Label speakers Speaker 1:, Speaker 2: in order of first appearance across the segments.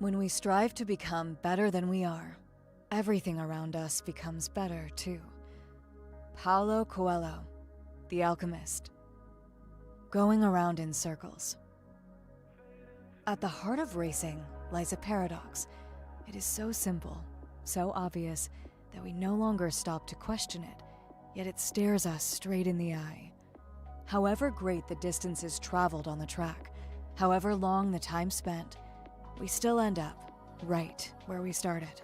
Speaker 1: When we strive to become better than we are, everything around us becomes better too. Paulo Coelho, The Alchemist. Going around in circles. At the heart of racing lies a paradox. It is so simple, so obvious, that we no longer stop to question it, yet it stares us straight in the eye. However great the distances traveled on the track, however long the time spent, we still end up right where we started.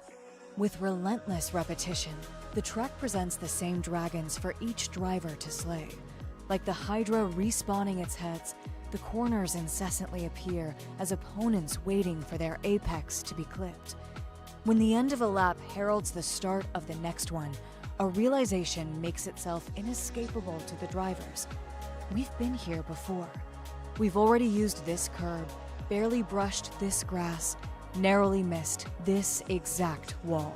Speaker 1: With relentless repetition, the track presents the same dragons for each driver to slay. Like the Hydra respawning its heads, the corners incessantly appear as opponents waiting for their apex to be clipped. When the end of a lap heralds the start of the next one, a realization makes itself inescapable to the drivers. We've been here before. We've already used this curb, barely brushed this grass, narrowly missed this exact wall.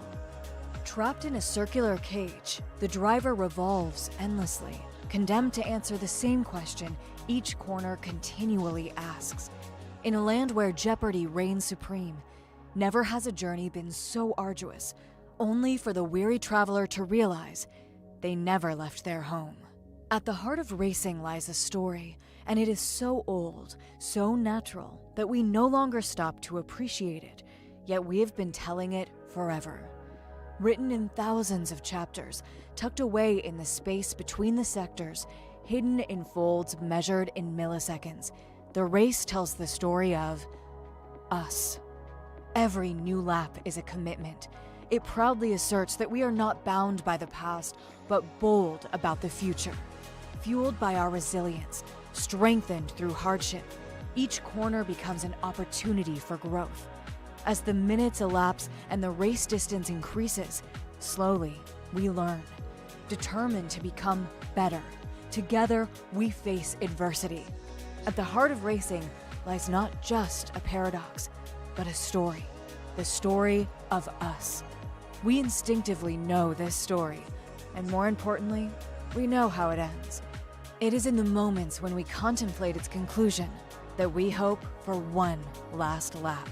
Speaker 1: Trapped in a circular cage, the driver revolves endlessly, condemned to answer the same question each corner continually asks. In a land where jeopardy reigns supreme, never has a journey been so arduous, only for the weary traveler to realize they never left their home. At the heart of racing lies a story, and it is so old, so natural, that we no longer stop to appreciate it, yet we have been telling it forever. Written in thousands of chapters, tucked away in the space between the sectors, hidden in folds measured in milliseconds, the race tells the story of us. Every new lap is a commitment. It proudly asserts that we are not bound by the past, but bold about the future. Fueled by our resilience, strengthened through hardship, each corner becomes an opportunity for growth. As the minutes elapse and the race distance increases, slowly we learn, determined to become better. Together, we face adversity. At the heart of racing lies not just a paradox, but a story. The story of us. We instinctively know this story, and more importantly, we know how it ends. It is in the moments when we contemplate its conclusion that we hope for one last lap.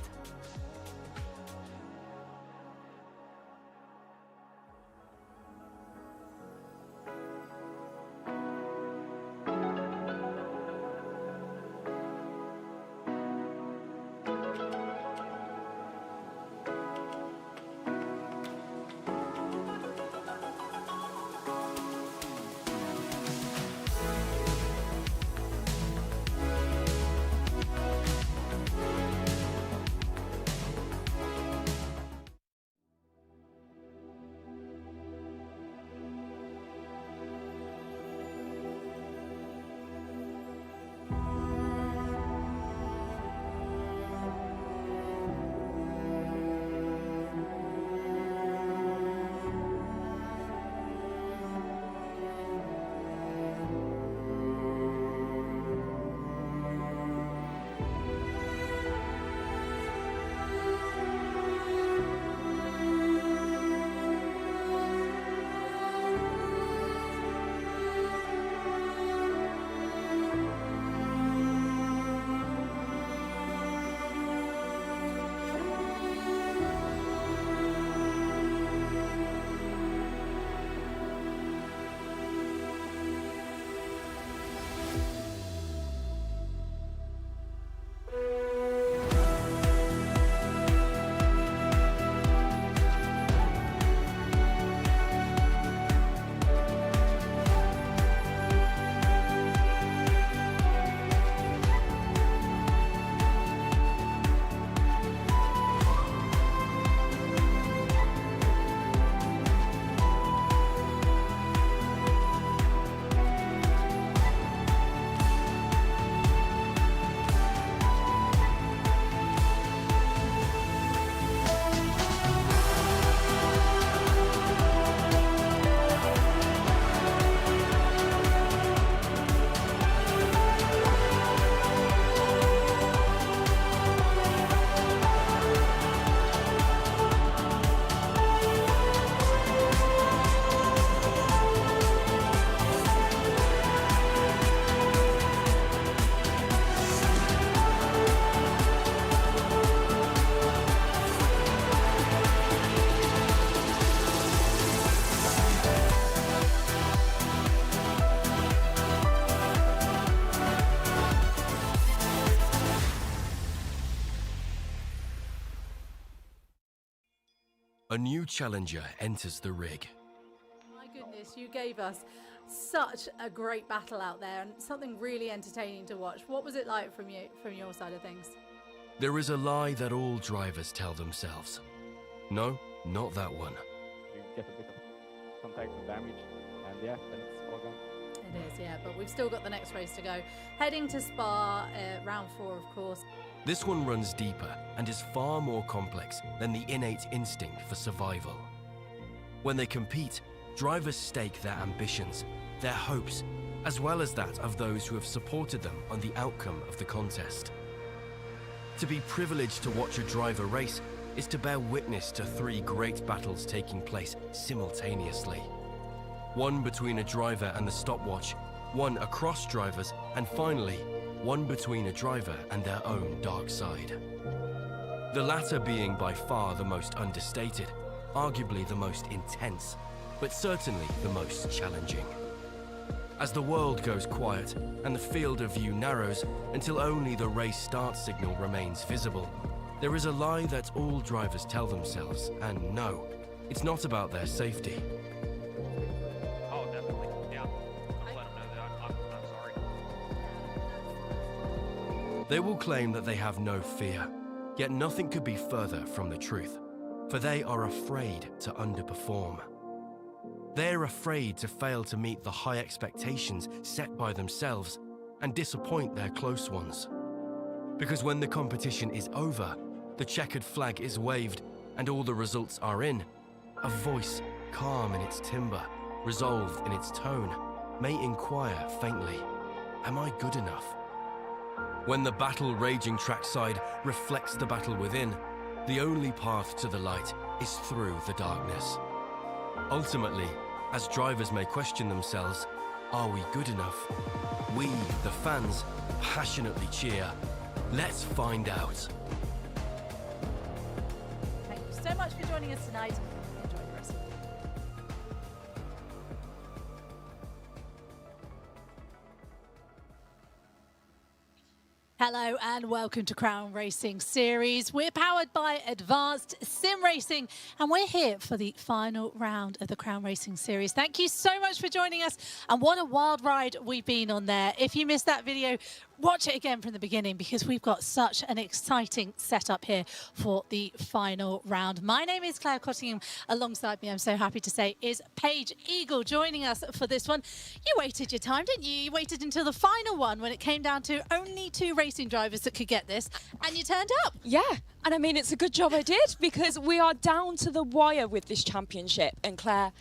Speaker 2: A new challenger enters the rig.
Speaker 3: My goodness, you gave us such a great battle out there and something really entertaining to watch. What was it like from your side of things?
Speaker 2: There is a lie that all drivers tell themselves. No, not that one.
Speaker 4: You get a bit of contact and damage, and yeah, then it's all gone.
Speaker 3: It is, yeah, but we've still got the next race to go. Heading to Spa, round 4, of course.
Speaker 2: This one runs deeper and is far more complex than the innate instinct for survival. When they compete, drivers stake their ambitions, their hopes, as well as that of those who have supported them on the outcome of the contest. To be privileged to watch a driver race is to bear witness to 3 great battles taking place simultaneously. One between a driver and the stopwatch, one across drivers, and finally, one between a driver and their own dark side. The latter being by far the most understated, arguably the most intense, but certainly the most challenging. As the world goes quiet and the field of view narrows until only the race start signal remains visible, there is a lie that all drivers tell themselves, and no, it's not about their safety.
Speaker 5: Oh, definitely, yeah. I'll let them know that I'm sorry.
Speaker 2: They will claim that they have no fear, yet nothing could be further from the truth, for they are afraid to underperform. They are afraid to fail to meet the high expectations set by themselves and disappoint their close ones. Because when the competition is over, the checkered flag is waved and all the results are in, a voice, calm in its timbre, resolved in its tone, may inquire faintly, am I good enough? When the battle raging trackside reflects the battle within, the only path to the light is through the darkness. Ultimately, as drivers may question themselves, are we good enough? We, the fans, passionately cheer. Let's find out.
Speaker 3: Thank you so much for joining us tonight. Enjoy the rest of the day. Hello and welcome to Crown Racing Series. We're powered by Advanced Sim Racing and we're here for the final round of the Crown Racing Series. Thank you so much for joining us, and what a wild ride we've been on there. If you missed that video, watch it again from the beginning because we've got such an exciting setup here for the final round. My name is Claire Cottingham. Alongside me, I'm so happy to say, is Paige Eagle joining us for this one. You waited your time, didn't you? You waited until the final one when it came down to only 2 racing drivers that could get this, and you turned up.
Speaker 6: Yeah, and I mean, it's a good job I did because we are down to the wire with this championship. And Claire,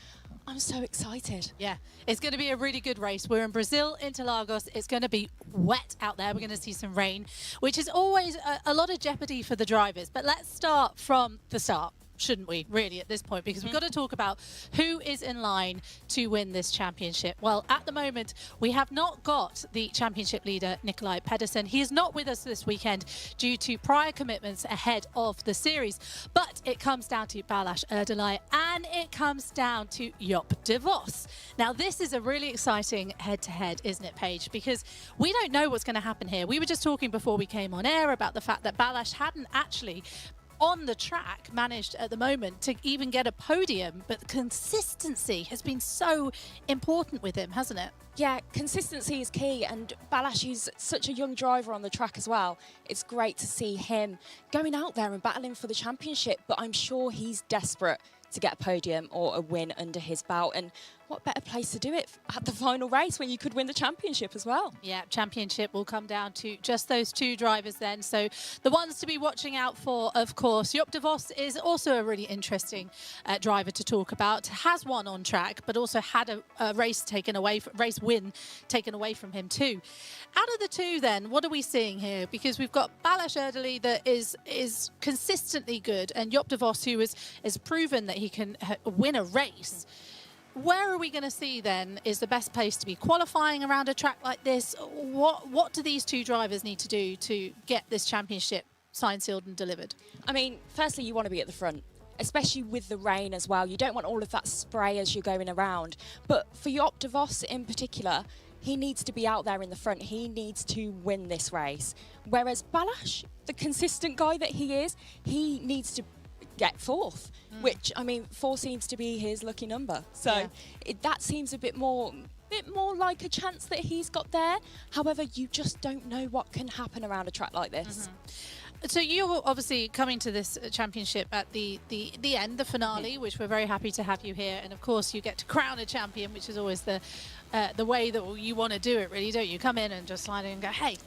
Speaker 6: I'm so excited.
Speaker 3: Yeah, it's going to be a really good race. We're in Brazil, Interlagos. It's going to be wet out there. We're going to see some rain, which is always a lot of jeopardy for the drivers. But let's start from the start, shouldn't we, really, at this point? Because we've got to talk about who is in line to win this championship. Well, at the moment, we have not got the championship leader, Nikolai Pedersen. He is not with us this weekend due to prior commitments ahead of the series. But it comes down to Balázs Erdős and it comes down to Joop de Vos. Now, this is a really exciting head-to-head, isn't it, Paige? Because we don't know what's going to happen here. We were just talking before we came on air about the fact that Balázs hadn't actually on the track managed at the moment to even get a podium, but consistency has been so important with him, hasn't it?
Speaker 6: Yeah, consistency is key, and Balázs is such a young driver on the track as well. It's great to see him going out there and battling for the championship, but I'm sure he's desperate to get a podium or a win under his belt. And what better place to do it at the final race when you could win the championship as well?
Speaker 3: Yeah, championship will come down to just those 2 drivers then. So the ones to be watching out for, of course, Joop de Vos is also a really interesting driver to talk about. Has won on track, but also had a race win taken away from him too. Out of the 2 then, what are we seeing here? Because we've got Balázs Erdős that is consistently good, and Joop de Vos who has proven that he can win a race. Where are we going to see then is the best place to be qualifying around a track like this? What do these 2 drivers need to do to get this championship signed, sealed and delivered?
Speaker 6: I mean, firstly, you want to be at the front, especially with the rain as well. You don't want all of that spray as you're going around. But for Joop de Vos in particular, he needs to be out there in the front. He needs to win this race. Whereas Balázs, the consistent guy that he is, he needs to get fourth, which, I mean, 4 seems to be his lucky number. So that seems a bit more like a chance that he's got there. However, you just don't know what can happen around a track like this.
Speaker 3: So you're obviously coming to this championship at the end, the finale, which we're very happy to have you here. And of course, you get to crown a champion, which is always the way that you want to do it, really, don't you? Come in and just slide in and go, hey,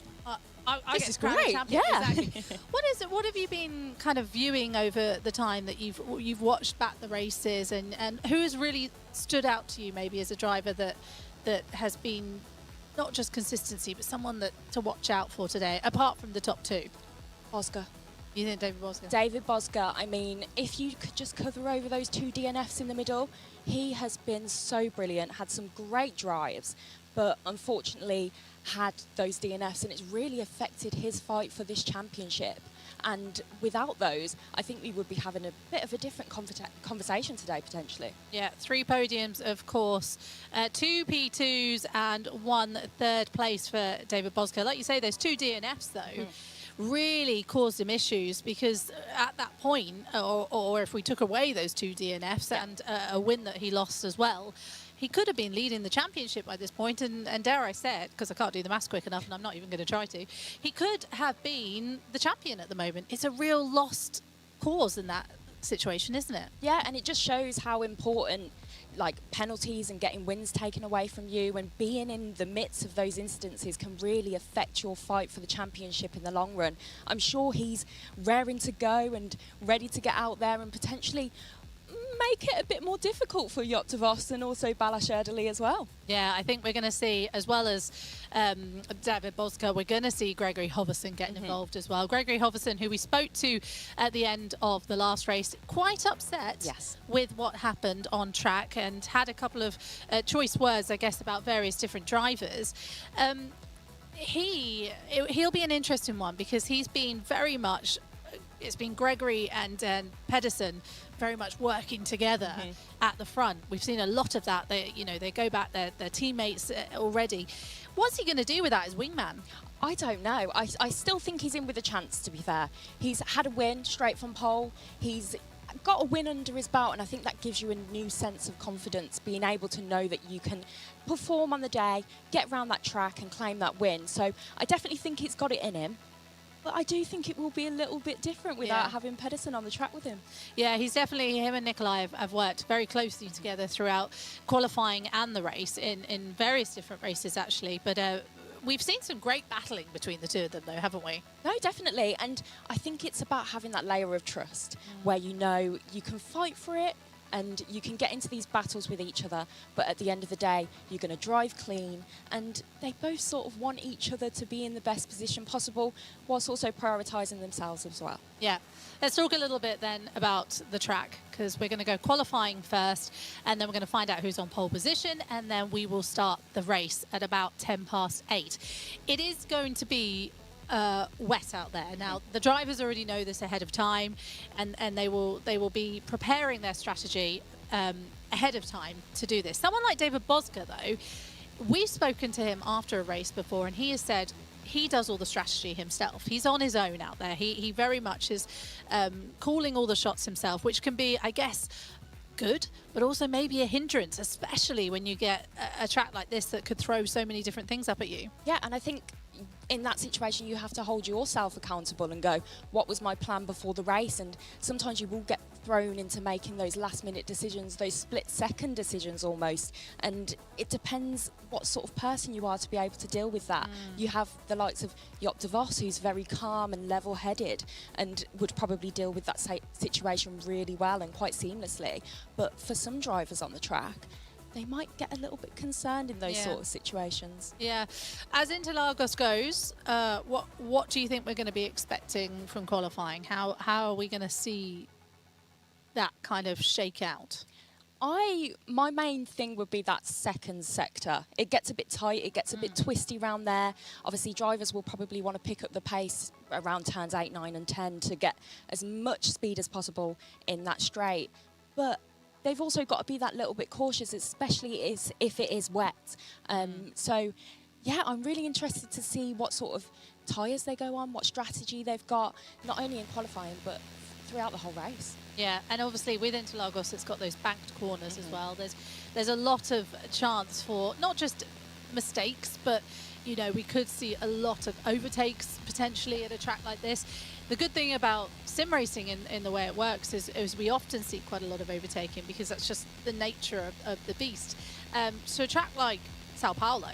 Speaker 3: I
Speaker 6: This
Speaker 3: get
Speaker 6: is
Speaker 3: to crown a
Speaker 6: great,
Speaker 3: champion.
Speaker 6: yeah.
Speaker 3: Exactly. What have you been kind of viewing over the time that you've watched back the races, and who has really stood out to you maybe as a driver that has been not just consistency, but someone that to watch out for today, apart from the top 2?
Speaker 6: Bosca.
Speaker 3: You think David Bosca?
Speaker 6: David Bosca, I mean, if you could just cover over those 2 DNFs in the middle, he has been so brilliant, had some great drives, but unfortunately had those DNFs, and it's really affected his fight for this championship. And without those, I think we would be having a bit of a different conversation today, potentially.
Speaker 3: Yeah, 3 podiums, of course, 2 P2s and 1 third place for David Bosca. Like you say, those 2 DNFs, though, really caused him issues, because at that point, or if we took away those 2 DNFs and a win that he lost as well, he could have been leading the championship by this point, and dare I say it, because I can't do the maths quick enough and I'm not even going to try to, he could have been the champion at the moment. It's a real lost cause in that situation, isn't it?
Speaker 6: Yeah, and it just shows how important, like, penalties and getting wins taken away from you and being in the midst of those instances can really affect your fight for the championship in the long run. I'm sure he's raring to go and ready to get out there and potentially make it a bit more difficult for Yacht de Vos and also Balázs Erdely as well.
Speaker 3: Yeah, I think we're going to see, as well as David Bosca, we're going to see Gregory Hoverson getting involved as well. Gregory Hoverson, who we spoke to at the end of the last race, quite upset with what happened on track, and had a couple of choice words, I guess, about various different drivers. He'll be an interesting one, because he's been very much, it's been Gregory and Pedersen very much working together at the front. We've seen a lot of that. They go back, their teammates already. What's he going to do with that as wingman?
Speaker 6: I don't know. I still think he's in with a chance, to be fair. He's had a win straight from pole. He's got a win under his belt, and I think that gives you a new sense of confidence, being able to know that you can perform on the day, get around that track and claim that win. So I definitely think he's got it in him. But I do think it will be a little bit different without having Pedersen on the track with him. Yeah,
Speaker 3: he's definitely, him and Nikolai have worked very closely together throughout qualifying and the race, in various different races, actually. But we've seen some great battling between the 2 of them, though, haven't we?
Speaker 6: No, definitely. And I think it's about having that layer of trust where you know you can fight for it, and you can get into these battles with each other, but at the end of the day, you're going to drive clean, and they both sort of want each other to be in the best position possible, whilst also prioritising themselves as well.
Speaker 3: Yeah. Let's talk a little bit then about the track, because we're going to go qualifying first, and then we're going to find out who's on pole position, and then we will start the race at about 8:10. It is going to be wet out there. Now, the drivers already know this ahead of time, and they will be preparing their strategy ahead of time to do this. Someone like David Bosca, though, we've spoken to him after a race before, and he has said he does all the strategy himself. He's on his own out there. He very much is calling all the shots himself, which can be, I guess, good, but also maybe a hindrance, especially when you get a track like this that could throw so many different things up at you.
Speaker 6: Yeah, and I think in that situation you have to hold yourself accountable and go, what was my plan before the race? And sometimes you will get thrown into making those last minute decisions, those split second decisions almost, and it depends what sort of person you are to be able to deal with that. You have the likes of Yacht de Vos, who's very calm and level headed and would probably deal with that situation really well and quite seamlessly, but for some drivers on the track, they might get a little bit concerned in those sort of situations.
Speaker 3: Yeah. As Interlagos goes, what do you think we're going to be expecting from qualifying? How are we going to see that kind of shake out?
Speaker 6: My main thing would be that second sector. It gets a bit tight, it gets a bit twisty around there. Obviously, drivers will probably want to pick up the pace around turns 8, 9 and 10 to get as much speed as possible in that straight. But they've also got to be that little bit cautious, especially if it is wet. So, yeah, I'm really interested to see what sort of tyres they go on, what strategy they've got, not only in qualifying, but throughout the whole race.
Speaker 3: Yeah, and obviously with Interlagos, it's got those banked corners as well. There's a lot of chance for not just mistakes, but you know, we could see a lot of overtakes potentially at a track like this. The good thing about sim racing in the way it works is we often see quite a lot of overtaking because that's just the nature of the beast. So a track like Sao Paulo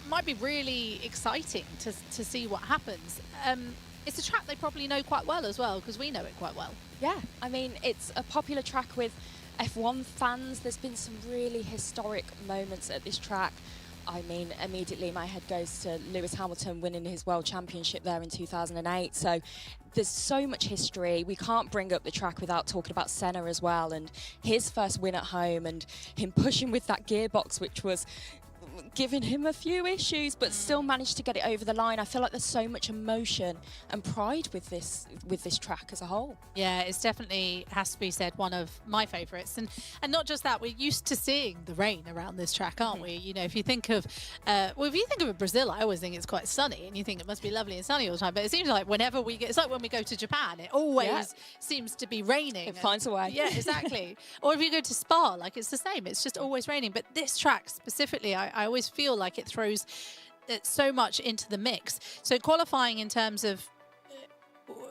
Speaker 3: might be really exciting to see what happens. It's a track they probably know quite well as well, because we know it quite well.
Speaker 6: Yeah, I mean, it's a popular track with F1 fans. There's been some really historic moments at this track. I mean, immediately my head goes to Lewis Hamilton winning his World Championship there in 2008. So there's so much history. We can't bring up the track without talking about Senna as well, and his first win at home, and him pushing with that gearbox, which was giving him a few issues, but still managed to get it over the line. I feel like there's so much emotion and pride with this track as a whole.
Speaker 3: Yeah, it's definitely, has to be said, one of my favourites. And not just that, we're used to seeing the rain around this track, aren't we? You know, if you think of, if you think of Brazil, I always think it's quite sunny, and you think it must be lovely and sunny all the time. But it seems like whenever we get, it's like when we go to Japan, it always seems to be raining.
Speaker 6: It finds a way.
Speaker 3: Yeah, exactly. Or if you go to Spa, like it's the same. It's just always raining. But this track specifically, I always feel like it throws so much into the mix. So qualifying in terms of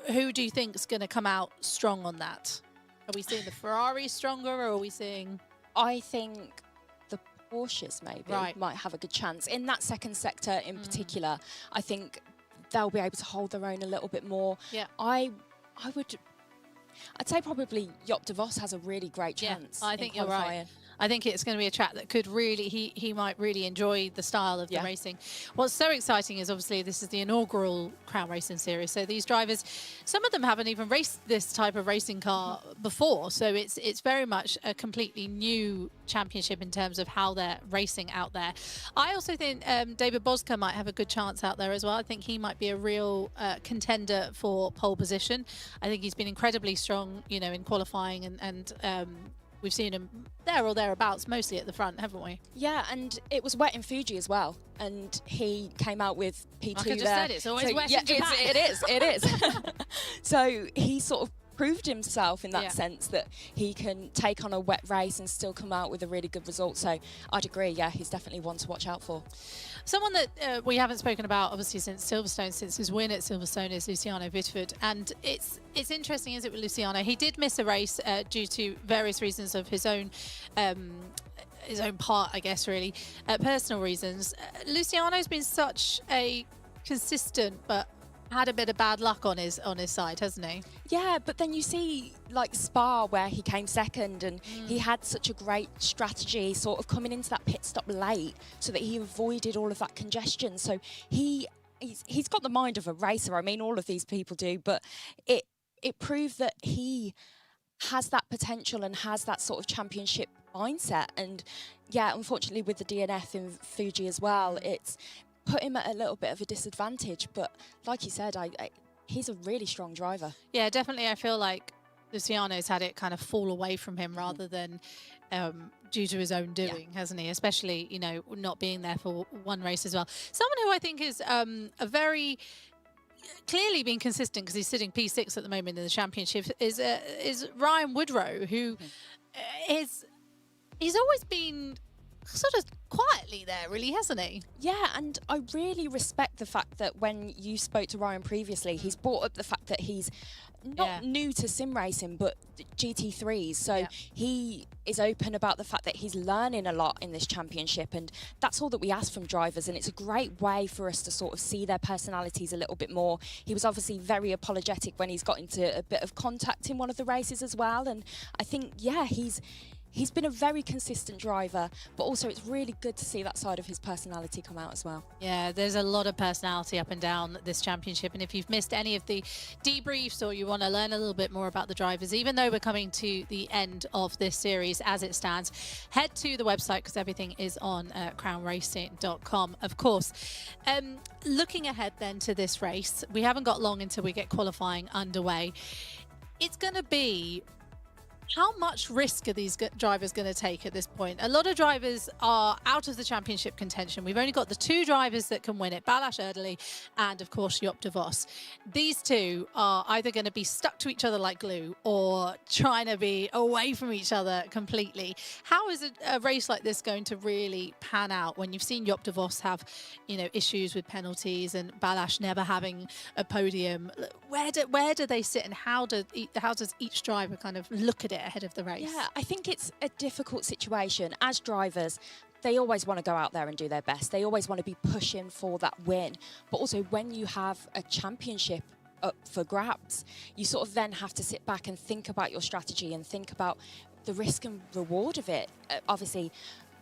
Speaker 3: who do you think is going to come out strong on that? Are we seeing the Ferrari stronger, or are we seeing?
Speaker 6: I think the Porsches maybe might have a good chance. In that second sector in particular, I think they'll be able to hold their own a little bit more.
Speaker 3: Yeah.
Speaker 6: I'd say probably Joop de Vos has a really great chance.
Speaker 3: I think you're right. I think it's going to be a track that could really, he might really enjoy the style of the racing. What's so exciting is obviously this is the inaugural Crown Racing Series. So these drivers, some of them haven't even raced this type of racing car before. So it's very much a completely new championship in terms of how they're racing out there. I also think David Bosca might have a good chance out there as well. I think he might be a real contender for pole position. I think he's been incredibly strong, you know, in qualifying, and we've seen him there or thereabouts, mostly at the front, haven't we?
Speaker 6: Yeah, and it was wet in Fuji as well, and he came out with P2
Speaker 3: like I just
Speaker 6: there.
Speaker 3: said, it's always wet in Japan.
Speaker 6: It is. So he sort of proved himself in that sense that he can take on a wet race and still come out with a really good result. So I'd agree, yeah, he's definitely one to watch out for.
Speaker 3: Someone that we haven't spoken about, obviously, since Silverstone, since his win at Silverstone, is Luciano Vitford. And it's interesting, is it, with Luciano? He did miss a race due to various reasons of his own part, I guess, really, personal reasons. Luciano's been such a consistent but had a bit of bad luck on his side, hasn't he?
Speaker 6: Yeah, but then you see like Spa, where he came second, and he had such a great strategy sort of coming into that pit stop late so that he avoided all of that congestion. So he's got the mind of a racer. I mean, all of these people do, but it proved that he has that potential and has that sort of championship mindset. And yeah, unfortunately with the DNF in Fuji as well, it's put him at a little bit of a disadvantage. But like you said, he's a really strong driver.
Speaker 3: Yeah, definitely. I feel like Luciano's had it kind of fall away from him rather than due to his own doing, hasn't he? Especially, you know, not being there for one race as well. Someone who I think is a very clearly being consistent, because he's sitting P6 at the moment in the championship, is Ryan Woodrow, who he's always been sort of quietly there, really, hasn't he?
Speaker 6: Yeah, and I really respect the fact that when you spoke to Ryan previously, he's brought up the fact that he's not new to sim racing, but GT3s. So he is open about the fact that he's learning a lot in this championship, and that's all that we ask from drivers. And it's a great way for us to sort of see their personalities a little bit more. He was obviously very apologetic when he's got into a bit of contact in one of the races as well. And I think, yeah, He's been a very consistent driver, but also it's really good to see that side of his personality come out as well.
Speaker 3: Yeah, there's a lot of personality up and down this championship. And if you've missed any of the debriefs, or you want to learn a little bit more about the drivers, even though we're coming to the end of this series as it stands, head to the website, because everything is on crownracing.com, of course. Looking ahead then to this race, we haven't got long until we get qualifying underway. It's going to be How much risk are these drivers going to take at this point? A lot of drivers are out of the championship contention. We've only got the 2 drivers that can win it, Balázs Erdely and, of course, Joop de Vos. These 2 are either going to be stuck to each other like glue or trying to be away from each other completely. How is a race like this going to really pan out when you've seen Joop de Vos have, you know, issues with penalties and Balázs never having a podium? Where do they sit, and how does each driver kind of look at it ahead of the race?
Speaker 6: Yeah, I think it's a difficult situation. As drivers, they always want to go out there and do their best. They always want to be pushing for that win. But also when you have a championship up for grabs, you sort of then have to sit back and think about your strategy and think about the risk and reward of it. Obviously,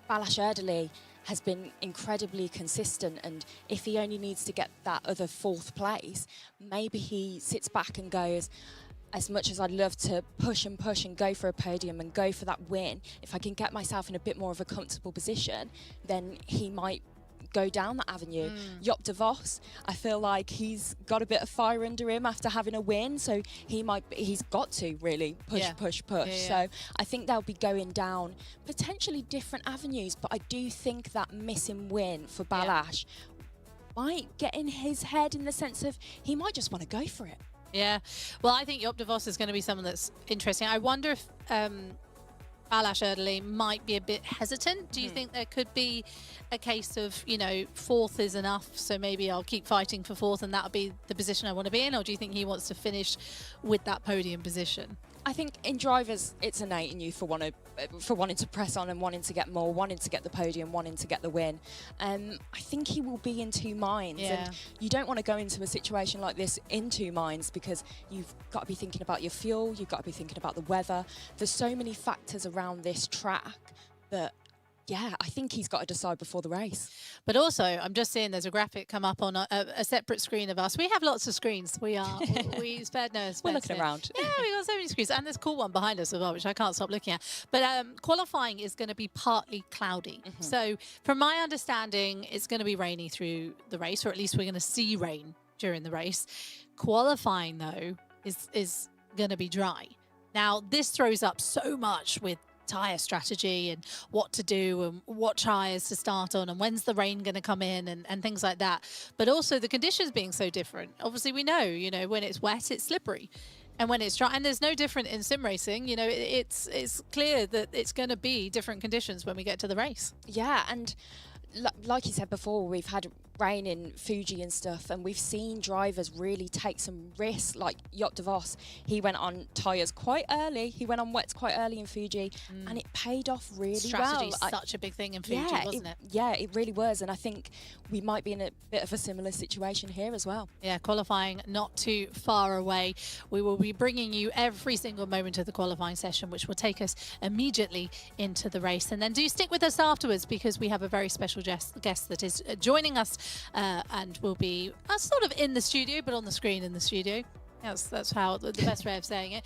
Speaker 6: Balázs Erdely has been incredibly consistent, and if he only needs to get that other 4th place, maybe he sits back and goes, as much as I'd love to push and go for a podium and go for that win, if I can get myself in a bit more of a comfortable position, then he might go down that avenue. Joop de Vos, I feel like he's got a bit of fire under him after having a win, so he's got to really push. So I think they'll be going down potentially different avenues, but I do think that missing win for Balázs might get in his head, in the sense of he might just want to go for it.
Speaker 3: Yeah, well, I think Joop de Vos is going to be someone that's interesting. I wonder if Balázs Erdely might be a bit hesitant. Do you think there could be a case of, you know, 4th is enough, so maybe I'll keep fighting for 4th and that'll be the position I want to be in? Or do you think he wants to finish with that podium position?
Speaker 6: I think in drivers, it's innate in you for wanting to press on and wanting to get more, wanting to get the podium, wanting to get the win. I think he will be in 2 minds, and you don't want to go into a situation like this in 2 minds, because you've got to be thinking about your fuel, you've got to be thinking about the weather. There's so many factors around this track that, yeah, I think he's got to decide before the race.
Speaker 3: But also, I'm just seeing there's a graphic come up on a separate screen of us. We have lots of screens. We spared no expense.
Speaker 6: We're looking around.
Speaker 3: Yeah, we've got so many screens. And there's a cool one behind us as well, which I can't stop looking at. But qualifying is going to be partly cloudy. So from my understanding, it's going to be rainy through the race, or at least we're going to see rain during the race. Qualifying, though, is going to be dry. Now, this throws up so much with tyre strategy and what to do and what tyres to start on and when's the rain going to come in and things like that. But also the conditions being so different. Obviously, we know, you know, when it's wet, it's slippery. And when it's dry, and there's no different in sim racing, you know, it's clear that it's going to be different conditions when we get to the race.
Speaker 6: Yeah, and like you said before, we've had rain in Fuji and stuff, and we've seen drivers really take some risks, like Joop de Vos. He went on tyres quite early, he went on wets quite early in Fuji, and it paid off really
Speaker 3: Strategy
Speaker 6: well.
Speaker 3: Strategy such a big thing in Fuji, wasn't it?
Speaker 6: Yeah, it really was, and I think we might be in a bit of a similar situation here as well.
Speaker 3: Yeah, qualifying not too far away. We will be bringing you every single moment of the qualifying session, which will take us immediately into the race. And then do stick with us afterwards, because we have a very special guest that is joining us and will be sort of in the studio, but on the screen in the studio. That's how the best way of saying it.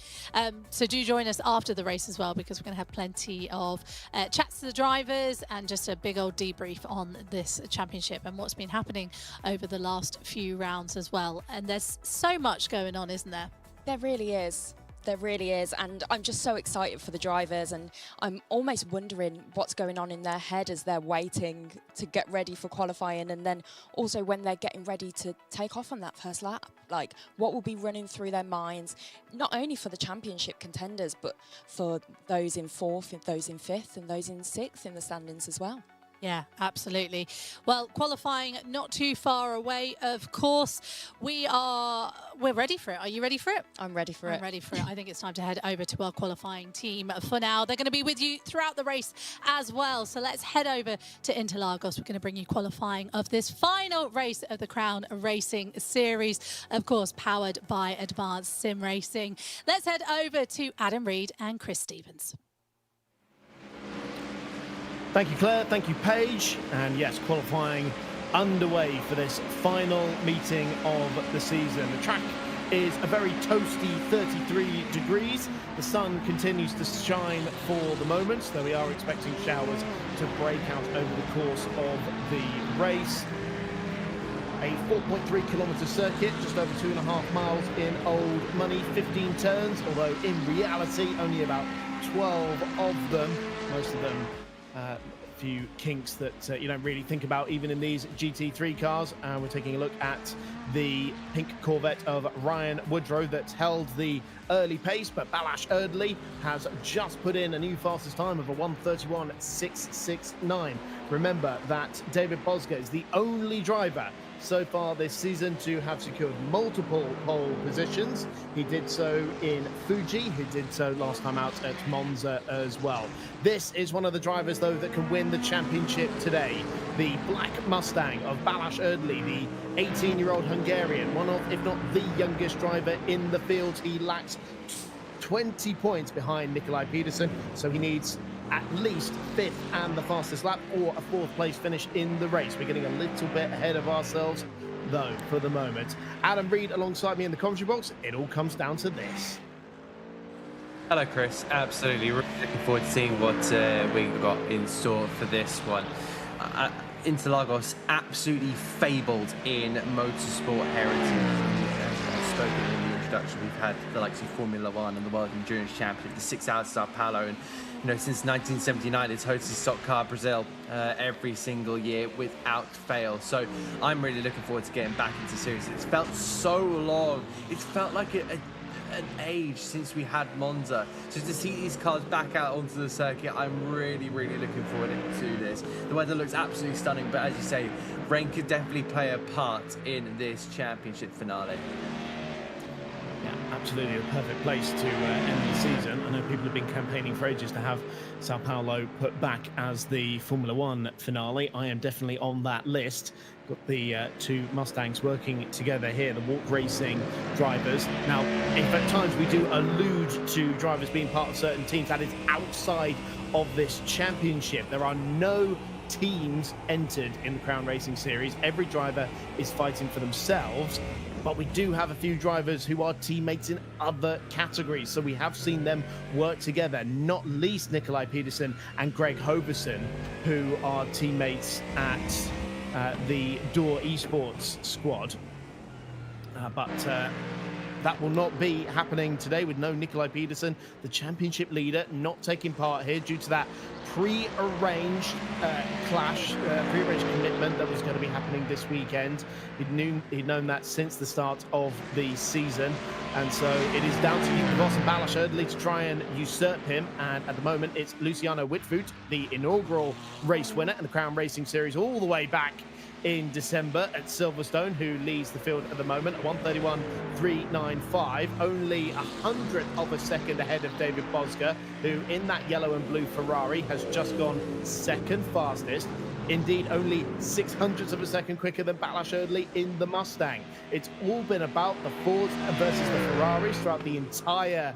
Speaker 3: So do join us after the race as well, because we're going to have plenty of chats to the drivers and just a big old debrief on this championship and what's been happening over the last few rounds as well. And there's so much going on, isn't there?
Speaker 6: There really is. There really is, and I'm just so excited for the drivers, and I'm almost wondering what's going on in their head as they're waiting to get ready for qualifying, and then also when they're getting ready to take off on that first lap. Like, what will be running through their minds, not only for the championship contenders, but for those in 4th, those in 5th, and those in 6th in the standings as well.
Speaker 3: Yeah, absolutely. Well, qualifying not too far away, of course. We're ready for it. Are you ready for it?
Speaker 6: I'm ready for it.
Speaker 3: I'm ready for it. I think it's time to head over to our qualifying team for now. They're going to be with you throughout the race as well. So let's head over to Interlagos. We're going to bring you qualifying of this final race of the Crown Racing Series, of course, powered by Advanced Sim Racing. Let's head over to Adam Reed and Chris Stevens.
Speaker 7: Thank you, Claire. Thank you, Paige. And yes, qualifying underway for this final meeting of the season. The track is a very toasty 33 degrees. The sun continues to shine for the moment, though we are expecting showers to break out over the course of the race. A 4.3 kilometre circuit, just over 2.5 miles in old money, 15 turns, although in reality only about 12 of them, most of them a few kinks that you don't really think about even in these GT3 cars. And we're taking a look at the pink Corvette of Ryan Woodrow that held the early pace, but Balázs Erdely has just put in a new fastest time of a 1:31.669. Remember that David Bosga is the only driver so far this season to have secured multiple pole positions. He did so in Fuji, he did so last time out at Monza as well. This is one of the drivers, though, that can win the championship today. The Black Mustang of Balázs Erdely, the 18-year-old Hungarian, one of, if not the youngest driver in the field. He lacks 20 points behind Nikolai Pedersen, so he needs at least 5th and the fastest lap or a 4th place finish in the race. We're getting a little bit ahead of ourselves, though, for the moment. Adam Reed alongside me in the commentary box. It all comes down to this.
Speaker 8: Hello, Chris. Absolutely. Really looking forward to seeing what we got in store for this one. Interlagos absolutely fabled in motorsport heritage. As spoken in the introduction, we've had the likes of Formula One and the World Endurance Championship, the 6 Hours Sao Paulo, and since 1979, it's hosted Stock Car Brazil every single year without fail. So I'm really looking forward to getting back into series. It's felt so long. It's felt like an age since we had Monza. So to see these cars back out onto the circuit, I'm really, really looking forward to this. The weather looks absolutely stunning, but as you say, rain could definitely play a part in this championship finale.
Speaker 7: Yeah, absolutely the perfect place to end the season. I know people have been campaigning for ages to have Sao Paulo put back as the Formula One finale. I am definitely on that list. Got the two Mustangs working together here, the Walk Racing drivers. Now, if at times we do allude to drivers being part of certain teams, that is outside of this championship. There are no teams entered in the Crown Racing Series. Every driver is fighting for themselves. But we do have a few drivers who are teammates in other categories. So we have seen them work together, not least Nikolai Pedersen and Greg Hoverson, who are teammates at the Door Esports squad. But that will not be happening today with no Nikolai Pedersen, the championship leader, not taking part here due to that pre-arranged clash, pre-arranged commitment that was going to be happening this weekend. He'd known that since the start of the season, and so it is down to Vos and Balázs Erdely to try and usurp him. And at the moment, it's Luciano Whitfoot, the inaugural race winner in the Crown Racing Series, all the way back in December at Silverstone, who leads the field at the moment at 1:31.395, only 100th of a second ahead of David Bosga, who in that yellow and blue Ferrari has just gone second fastest. Indeed, only 600ths of a second quicker than Balázs Erdely in the Mustang. It's all been about the Fords versus the Ferraris throughout the entire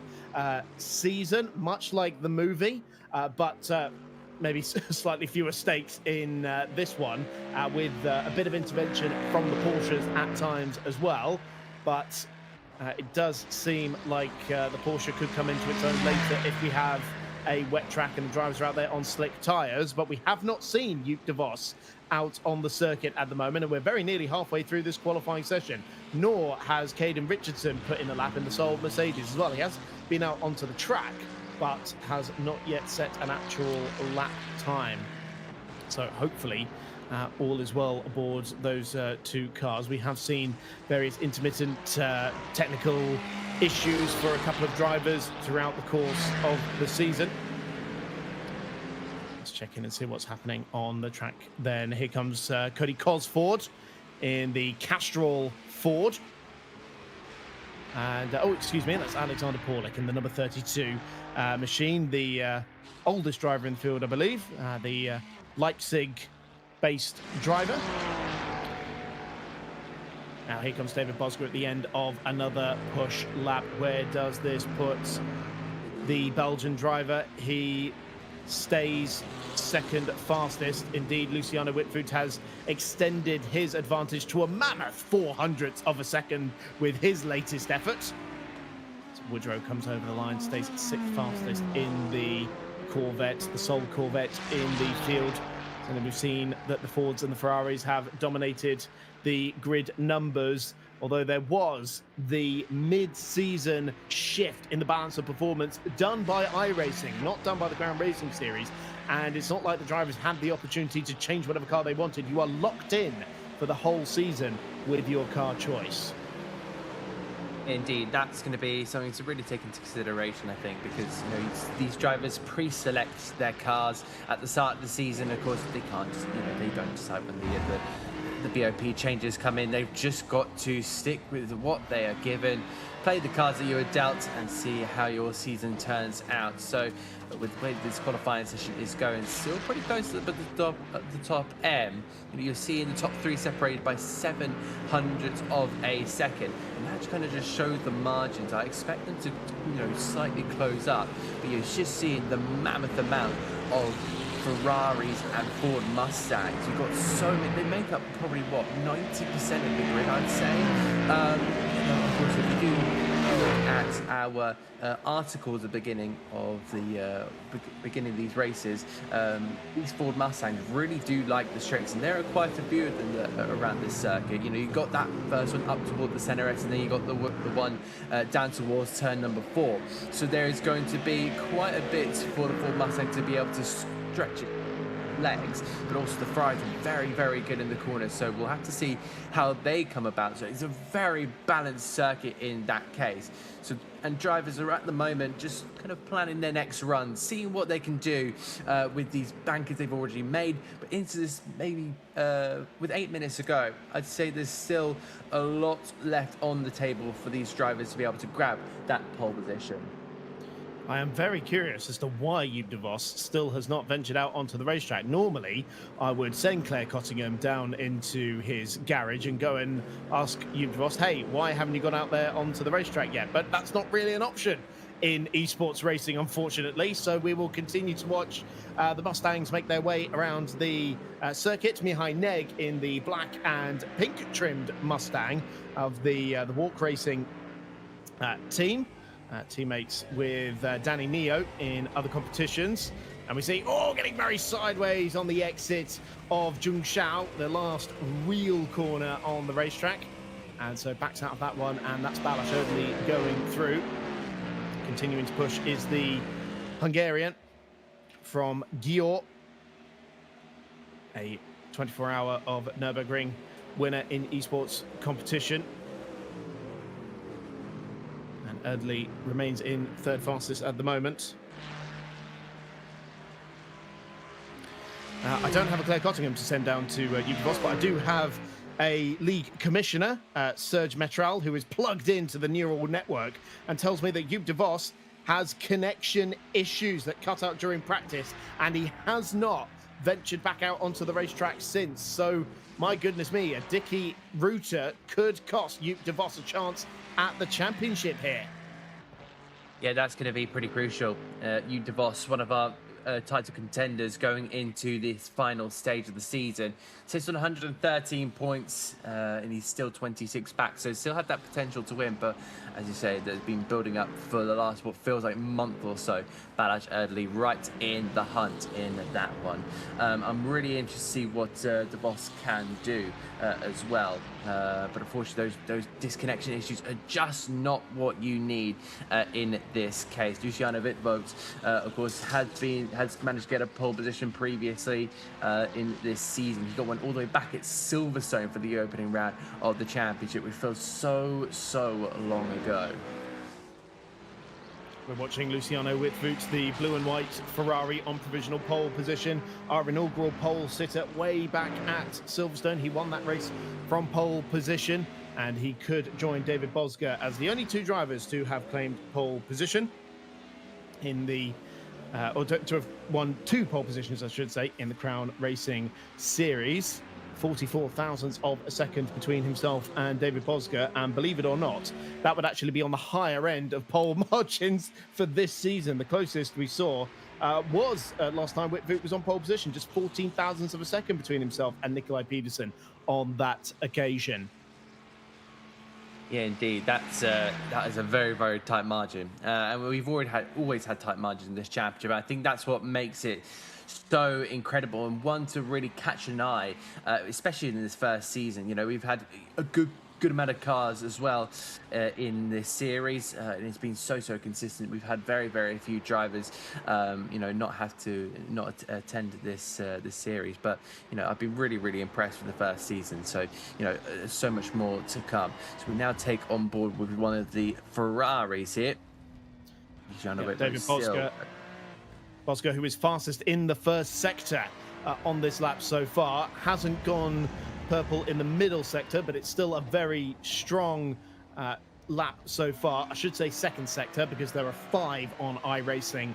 Speaker 7: season, much like the movie, but maybe slightly fewer stakes in this one, with a bit of intervention from the Porsches at times as well. But it does seem like the Porsche could come into its own later if we have a wet track and the drivers are out there on slick tyres. But we have not seen Joop de Vos out on the circuit at the moment, and we're very nearly halfway through this qualifying session. Nor has Caden Richardson put in a lap in the Soul Mercedes as well. He has been out onto the track, but has not yet set an actual lap time. So hopefully all is well aboard those two cars. We have seen various intermittent technical issues for a couple of drivers throughout the course of the season. Let's check in and see what's happening on the track. Then here comes Cody Cosford in the Castrol Ford. And, oh, excuse me, that's Alexander Paulik in the number 32 machine, the oldest driver in the field, I believe, the Leipzig-based driver. Now here comes David Bosga at the end of another push lap. Where does this put the Belgian driver? He stays second fastest. Indeed, Luciano Whitfoot has extended his advantage to a mammoth 400th of a second with his latest effort. So Woodrow comes over the line, stays 6th fastest in the Corvette, the sole Corvette in the field. And then we've seen that the Fords and the Ferraris have dominated the grid numbers although there was the mid-season shift in the balance of performance done by iRacing, not done by the Ground Racing Series. And it's not like the drivers had the opportunity to change whatever car they wanted. You are locked in for the whole season with your car choice.
Speaker 8: Indeed, that's going to be something to really take into consideration, I think, because these drivers pre-select their cars at the start of the season. Of course, they can't, they don't decide when the BOP changes come in. They've just got to stick with what they are given, play the cards that you were dealt, and see how your season turns out. So, with the way this qualifying session is going, still pretty close to the top M. You're seeing the top three separated by 700ths of a second, and that kind of just shows the margins. I expect them to, slightly close up, but you're just seeing the mammoth amount of Ferraris and Ford Mustangs. You've got so many. They make up probably 90% of the grid, I'd say. Of course, if you do look at our articles at the beginning of these races, these Ford Mustangs really do like the straights, and there are quite a few of them around this circuit. You got that first one up toward the Senna S, and then you got the one down towards turn number 4. So there is going to be quite a bit for the Ford Mustang to be able to stretch it legs, but also the Ferraris are very, very good in the corners, so we'll have to see how they come about. So it's a very balanced circuit in that case. So, and drivers are at the moment just kind of planning their next run, seeing what they can do with these bankers they've already made. But into this, maybe with 8 minutes to go, I'd say there's still a lot left on the table for these drivers to be able to grab that pole position.
Speaker 7: I am very curious as to why Joop de Vos still has not ventured out onto the racetrack. Normally, I would send Claire Cottingham down into his garage and go and ask Joop de Vos, hey, why haven't you gone out there onto the racetrack yet? But that's not really an option in esports racing, unfortunately. So we will continue to watch the Mustangs make their way around the circuit. Mihai Neg in the black and pink trimmed Mustang of the Walk Racing team. Teammates with Danny Neo in other competitions. And we see, getting very sideways on the exit of Zhongshao, the last real corner on the racetrack. And so backs out of that one, and that's Balázs Erdely going through. Continuing to push is the Hungarian from Győr, a 24-hour of Nürburgring winner in esports competition. Erdely remains in third fastest at the moment. I don't have a Claire Cottingham to send down to Joop de Vos, but I do have a league commissioner, Serge Metral, who is plugged into the neural network and tells me that Joop de Vos has connection issues that cut out during practice, and he has not ventured back out onto the racetrack since. So, my goodness me, a dicky router could cost Joop de Vos a chance at the championship here.
Speaker 8: Yeah, that's going to be pretty crucial. Joop de Vos, one of our title contenders going into this final stage of the season, sits on 113 points and he's still 26 back, so still have that potential to win. But as you say, that's been building up for the last what feels like month or so. Balázs Erdely right in the hunt in that one. I'm really interested to see what de Vos can do as well. But unfortunately, those disconnection issues are just not what you need in this case. Luciano Wittvogt, of course, has managed to get a pole position previously in this season. He got one all the way back at Silverstone for the opening round of the championship, which feels so long ago.
Speaker 7: We're watching Luciano Wittvogt, the blue and white Ferrari, on provisional pole position. Our inaugural pole sitter way back at Silverstone. He won that race from pole position, and he could join David Bosger as the only two drivers to have claimed pole position in the or to have won two pole positions, I should say, in the Crown Racing Series. 44 thousandths of a second between himself and David Bosger, and believe it or not, that would actually be on the higher end of pole margins for this season. The closest we saw was last time Wittvogt was on pole position, just 14 thousandths of a second between himself and Nikolai Pedersen on that occasion.
Speaker 8: Yeah, indeed. That is a very tight margin, and we've always had tight margins in this championship. I think that's what makes it so incredible, and one to really catch an eye, especially in this first season. You know, we've had a good good amount of cars as well in this series, and it's been so consistent. We've had very few drivers, not attend this series, but I've been really impressed with the first season. So so much more to come. So we now take on board with one of the Ferraris here.
Speaker 7: David Bosca, who is fastest in the first sector on this lap so far, hasn't gone purple in the middle sector, but it's still a very strong lap so far. I should say second sector, because there are 5 on iRacing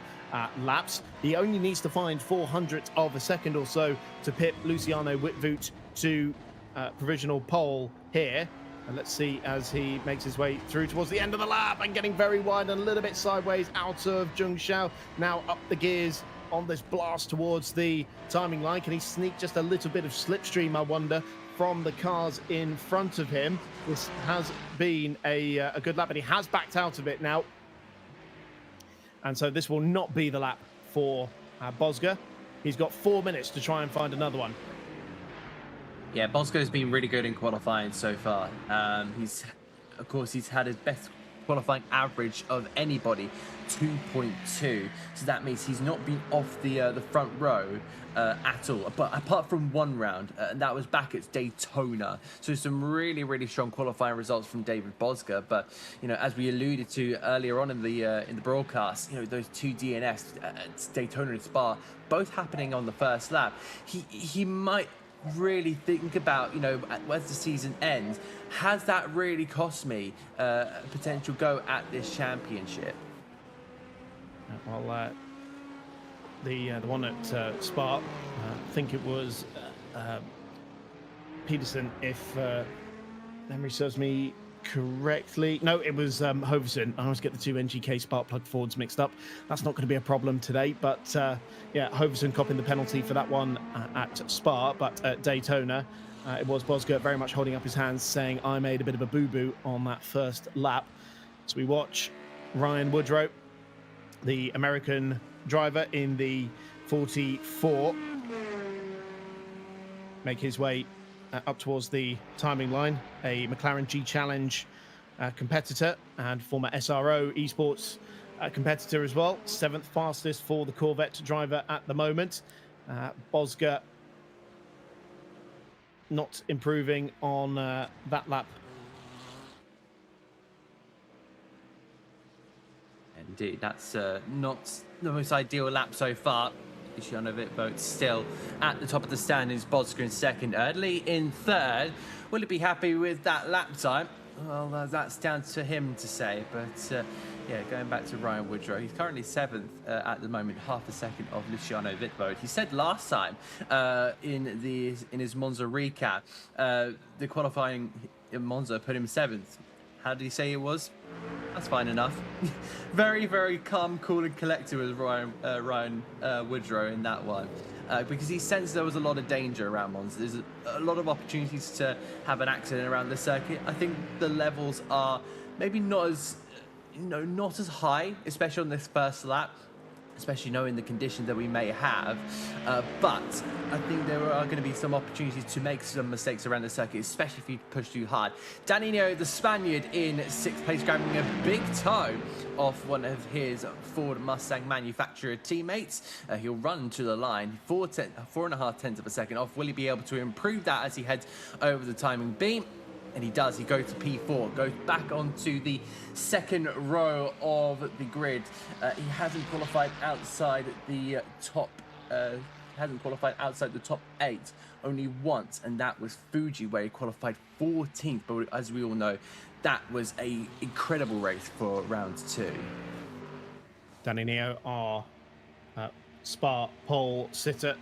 Speaker 7: laps. He only needs to find 400th of a second or so to pip Luciano Witvoet to provisional pole here. And let's see as he makes his way through towards the end of the lap and getting very wide and a little bit sideways out of Zheng Xiao. Now up the gears on this blast towards the timing line. Can he sneak just a little bit of slipstream, I wonder, from the cars in front of him? This has been a good lap, but he has backed out of it now. And so this will not be the lap for Bosca. He's got 4 minutes to try and find another one.
Speaker 8: Yeah, Bosco's been really good in qualifying so far. He's had his best qualifying average of anybody, 2.2. So that means he's not been off the front row at all, but apart from one round, and that was back at Daytona. So some really strong qualifying results from David Bosca. But as we alluded to earlier on in the broadcast, those 2 DNFs at Daytona and Spa, both happening on the first lap. He might really think about, as the season ends, has that really cost me a potential go at this championship?
Speaker 7: Well, the one at Spa, I think it was Peterson, if memory serves me correctly. No, it was Hoverson. I always get the 2 NGK spark plug Fords mixed up. That's not going to be a problem today, but yeah, Hoverson copping the penalty for that one at Spa, but at Daytona it was Bosca very much holding up his hands, saying I made a bit of a boo-boo on that first lap. So we watch Ryan Woodrow, the American driver in the 44, make his way up towards the timing line, a McLaren G Challenge competitor and former SRO esports competitor as well. 7th fastest for the Corvette driver at the moment. Bosca not improving on that lap.
Speaker 8: Indeed, that's not the most ideal lap so far. Luciano Witvoet still at the top of the standings, Bosca in second, Erdely in third. Will he be happy with that lap time? Well, that's down to him to say, but yeah, going back to Ryan Woodrow, he's currently 7th at the moment, half a second of Luciano Witvoet. He said last time in his Monza recap, the qualifying in Monza put him 7th. How did he say it was? That's fine enough. very calm, cool and collected with Ryan Woodrow in that one. Because he sensed there was a lot of danger around Monza. There's a lot of opportunities to have an accident around the circuit. I think the levels are maybe not as high, especially on this first lap, especially knowing the conditions that we may have. But I think there are going to be some opportunities to make some mistakes around the circuit, especially if you push too hard. Danilo, the Spaniard, in 6th place, grabbing a big toe off one of his Ford Mustang manufacturer teammates. He'll run to the line, 4.5 tenths of a second off. Will he be able to improve that as he heads over the timing beam? And he does. He goes to P4, goes back onto the second row of the grid. He hasn't qualified outside the top. Qualified outside the top 8 only once, and that was Fuji, where he qualified 14th. But as we all know, that was an incredible race for round 2.
Speaker 7: Danny Neo, our Spa pole sitter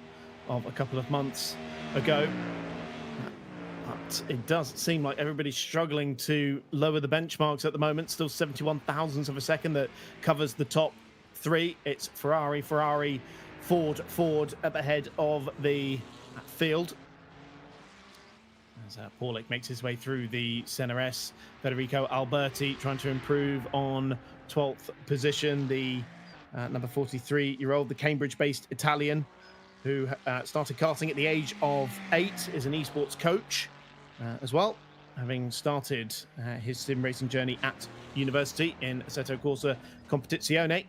Speaker 7: of a couple of months ago. But it does seem like everybody's struggling to lower the benchmarks at the moment. Still 71 thousandths of a second that covers the top 3. It's Ferrari, Ford at the head of the field. As Paulo makes his way through the Senna S. Federico Alberti trying to improve on 12th position. The number 43-year-old, the Cambridge-based Italian, who started karting at the age of 8, is an esports coach as well. having started his sim racing journey at university in Assetto Corsa Competizione.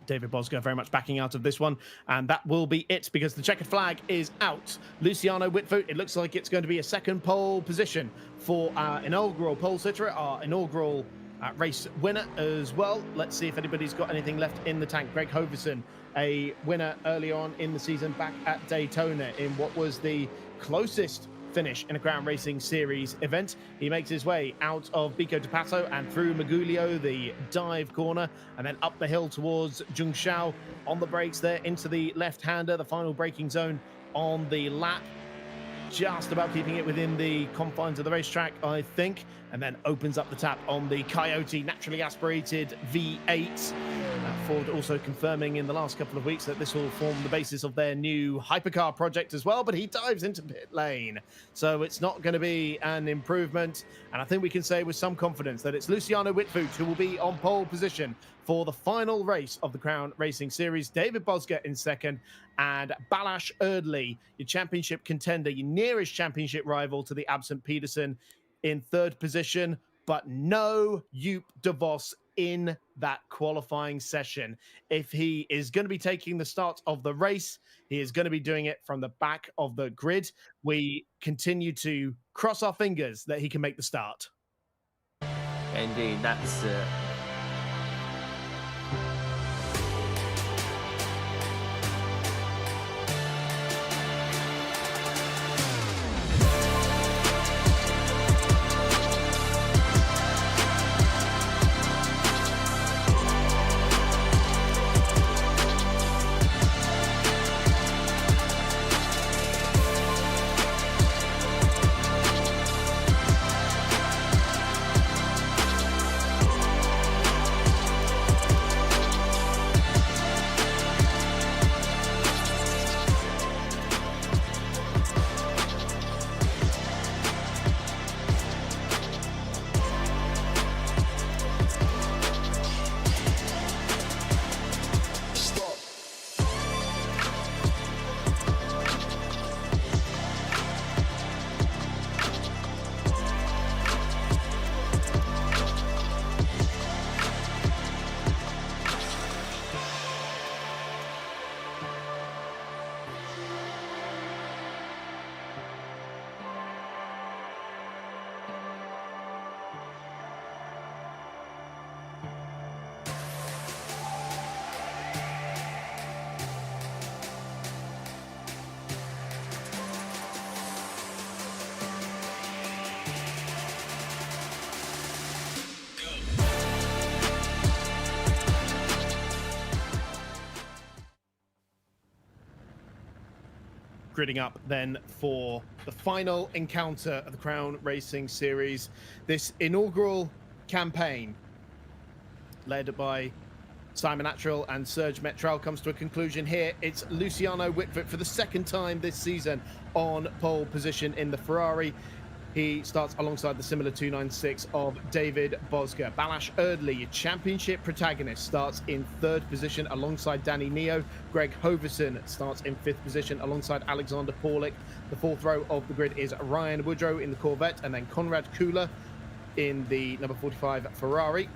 Speaker 7: David Bosger very much backing out of this one, and that will be it because the checkered flag is out. Luciano Whitfoot, it looks like it's going to be a second pole position for our inaugural pole sitter, our inaugural race winner as well. Let's see if anybody's got anything left in the tank. Greg Hoverson, a winner early on in the season back at Daytona in what was the closest finish in a Crown Racing Series event. He makes his way out of Bico de Pato and through Magulio, the dive corner, and then up the hill towards Zhongshao on the brakes there into the left-hander, the final braking zone on the lap. Just about keeping it within the confines of the racetrack, I think, and then opens up the tap on the Coyote naturally aspirated V8. Ford also confirming in the last couple of weeks that this will form the basis of their new hypercar project as well, but he dives into pit lane. So it's not going to be an improvement, and I think we can say with some confidence that it's Luciano Whitfoot who will be on pole position for the final race of the Crown Racing Series. David Bosger in second, and Balázs Erdely, your championship contender, your nearest championship rival to the absent Peterson, in third position, but no Joop de Vos in that qualifying session. If he is going to be taking the start of the race, he is going to be doing it from the back of the grid. We continue to cross our fingers that he can make the start.
Speaker 8: Indeed, that's
Speaker 7: gridding up then for the final encounter of the Crown Racing Series. This inaugural campaign, led by Simon Attrell and Serge Metral, comes to a conclusion here. It's Luciano Whitfoot for the second time this season on pole position in the Ferrari. He starts alongside the similar 296 of David Bosger. Balázs Erdely, your championship protagonist, starts in third position alongside Danny Neo. Greg Hoverson starts in fifth position alongside Alexander Paulik. The fourth row of the grid is Ryan Woodrow in the Corvette, and then Konrad Kula in the number 45 Ferrari.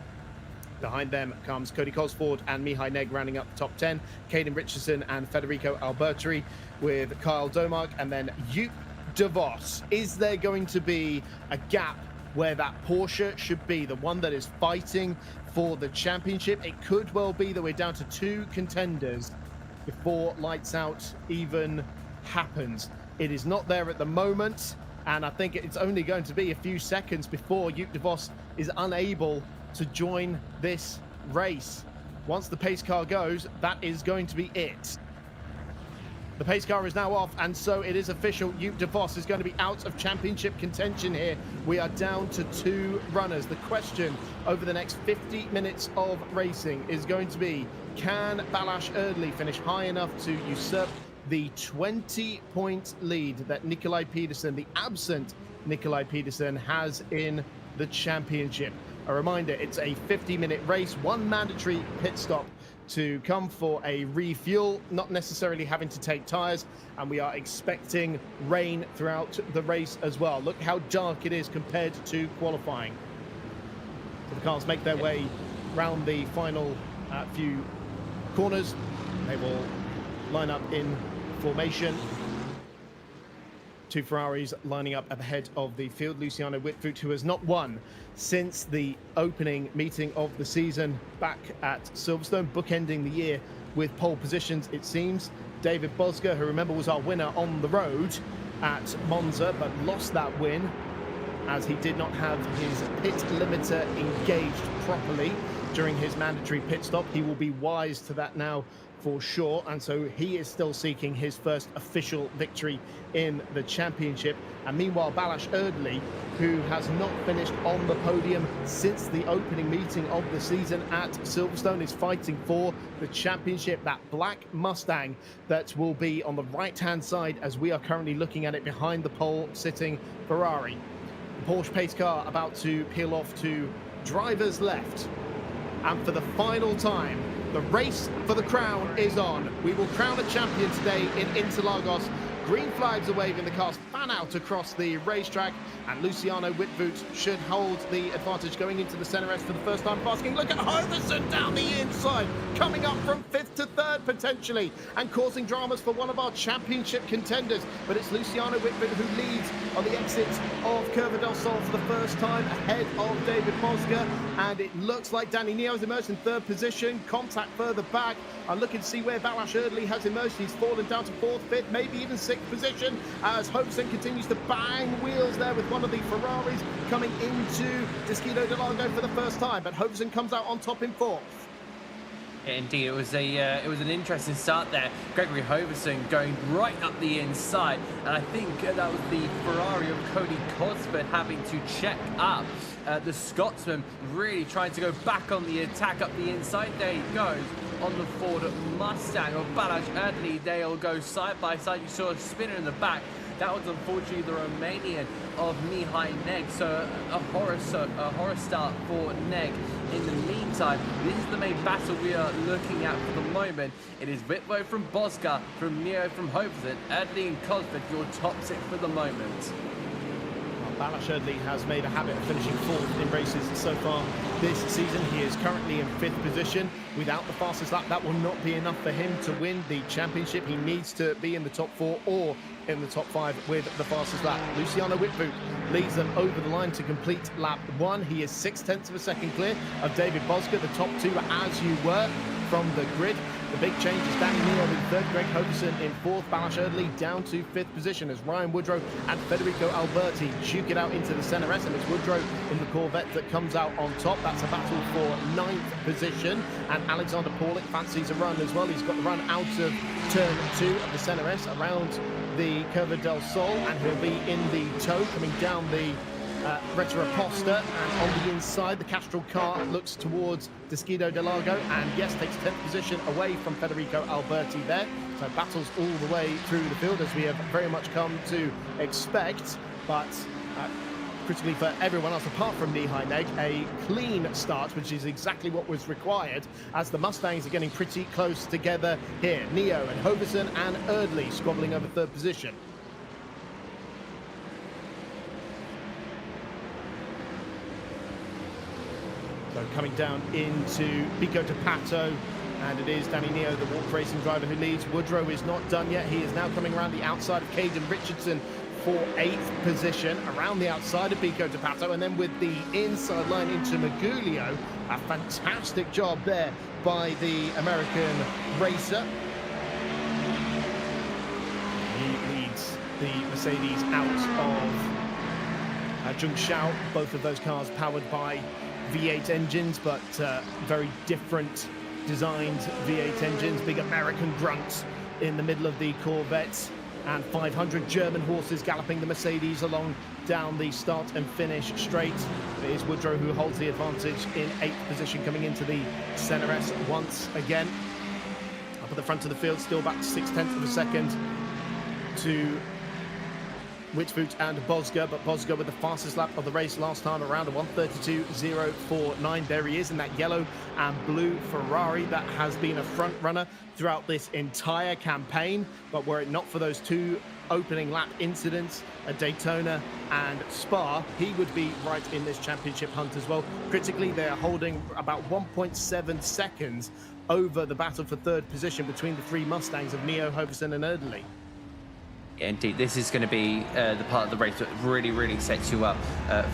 Speaker 7: Behind them comes Cody Cosford and Mihai Neg rounding up the top 10. Caden Richardson and Federico Albertari with Kyle Domark, and then Joop de Vos. Is there going to be a gap where that Porsche should be, the one that is fighting for the championship? It could well be that we're down to two contenders before lights out even happens. It is not there at the moment, and I think it's only going to be a few seconds before Joop de Vos is unable to join this race. Once the pace car goes, that is going to be it. The pace car is now off, and so it is official. Joop de Vos is going to be out of championship contention here. We are down to two runners. The question over the next 50 minutes of racing is going to be, can Balázs Erdely finish high enough to usurp the 20-point lead that Nikolai Pedersen, the absent Nikolai Pedersen, has in the championship? A reminder, it's a 50-minute race, one mandatory pit stop to come for a refuel, not necessarily having to take tyres, and we are expecting rain throughout the race as well. Look how dark it is compared to qualifying. So the cars make their way round the final few corners. They will line up in formation. Two Ferraris lining up ahead of the field. Luciano Whitford, who has not won since the opening meeting of the season back at Silverstone, bookending the year with pole positions, it seems. David Bosger, who remember was our winner on the road at Monza, but lost that win as he did not have his pit limiter engaged properly during his mandatory pit stop. He will be wise to that now for sure, and so he is still seeking his first official victory in the championship. And meanwhile, Balázs Erdely, who has not finished on the podium since the opening meeting of the season at Silverstone, is fighting for the championship. That black Mustang that will be on the right-hand side as we are currently looking at it behind the pole sitting Ferrari. The Porsche pace car about to peel off to driver's left. And for the final time, the race for the crown is on. We will crown a champion today in Interlagos. Green flags are waving, the cars fan out across the racetrack, and Luciano Whitford should hold the advantage going into the Senna S for the first time passing. Look at Hoverson down the inside, coming up from 5th to 3rd potentially, and causing dramas for one of our championship contenders. But it's Luciano Whitford who leads on the exit of Curva del Sol for the first time, ahead of David Bosger, and it looks like Danny Neo's emerged in 3rd position. Contact further back. I'm looking to see where Balázs Erdely has emerged. He's fallen down to 4th, 5th, maybe even 6th position as Hoverson continues to bang wheels there with one of the Ferraris coming into Descido del Lago for the first time, but Hoverson comes out on top in 4th.
Speaker 8: Indeed, it was an interesting start there. Gregory Hoverson going right up the inside, and I think that was the Ferrari of Cody Cosford having to check up. The Scotsman really trying to go back on the attack up the inside. There he goes on the Ford Mustang of Balázs Erdely. They'll go side by side. You saw a spinner in the back. That was unfortunately the Romanian of Mihai Neg. So a horror start for Neg. In the meantime, this is the main battle we are looking at for the moment. It is Whitlow from Bosca, from Neo from Hoverson, Erdely and Cosford, your top 6 for the moment.
Speaker 7: Balázs Erdely has made a habit of finishing 4th in races so far this season. He is currently in 5th position. Without the fastest lap, that will not be enough for him to win the championship. He needs to be in the top 4 or in the top 5 with the fastest lap. Luciano Whitford leads them over the line to complete lap 1. He is 6/10 of a second clear of David Bosger. The top 2 as you were from the grid. The big change is Danny Neo in 3rd, Greg Hoverson in 4th, Balázs Erdely down to 5th position as Ryan Woodrow and Federico Alberti duke it out into the Senna S, and it's Woodrow in the Corvette that comes out on top. That's a battle for 9th position, and Alexander Paulik fancies a run as well. He's got the run out of turn 2 of the Senna S around the Curva del Sol, and he'll be in the tow coming down the Retroposta, and on the inside the Castrol car looks towards Descido del Lago, and yes, takes 10th position away from Federico Alberti there. So battles all the way through the field as we have very much come to expect, but critically for everyone else apart from Mihai Neg, a clean start, which is exactly what was required as the Mustangs are getting pretty close together here. Neo and Hoverson and Erdely squabbling over 3rd position. So coming down into Pico de Pato, and it is Danny Neo, the Walk Racing driver, who leads. Woodrow is not done yet. He is now coming around the outside of Caden Richardson for 8th position, around the outside of Pico de Pato, and then with the inside line into Magulio. A fantastic job there by the American racer. He leads the Mercedes out of Zhongshao. Both of those cars powered by V8 engines, but very different designed V8 engines. Big American grunts in the middle of the Corvette, and 500 German horses galloping the Mercedes along down the start and finish straight. It is Woodrow who holds the advantage in 8th position coming into the Senna S once again. Up at the front of the field, still back to 6/10 of a second to Witvoet and Bosger, but Bosger with the fastest lap of the race last time around, a 1:32.049. There he is in that yellow and blue Ferrari that has been a front runner throughout this entire campaign. But were it not for those two opening lap incidents at Daytona and Spa, he would be right in this championship hunt as well. Critically, they are holding about 1.7 seconds over the battle for third position between the three Mustangs of Neo, Hoverson and Erdely.
Speaker 8: Yeah, indeed, this is going to be the part of the race that really sets you up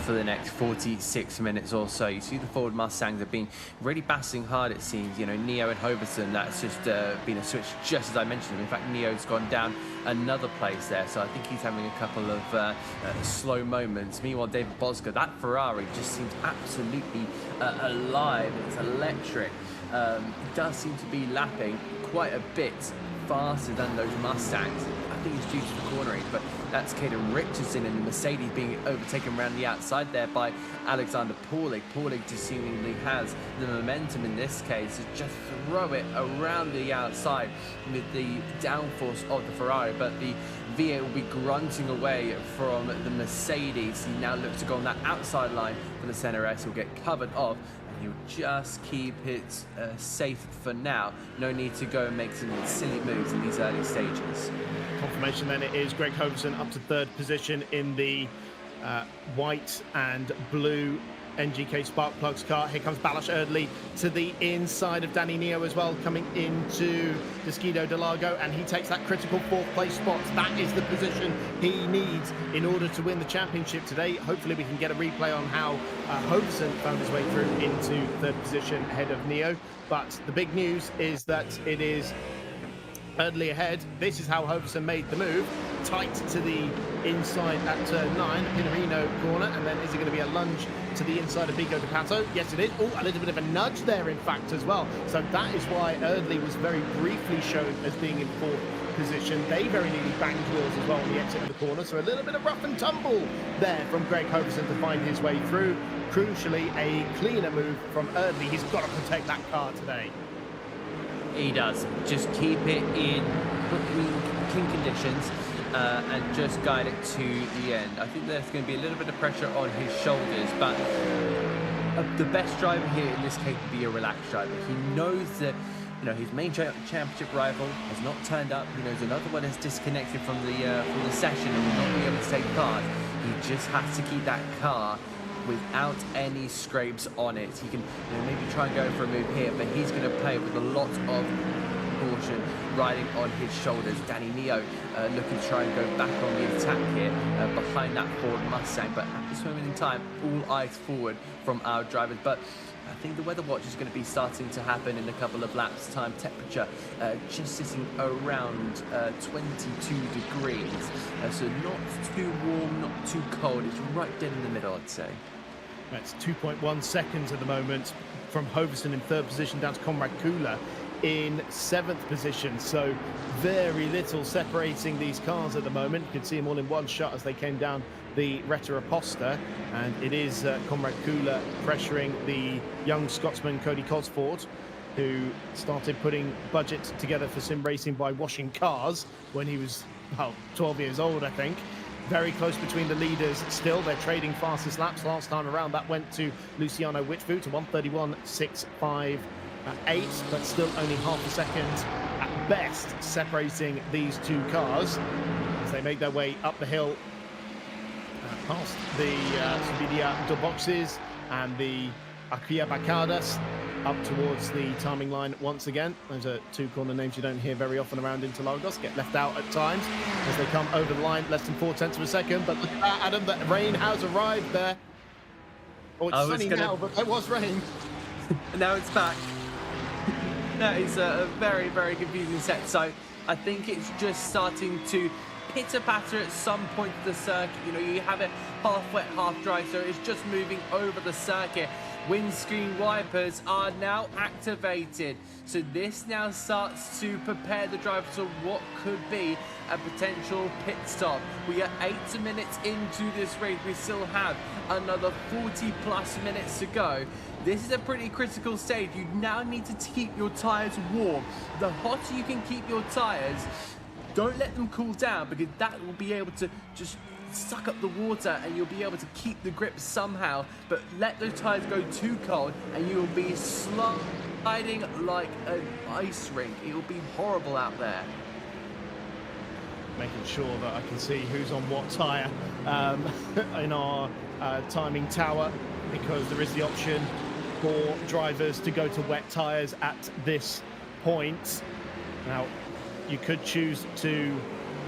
Speaker 8: for the next 46 minutes or so. You see the Ford Mustangs have been really battling hard, it seems. You know, Neo and Hoverson, that's just been a switch, just as I mentioned. In fact, Neo's gone down another place there, so I think he's having a couple of slow moments. Meanwhile, David Bosger, that Ferrari just seems absolutely alive. It's electric. It does seem to be lapping quite a bit faster than those Mustangs. I think it's due to the cornering, but that's Caden Richardson in the Mercedes being overtaken around the outside there by Alexander Paulig. Paulig just seemingly has the momentum in this case to just throw it around the outside with the downforce of the Ferrari, but the V8 will be grunting away from the Mercedes. He now looks to go on that outside line for the Senna S. He'll get covered off. He'll just keep it safe for now. No need to go and make some silly moves in these early stages.
Speaker 7: Confirmation then it is Greg Hoverson up to third position in the white and blue NGK Spark Plugs car. Here comes Balázs Erdely to the inside of Danny Neo as well, coming into Desquido de Largo, and he takes that critical fourth place spot. That is the position he needs in order to win the championship today. Hopefully we can get a replay on how Hoverson found his way through into third position ahead of Neo. But the big news is that it is Erdely ahead. This is how Hoverson made the move. Tight to the inside at turn 9, Pinarino corner, and then is it going to be a lunge to the inside of Vigo de Pato? Yes, it is. Oh, a little bit of a nudge there, in fact, as well. So that is why Erdely was very briefly shown as being in fourth position. They very nearly banged wheels as well on the exit of the corner. So a little bit of rough and tumble there from Greg Hoverson to find his way through. Crucially, a cleaner move from Erdely. He's got to protect that car today.
Speaker 8: He does. Just keep it in clean conditions and just guide it to the end. I think there's going to be a little bit of pressure on his shoulders, but the best driver here in this case would be a relaxed driver. He knows that, you know, his main championship rival has not turned up. He knows another one has disconnected from the session and will not be able to take part. He just has to keep that car without any scrapes on it. He can, you know, maybe try and go for a move here, but he's going to play with a lot of caution riding on his shoulders. Danny Neo looking to try and go back on the attack here behind that Ford Mustang, but at this moment in time, all eyes forward from our drivers. But I think the weather watch is going to be starting to happen in a couple of laps time. Temperature just sitting around 22 degrees, so not too warm, not too cold. It's right dead in the middle, I'd say.
Speaker 7: That's 2.1 seconds at the moment from Hoverson in third position down to Conrad Kula in seventh position. So very little separating these cars at the moment. You can see them all in one shot as they came down the Retta Aposta, and it is Conrad Kula pressuring the young Scotsman Cody Cosford, who started putting budget together for sim racing by washing cars when he was, well, 12 years old, I think. Very close between the leaders still. They're trading fastest laps. Last time around, that went to Luciano Witvoet, to 1:31.658, but still only half a second at best separating these two cars as they make their way up the hill past the Subidia do boxes and the Akia Bacadas up towards the timing line once again. Those are two corner names you don't hear very often around Interlagos. Get left out at times as they come over the line, less than 0.4 of a second. But look at that, Adam, that rain has arrived there. Oh, it's sunny now, but there was rain.
Speaker 8: Now it's back. That is a very confusing set. So I think it's just starting to pitter-patter at some point of the circuit. You know, you have it half wet, half dry, so it's just moving over the circuit. Windscreen wipers are now activated, so this now starts to prepare the driver for what could be a potential pit stop. We are 8 minutes into this race. We still have another 40+ minutes to go. This is a pretty critical stage. You now need to keep your tires warm. The hotter you can keep your tires, don't let them cool down, because that will be able to just suck up the water and you'll be able to keep the grip somehow, but let those tires go too cold and you will be sliding like an ice rink. It will be horrible out there.
Speaker 7: Making sure that I can see who's on what tyre in our timing tower, because there is the option for drivers to go to wet tyres at this point. Now, you could choose to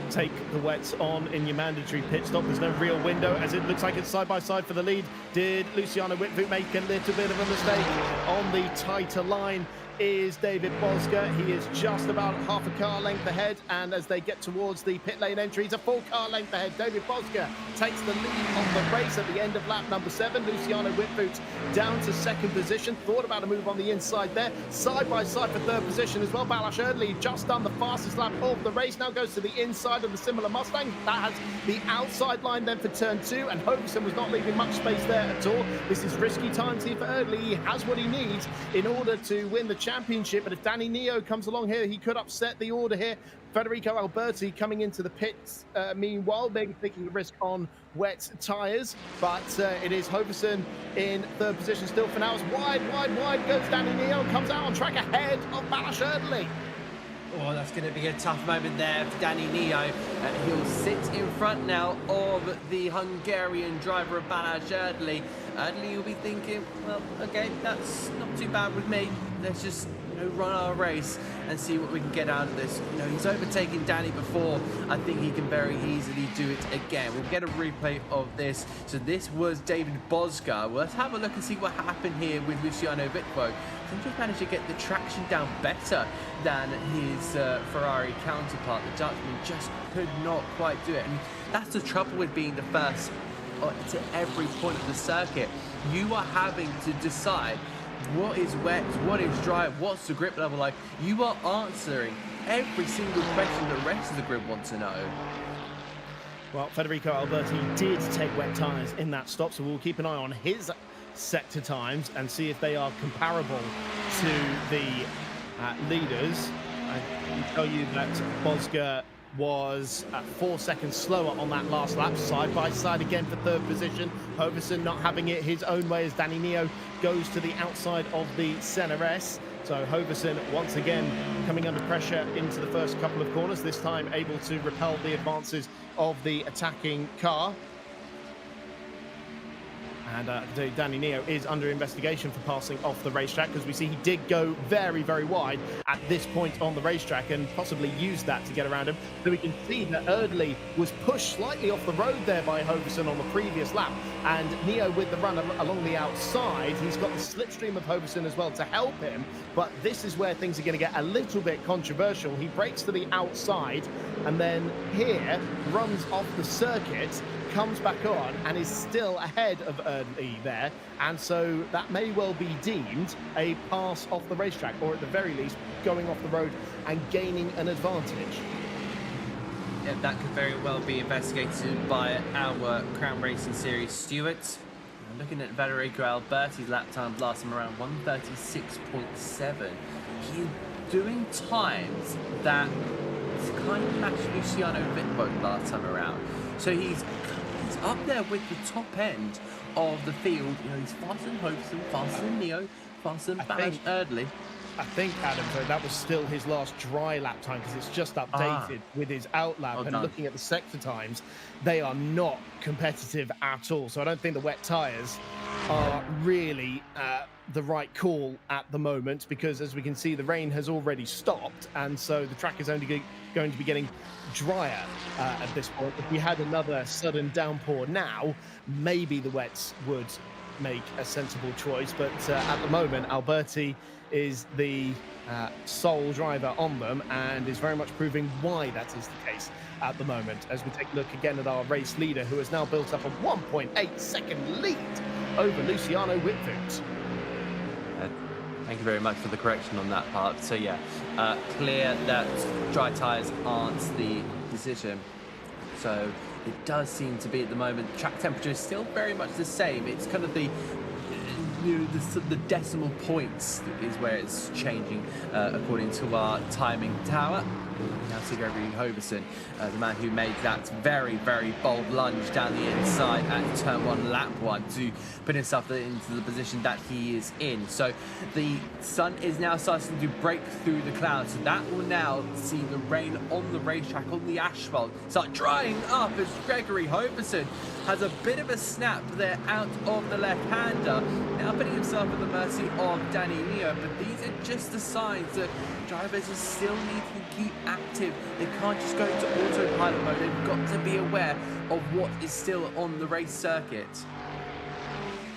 Speaker 7: take the wets on in your mandatory pit stop. There's no real window, as it looks like it's side by side for the lead. Did Luciano Whitfoot make a little bit of a mistake? On the tighter line is David Bosca. He is just about half a car length ahead, and as they get towards the pit lane entry, he's a full car length ahead. David Bosca takes the lead on the race at the end of lap number 7. Luciano Whitfoot down to 2nd position. Thought about a move on the inside there. Side by side for 3rd position as well. Balash Erdely just done the fastest lap of the race. Now goes to the inside of the similar Mustang. That has the outside line then for turn 2, and Hoverson was not leaving much space there at all. This is risky times here for Erdely. He has what he needs in order to win the championship, but if Danny Neo comes along here, he could upset the order here. Federico Alberti coming into the pits, meanwhile, maybe taking a risk on wet tyres, but it is Hoverson in 3rd position still for now. It's wide goes Danny Neo, comes out on track ahead of Balash Erdely.
Speaker 8: Oh, that's going to be a tough moment there for Danny Neo. He'll sit in front now of the Hungarian driver of Balash Erdely. Erdely will be thinking, well, okay, that's not too bad with me. Let's just run our race and see what we can get out of this. He's overtaken Danny before. I think he can very easily do it again. We'll get a replay of this. So this was David Bosca. Well, let's have a look and see what happened here with Luciano Whitfoot. He just managed to get the traction down better than his Ferrari counterpart. The Dutchman just could not quite do it. And that's the trouble with being the first to every point of the circuit. You are having to decide what is wet, what is dry, what's the grip level like. You are answering every single question the rest of the grid want to know.
Speaker 7: Well, Federico Alberti did take wet tyres in that stop, so we'll keep an eye on his sector times and see if they are comparable to the leaders. I can tell you that Bosca was 4 seconds slower on that last lap, side by side again for 3rd position. Hoverson not having it his own way as Danny Neo goes to the outside of the Senna S. So Hoverson once again coming under pressure into the first couple of corners, this time able to repel the advances of the attacking car. And Danny Neo is under investigation for passing off the racetrack, because we see he did go very wide at this point on the racetrack and possibly used that to get around him. So we can see that Erdely was pushed slightly off the road there by Hoverson on the previous lap, and Neo with the run along the outside. He's got the slipstream of Hoverson as well to help him, but this is where things are going to get a little bit controversial. He breaks to the outside and then here runs off the circuit, comes back on and is still ahead of Erdely there, and so that may well be deemed a pass off the racetrack, or at the very least going off the road and gaining an advantage.
Speaker 8: Yeah, that could very well be investigated by our Crown Racing Series stewards. Looking at Federico Alberti's lap time last time around, 136.7. He's doing times that kind of matched Luciano Whitfoot last time around. So he's up there with the top end of the field. He's faster than Hoverson, faster than Neo, faster than Balash Erdely.
Speaker 7: I think, Adam, though, that was still his last dry lap time, because it's just updated with his out lap. And looking at the sector times, they are not competitive at all. So I don't think the wet tyres are really the right call at the moment, because as we can see, the rain has already stopped, and so the track is only going to be getting drier at this point. If we had another sudden downpour now, maybe the wets would make a sensible choice, but at the moment Alberti is the sole driver on them, and is very much proving why that is the case at the moment, as we take a look again at our race leader, who has now built up a 1.8 second lead over Luciano Whitfoot.
Speaker 8: Thank you very much for the correction on that part. So yeah, clear that dry tyres aren't the decision. So it does seem to be at the moment, track temperature is still very much the same. It's kind of the the decimal points is where it's changing according to our timing tower. Now see Gregory Hoverson, the man who made that very, very bold lunge down the inside at turn 1, lap 1 to put himself into the position that he is in. So the sun is now starting to break through the clouds. So that will now see the rain on the racetrack, on the asphalt, start drying up as Gregory Hoverson has a bit of a snap there out of the left-hander. Now putting himself at the mercy of Danny Neo, but these are just the signs that drivers are still need to keep active. They can't just go to autopilot mode. They've got to be aware of what is still on the race circuit.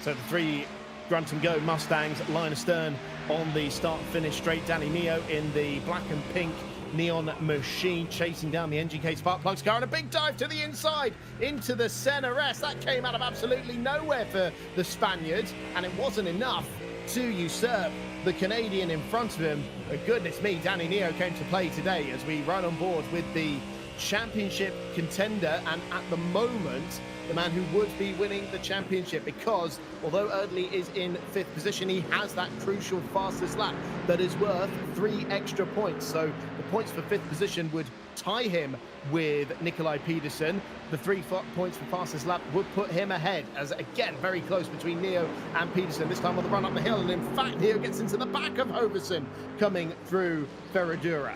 Speaker 7: So the 3 grunt and go Mustangs line astern on the start-finish straight. Danny Neo in the black and pink neon machine chasing down the NGK spark plugs car, and a big dive to the inside into the Senna S. That came out of absolutely nowhere for the Spaniard, and it wasn't enough to usurp the Canadian in front of him. But goodness me, Danny Neo came to play today as we run on board with the championship contender, and at the moment the man who would be winning the championship, because although Erdely is in 5th position, he has that crucial fastest lap that is worth 3 extra points. So the points for 5th position would tie him with Nikolai Pedersen. The 3 points for fastest lap would put him ahead, as again very close between Neo and Pedersen, this time on the run up the hill. And in fact, Neo gets into the back of Hoverson coming through Ferradura.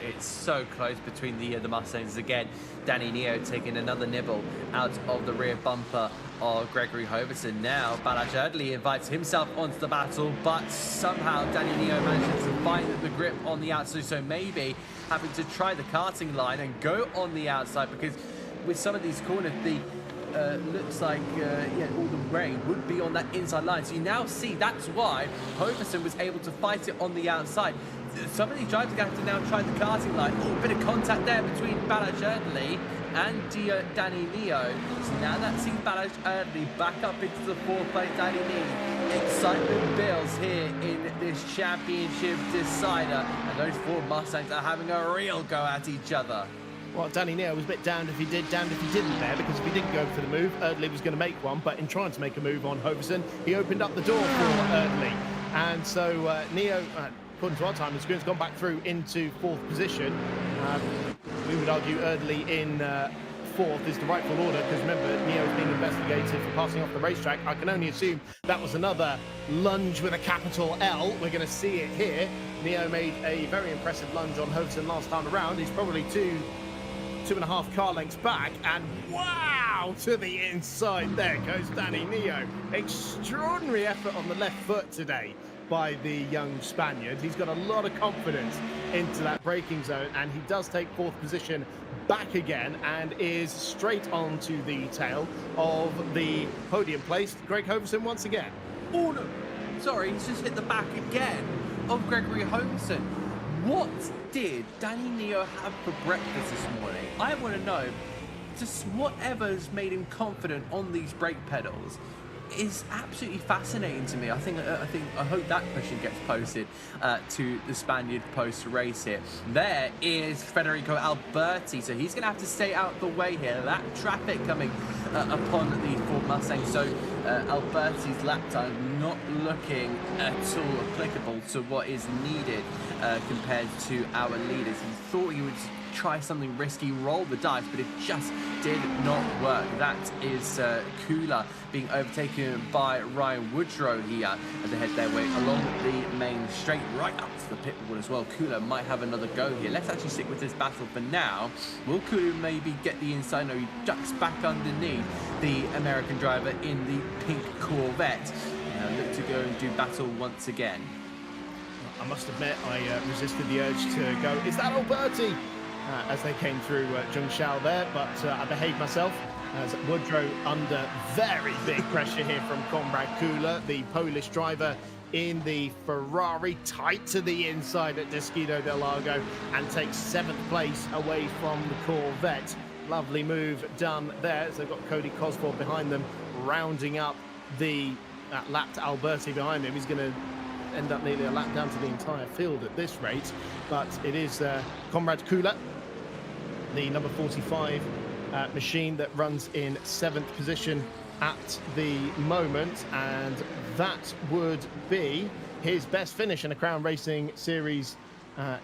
Speaker 8: It's so close between the Mustangs. Again, Danny Neo taking another nibble out of the rear bumper of Gregory Hoverson. Now Balazs Erdely invites himself onto the battle, but somehow Danny Neo manages to find the grip on the outside, so maybe having to try the karting line and go on the outside, because with some of these corners, the looks like all the rain would be on that inside line. So you now see that's why Hoverson was able to fight it on the outside. Some of these drivers are going to have to now try the karting line. Oh, a bit of contact there between Balazs Erdely and Danny Neo. So now that sees Balazs Erdely back up into the 4th place. Danny Neo. Excitement builds here in this championship decider, and those 4 Mustangs are having a real go at each other.
Speaker 7: Well, Danny Neo was a bit damned if he did, damned if he didn't there, because if he didn't go for the move, Erdely was going to make one, but in trying to make a move on Hoverson, he opened up the door for Erdely. And so Neo, according to our time, the screen's gone back through into 4th position. We would argue Erdely in 4th is the rightful order, because remember, Neo is being investigated for passing off the racetrack. I can only assume that was another lunge with a capital L. We're going to see it here. Neo made a very impressive lunge on Hoverson last time around. He's probably 2.5 car lengths back, and wow, to the inside there goes Danny Neo. Extraordinary effort on the left foot today by the young Spaniard. He's got a lot of confidence into that braking zone, and he does take 4th position back again and is straight onto the tail of the podium place. Greg Hoverson once again.
Speaker 8: Oh no, sorry, he's just hit the back again of Gregory Hoverson. What did Danny Neo have for breakfast this morning? I want to know. Just whatever's made him confident on these brake pedals is absolutely fascinating to me. I hope that question gets posted to the Spaniard post race here. There is Federico Alberti, so he's going to have to stay out the way here. That traffic coming upon the Ford Mustang, so Alberti's lap time not looking at all applicable to what is needed compared to our leaders. He thought he would try something risky, roll the dice, but it just did not work. That is Kula being overtaken by Ryan Woodrow here as they head their way along the main straight, right up to the pit wall as well. Kula might have another go here. Let's actually stick with this battle for now. Will Kula maybe get the inside? No, he ducks back underneath the American driver in the pink Corvette. Look to go and do battle once again.
Speaker 7: I must admit, I resisted the urge to go, is that Alberti? As they came through Zhengshao there, but I behaved myself as Woodrow under very big pressure here from Konrad Kula, the Polish driver in the Ferrari, tight to the inside at Descido del Lago, and takes 7th place away from the Corvette. Lovely move done there, as they've got Cody Cosford behind them, rounding up the lap to Alberti behind him. He's going to end up nearly a lap down to the entire field at this rate, but it is Konrad Kula, the number 45 machine, that runs in 7th position at the moment, and that would be his best finish in a Crown Racing Series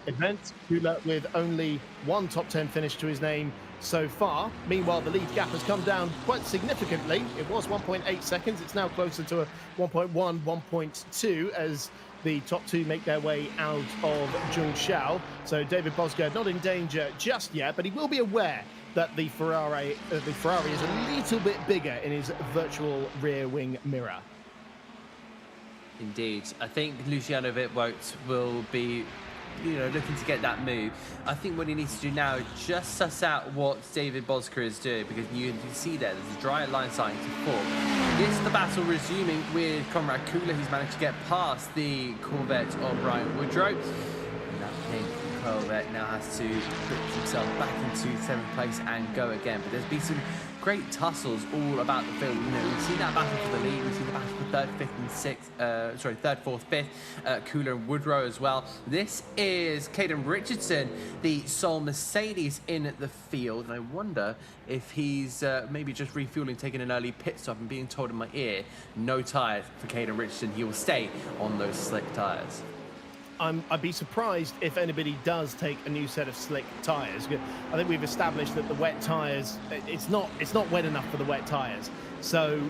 Speaker 7: event. Kula with only one top 10 finish to his name so far. Meanwhile, the lead gap has come down quite significantly. It was 1.8 seconds. It's now closer to a 1.1, 1.2 as the top two make their way out of Zhongshao. So David Bosgaard not in danger just yet, but he will be aware that the Ferrari is a little bit bigger in his virtual rear wing mirror.
Speaker 8: Indeed. I think Luciano Wittwout will be looking to get that move. I think what he needs to do now is just suss out what David Bosgaard is doing, because you can see there's a dry line starting to form. This is the battle resuming with Conrad Kula. He's managed to get past the Corvette of Ryan Woodrow. And that pink Corvette now has to put himself back into 7th place and go again. But there's been some great tussles all about the field. We've seen that battle for the lead. We've seen the battle for 3rd, 5th, and 6th. 3rd, 4th, 5th. Kula and Woodrow as well. This is Caden Richardson, the sole Mercedes in the field. And I wonder if he's maybe just refueling, taking an early pit stop, and being told in my ear, no tyres for Caden Richardson. He will stay on those slick tyres.
Speaker 7: I'd be surprised if anybody does take a new set of slick tyres. I think we've established that the wet tyres, it's not wet enough for the wet tyres. So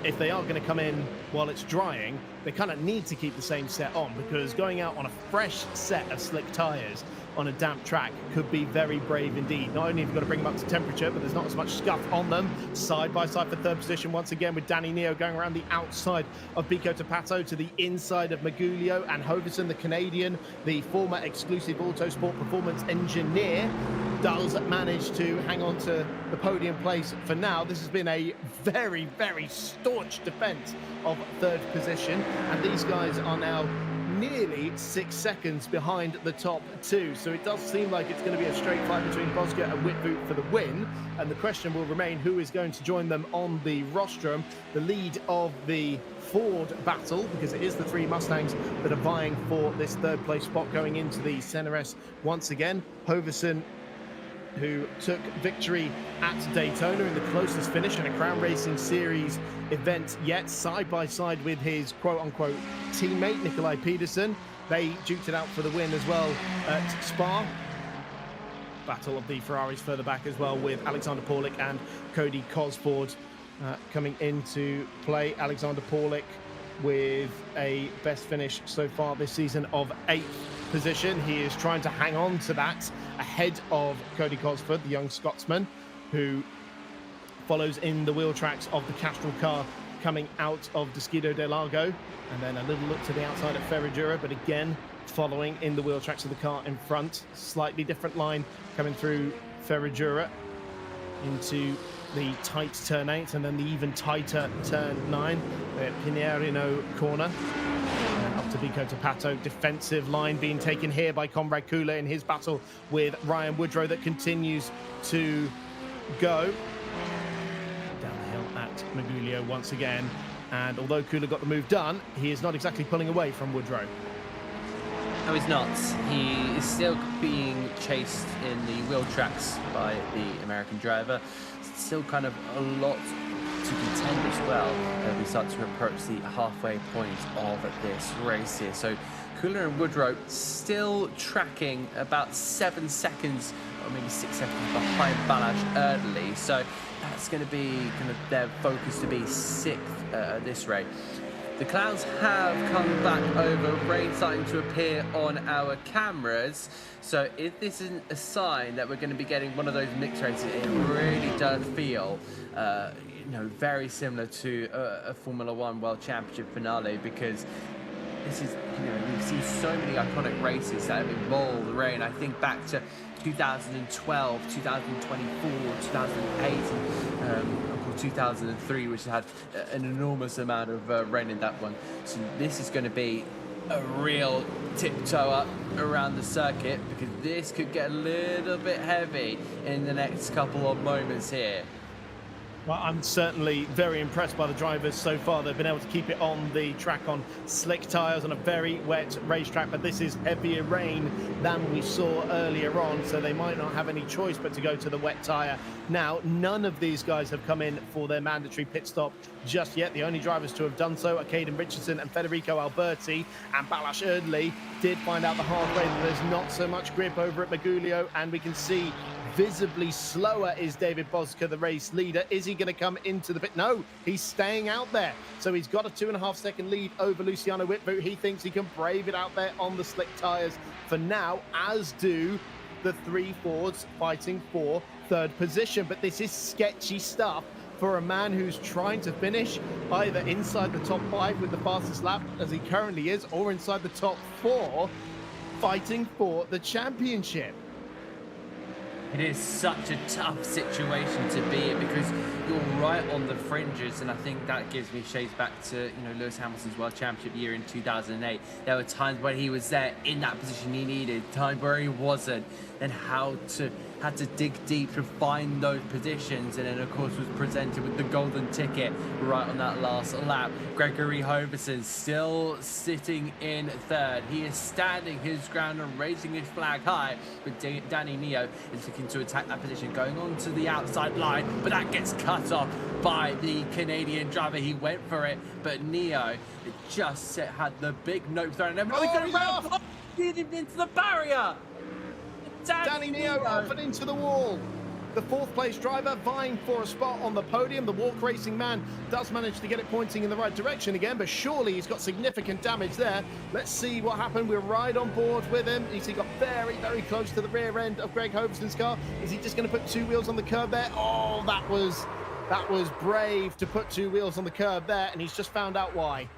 Speaker 7: if they are going to come in while it's drying, they kind of need to keep the same set on, because going out on a fresh set of slick tyres on a damp track could be very brave indeed. Not only have you got to bring them up to temperature, but there's not as much scuff on them. Side by side for 3rd position once again, with Danny Neo going around the outside of Bico Tapato to the inside of Magulio, and Hoverson, the Canadian, the former exclusive Autosport performance engineer, does manage to hang on to the podium place for now. This has been a very, very staunch defense of 3rd position, and these guys are now nearly 6 seconds behind the top two. So it does seem like it's going to be a straight fight between Bosgaard and Wittwout for the win. And the question will remain, who is going to join them on the rostrum? The lead of the Ford battle, because it is the 3 Mustangs that are vying for this 3rd place spot going into the Senna S once again. Hoverson, who took victory at Daytona in the closest finish in a Crown Racing Series event yet, side by side with his quote-unquote teammate Nikolai Pedersen. They duked it out for the win as well at Spa. Battle of the Ferraris further back as well, with Alexander Paulik and Cody Cosford coming into play. Alexander Paulik with a best finish so far this season of 8th position. He is trying to hang on to that ahead of Cody Cosford, the young Scotsman, who follows in the wheel tracks of the Castrol car coming out of Desquido del Lago, and then a little look to the outside of Ferradura, but again following in the wheel tracks of the car in front. Slightly different line coming through Ferradura into the tight turn 8, and then the even tighter turn 9, the Pinheirino corner. Up to Bico Tapato. Defensive line being taken here by Conrad Kula in his battle with Ryan Woodrow that continues to go. Down the hill at Magulio once again. And although Kula got the move done, he is not exactly pulling away from Woodrow.
Speaker 8: No, he's not. He is still being chased in the wheel tracks by the American driver. Still kind of a lot to contend as well as we start to approach the halfway point of this race here. So Kula and Woodrow still tracking about 7 seconds or maybe 6 seconds behind Balazs early. So that's going to be kind of their focus to be 6th at this rate. The clouds have come back over, rain starting to appear on our cameras. So if this isn't a sign that we're going to be getting one of those mixed races, it really does feel very similar to a Formula One World Championship finale, because this is, we've seen so many iconic races that have involved rain. I think back to 2012, 2024, 2008, and 2003, which had an enormous amount of rain in that one. So this is going to be a real tiptoe up around the circuit, because this could get a little bit heavy in the next couple of moments here.
Speaker 7: Well, I'm certainly very impressed by the drivers so far. They've been able to keep it on the track on slick tyres on a very wet racetrack, but this is heavier rain than we saw earlier on, so they might not have any choice but to go to the wet tyre. Now, none of these guys have come in for their mandatory pit stop just yet. The only drivers to have done so are Caden Richardson and Federico Alberti, and Balázs Erdely did find out the hard way that there's not so much grip over at Magulio, and we can see visibly slower is David Bozka, the race leader. Is he going to come into the pit? No, he's staying out there. So he's got a 2.5-second lead over Luciano Whitboot. He thinks he can brave it out there on the slick tyres for now, as do the 3 Fords fighting for third position. But this is sketchy stuff for a man who's trying to finish either inside the top 5 with the fastest lap, as he currently is, or inside the top 4, fighting for the championship.
Speaker 8: It is such a tough situation to be in because you're right on the fringes, and I think that gives me shades back to Lewis Hamilton's World Championship year in 2008. There were times when he was there in that position he needed, times where he wasn't, and had to dig deep to find those positions, and then of course was presented with the golden ticket right on that last lap. Gregory Hoverson still sitting in third. He is standing his ground and raising his flag high, but Danny Neo is looking to attack that position, going on to the outside line, but that gets cut off by the Canadian driver. He went for it, but Neo just had the big note thrown, and everybody's going around into the barrier.
Speaker 7: Danny Neo off and into the wall. The 4th place driver vying for a spot on the podium. The Walk Racing man does manage to get it pointing in the right direction again, but surely he's got significant damage there. Let's see what happened. We're right on board with him. He got very, very close to the rear end of Greg Hoverson's car. Is he just going to put 2 wheels on the curb there? Oh, that was brave to put 2 wheels on the curb there, and he's just found out why.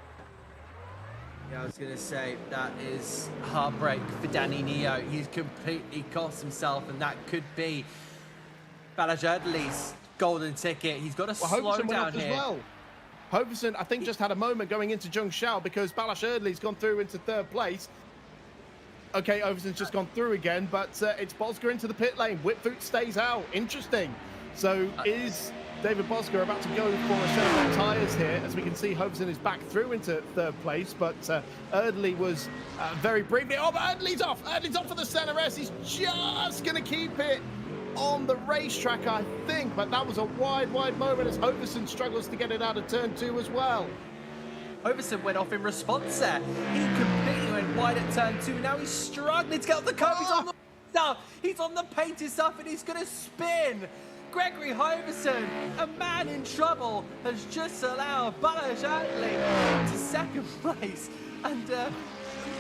Speaker 8: Yeah, I was going to say, that is heartbreak for Danny Neo. He's completely cost himself, and that could be Balázs Erdely's golden ticket. He's got to slow down here. Well.
Speaker 7: Hoverson, I think, just had a moment going into Zhengzhou because Balázs Erdely's gone through into 3rd place. Okay, Hoverson's just gone through again, but it's Bozka into the pit lane. Whitfoot stays out. Interesting. So is David Bozka about to go for a set of tyres here? As we can see, Hoverson is back through into 3rd place, but Erdely was very briefly. Oh, but Erdely's off. Erdely's off for the Senna S. He's just going to keep it on the racetrack, I think, but that was a wide moment as Hoverson struggles to get it out of turn 2 as well.
Speaker 8: Hoverson went off in response there. He completely went wide at turn 2. Now he's struggling to get off the curb. He's on the stuff. He's on the painted stuff, and he's going to spin. Gregory Hoverson, a man in trouble, has just allowed Balázs Erdely to 2nd place. And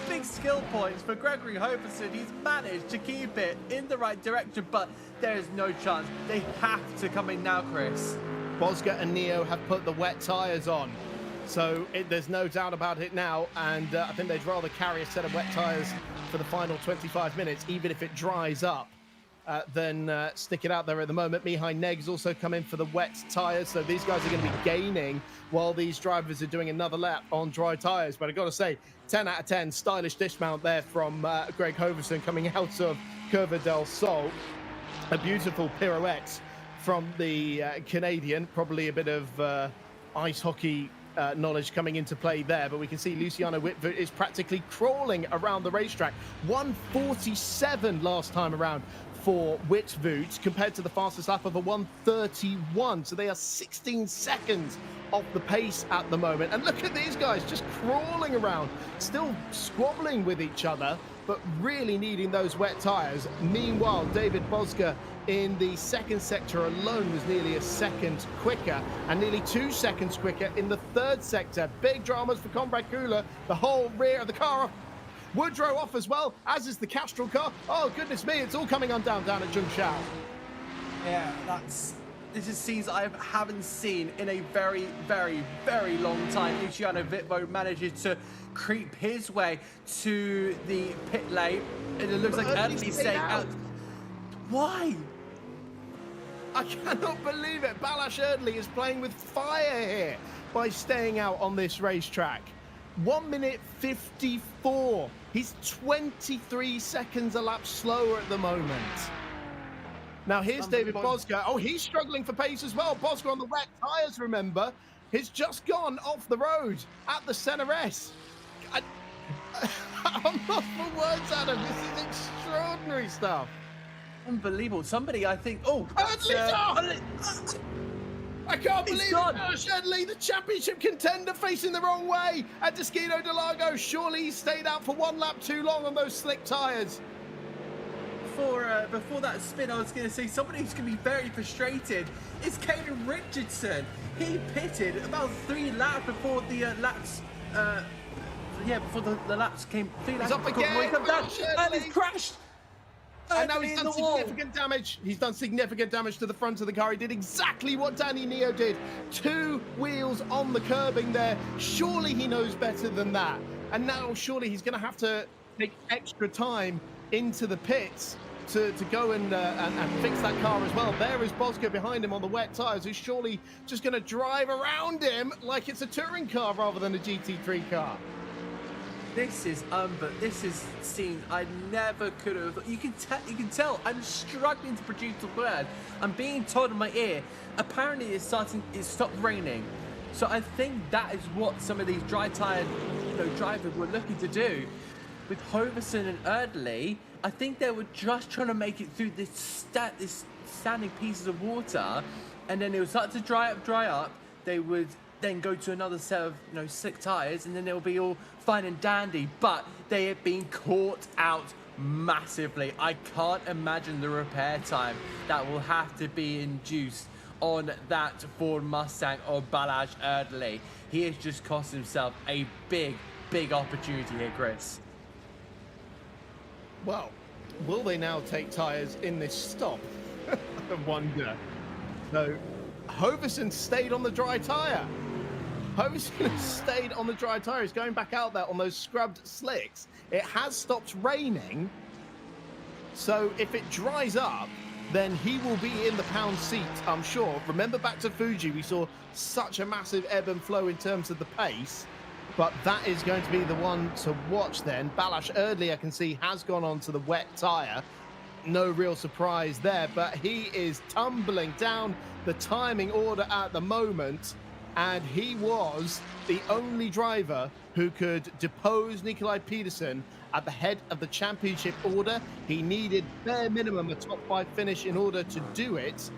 Speaker 8: big skill points for Gregory Hoverson. He's managed to keep it in the right direction, but there is no chance. They have to come in now, Chris.
Speaker 7: Bozka and Neo have put the wet tyres on, so there's no doubt about it now, and I think they'd rather carry a set of wet tyres for the final 25 minutes, even if it dries up, than stick it out there at the moment. Mihai Neg's also come in for the wet tyres, so these guys are going to be gaining while these drivers are doing another lap on dry tyres. But I've got to say, 10 out of 10, stylish dismount there from Greg Hoverson coming out of Curva del Sol. A beautiful pirouette from the Canadian, probably a bit of ice hockey knowledge coming into play there, but we can see Luciano Whitfoot is practically crawling around the racetrack. 1:47 last time around for Whitvoot compared to the fastest lap of a 1:31, so they are 16 seconds off the pace at the moment. And look at these guys just crawling around, still squabbling with each other, but really needing those wet tyres. Meanwhile, David Bozka in the 2nd sector alone was nearly a second quicker, and nearly 2 seconds quicker in the 3rd sector. Big dramas for Conrad Kula. The whole rear of the car Woodrow off as well, as is the Castrol car. Oh, goodness me, it's all coming on down at Zhengzhou.
Speaker 8: Yeah, this is scenes I haven't seen in a very, very, very long time. Luciano Whitboot manages to creep his way to the pit lane, and it looks like Erdely's staying out. Why?
Speaker 7: I cannot believe it. Balázs Erdely is playing with fire here by staying out on this racetrack. 1:54. He's 23 seconds a lap slower at the moment. Now here's David Bosco. Oh, he's struggling for pace as well. Bosco on the wet tyres, remember. He's just gone off the road at the Senna S. I'm lost for words, Adam. This is extraordinary stuff.
Speaker 8: Unbelievable. Somebody, I think... Oh,
Speaker 7: I can't believe it. Shedley, the championship contender, facing the wrong way at Interlagos. Surely he stayed out for one lap too long on those slick tyres.
Speaker 8: Before that spin, I was going to say somebody who's going to be very frustrated is Caden Richardson. He pitted about 3 laps before the laps. Before the laps came. 3 laps.
Speaker 7: He's up again.
Speaker 8: And he's crashed.
Speaker 7: And now he's done significant damage. He's done significant damage to the front of the car. He did exactly what Danny Neo did. 2 wheels on the curbing there. Surely he knows better than that. And now surely he's going to have to take extra time into the pits to go and fix that car as well. There is Bosco behind him on the wet tyres, who's surely just going to drive around him like it's a touring car rather than a GT3 car.
Speaker 8: This is scenes I never could have. You can tell I'm struggling to produce the word. I'm being told in my ear. Apparently, it's stopped raining. So I think that is what some of these dry tired drivers were looking to do. With Hoverson and Erdely, I think they were just trying to make it through this standing pieces of water, and then it would start to dry up. They would then go to another set of slick tires, and then they'll be all fine and dandy. But they have been caught out massively. I can't imagine the repair time that will have to be induced on that Ford Mustang or Balazs Erdely. He has just cost himself a big opportunity here, Chris.
Speaker 7: Well, will they now take tyres in this stop? I wonder. No, Hoverson stayed on the dry tyre. Hoverson stayed on the dry tyre. He's going back out there on those scrubbed slicks. It has stopped raining. So if it dries up, then he will be in the pound seat, I'm sure. Remember back to Fuji, we saw such a massive ebb and flow in terms of the pace. But that is going to be the one to watch then. Balazs Erdely, I can see, has gone on to the wet tyre. No real surprise there, but he is tumbling down the timing order at the moment. And he was the only driver who could depose Nikolai Peterson at the head of the championship order. He needed bare minimum a top 5 finish in order to do it.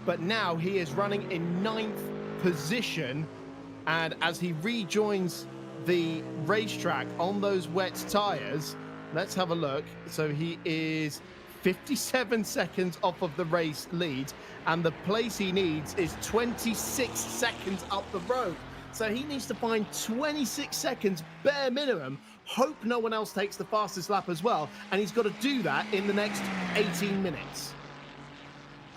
Speaker 7: But now he is running in 9th position. And as he rejoins the racetrack on those wet tyres, let's have a look. So he is 57 seconds off of the race lead, and the place he needs is 26 seconds up the road. So he needs to find 26 seconds bare minimum, hope no one else takes the fastest lap as well, and he's got to do that in the next 18 minutes.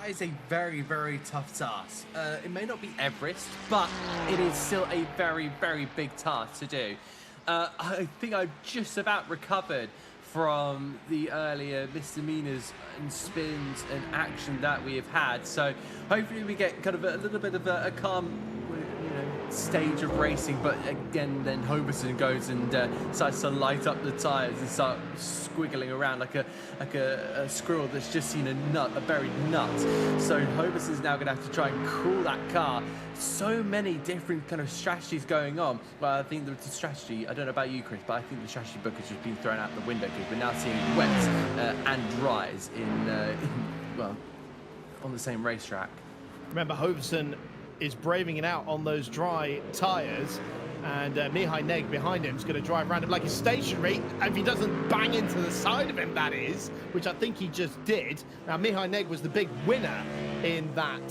Speaker 8: That is a very tough task. It may not be Everest, but it is still a very big task to do. I think I've just about recovered from the earlier misdemeanors and spins and action that we have had. So hopefully we get kind of a little bit of a calm stage of racing, but again then Hoverson goes and starts to light up the tires and start squiggling around like a squirrel that's just seen a buried nut. So Hoverson's now going to have to try and cool that car. So many different kind of strategies going on. Well, I think the strategy, I don't know about you, Chris, but I think the strategy book has just been thrown out the window because we're now seeing wet and dries on the same racetrack.
Speaker 7: Remember, Hoverson is braving it out on those dry tyres, and Mihai Neg behind him is going to drive around him like he's stationary. If he doesn't bang into the side of him, that is, which I think he just did. Now, Mihai Neg was the big winner in that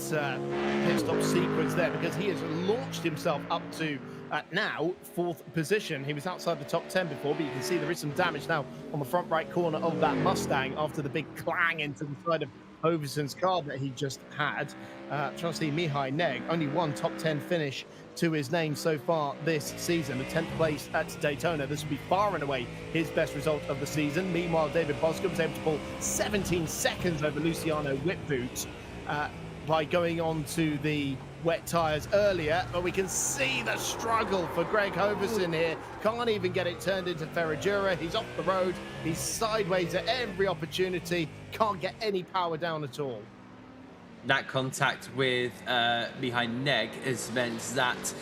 Speaker 7: pit stop sequence there, because he has launched himself up to now 4th position. He was outside the top 10 before, but you can see there is some damage now on the front right corner of that Mustang after the big clang into the side of Hoverson's car that he just had. Trying to see Mihai Neg, only one top 10 finish to his name so far this season, a 10th place at Daytona. This will be far and away his best result of the season. Meanwhile, David Bosco was able to pull 17 seconds over Luciano Whitboot by going on to the wet tyres earlier, but we can see the struggle for Greg Hoverson here. Can't even get it turned into Ferradura. He's off the road. He's sideways at every opportunity. Can't get any power down at all.
Speaker 8: that contact with Mihai Neg has meant that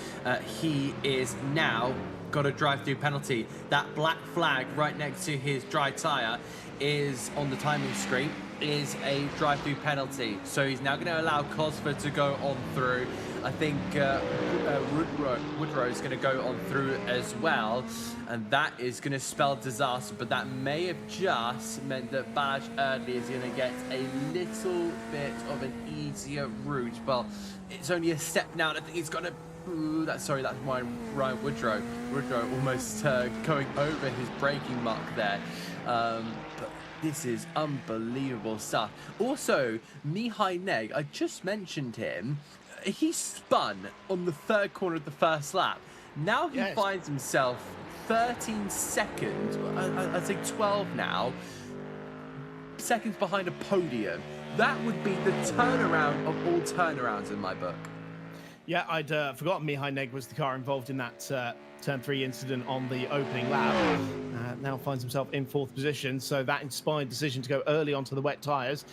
Speaker 8: he is now got a drive-through penalty. That black flag right next to his dry tyre is on the timing screen, is a drive-through penalty. So he's now going to allow Cosford to go on through. I think Woodrow is going to go on through as well, and that is going to spell disaster, but that may have just meant that Balázs Erdley is going to get a little bit of an easier route. Well, it's only a step now, and I think he's got to... that's Ryan Woodrow. Woodrow almost going over his braking mark there. But this is unbelievable stuff. Also, Mihai Neg, I just mentioned him. He spun on the third corner of the first lap. Now he finds himself 13 seconds, I'd say 12 now, seconds behind a podium. That would be the turnaround of all turnarounds in my book.
Speaker 7: Yeah, I'd forgotten Mihai Neg was the car involved in that turn 3 incident on the opening lap. Now finds himself in 4th position, so that inspired decision to go early onto the wet tyres.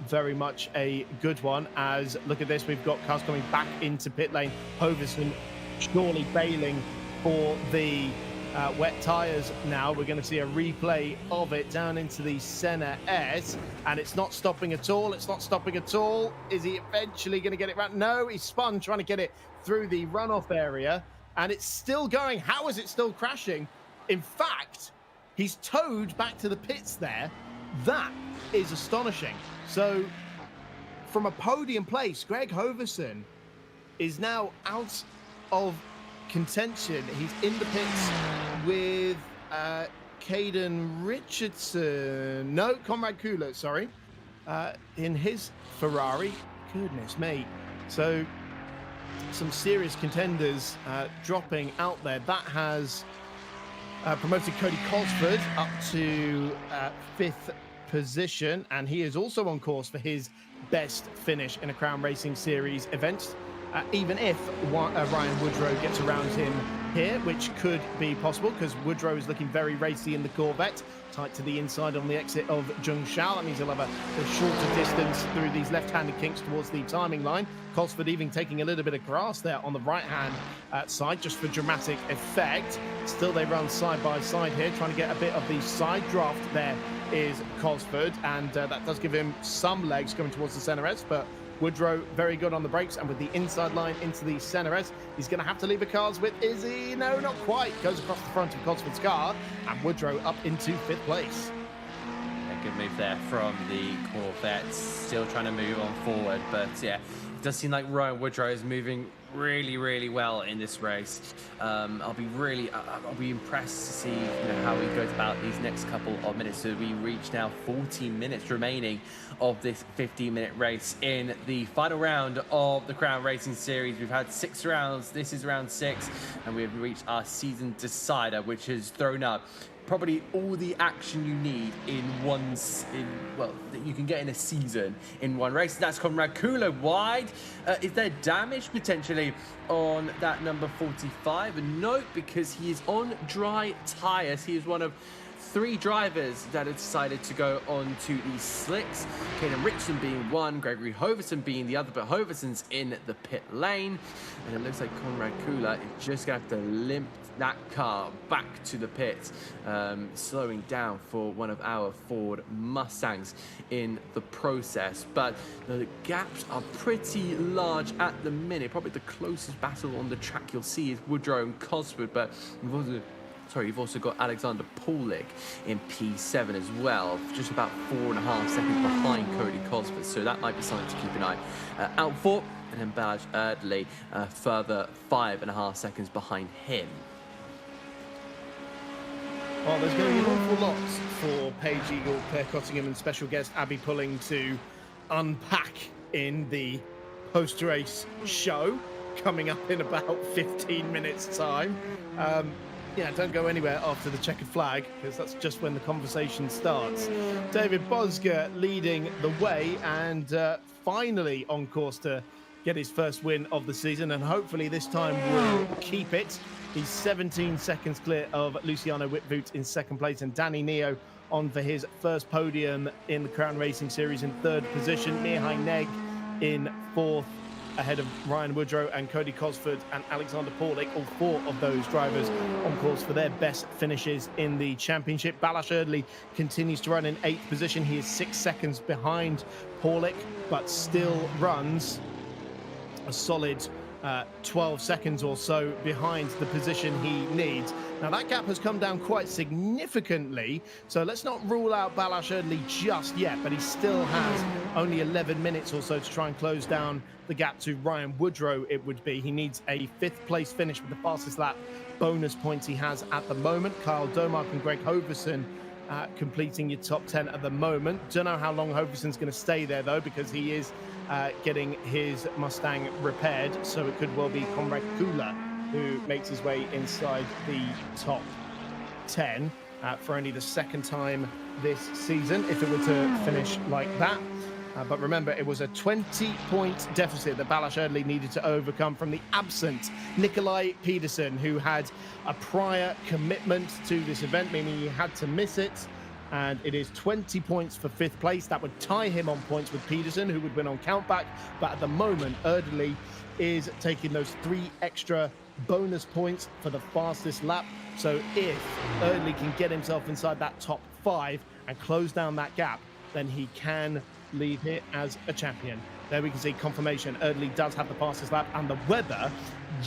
Speaker 7: Very much a good one, as look at this, we've got cars coming back into pit lane. Hoverson surely bailing for the wet tyres now. We're going to see a replay of it down into the Senna S, and it's not stopping at all. It's not stopping at all. Is he eventually going to get it right? No, he spun trying to get it through the runoff area, and it's still going. How is it still crashing? In fact, he's towed back to the pits there. That is astonishing. So from a podium place, Greg Hoverson is now out of contention. He's in the pits with Caden Richardson. No, Conrad Kula, sorry. In his Ferrari. Goodness me. So some serious contenders dropping out there. That has promoted Cody Cosford up to 5th position, and he is also on course for his best finish in a Crown Racing Series event. Even if Ryan Woodrow gets around him here, which could be possible, because Woodrow is looking very racy in the Corvette, tight to the inside on the exit of Zhengzhou. That means he'll have a shorter distance through these left-handed kinks towards the timing line. Cosford even taking a little bit of grass there on the right-hand side, just for dramatic effect. Still, they run side by side here, trying to get a bit of the side draft. There is Cosford, and that does give him some legs going towards the Senna S, but Woodrow very good on the brakes, and with the inside line into the Senna S, he's going to have to leave the cars with Izzy. No, not quite. Goes across the front of Cosford's car, and Woodrow up into 5th place.
Speaker 8: A good move there from the Corvette, still trying to move on forward, but yeah, it does seem like Ryan Woodrow is moving really well in this race. I'll be impressed to see how he goes about these next couple of minutes. So we reach now 14 minutes remaining of this 15-minute race in the final round of the Crown Racing Series. We've had 6 rounds. This is round 6, and we've reached our season decider, which has thrown up probably all the action you need that you can get in a season in one race. That's Conrad Kula wide. Is there damage potentially on that number 45? And no, because he is on dry tyres. He is one of 3 drivers that have decided to go on to these slicks. Caden Richardson being one, Gregory Hoverson being the other, but Hoverson's in the pit lane. And it looks like Conrad Kula is just going to have to limp that car back to the pit, slowing down for one of our Ford Mustangs in the process. But the gaps are pretty large at the minute. Probably the closest battle on the track you'll see is Woodrow and Cosford, but you've also got Alexander Paulik in P7 as well, just about 4.5 seconds behind Cody Cosford, so that might be something to keep an eye out for. And then Balázs Erdley further 5.5 seconds behind him.
Speaker 7: Well, there's going to be an awful lot for Paige Eagle, Claire Cottingham, and special guest Abby Pulling to unpack in the post-race show coming up in about 15 minutes' time. Don't go anywhere after the checkered flag, because that's just when the conversation starts. David Bosger leading the way, and finally on course to get his first win of the season, and hopefully this time will keep it. He's 17 seconds clear of Luciano Whitvoot in 2nd place, and Danny Neo on for his first podium in the Crown Racing Series in 3rd position. Mihai Neg in fourth, ahead of Ryan Woodrow and Cody Cosford and Alexander Paulik. All four of those drivers on course for their best finishes in the championship. Balázs Erdely continues to run in 8th position. He is 6 seconds behind Paulik, but still runs a solid 12 seconds or so behind the position he needs. Now that gap has come down quite significantly, so let's not rule out Balázs Erdely just yet, but he still has only 11 minutes or so to try and close down the gap to Ryan Woodrow, it would be. He needs a 5th place finish with the fastest lap bonus points he has at the moment. Kyle Domark and Greg Hoverson completing your top 10 at the moment. Don't know how long Hoverson's going to stay there though, because he is getting his Mustang repaired, so it could well be Comrade Kula who makes his way inside the top 10 for only the 2nd time this season, if it were to finish like that. But remember, it was a 20-point deficit that Balázs Erdely needed to overcome from the absent Nikolai Pedersen, who had a prior commitment to this event, meaning he had to miss it. And it is 20 points for 5th place. That would tie him on points with Pedersen, who would win on countback. But at the moment, Erdely is taking those 3 extra bonus points for the fastest lap. So if Erdely can get himself inside that top 5 and close down that gap, then he can leave here as a champion. There we can see confirmation. Erdely does have the fastest lap, and the weather,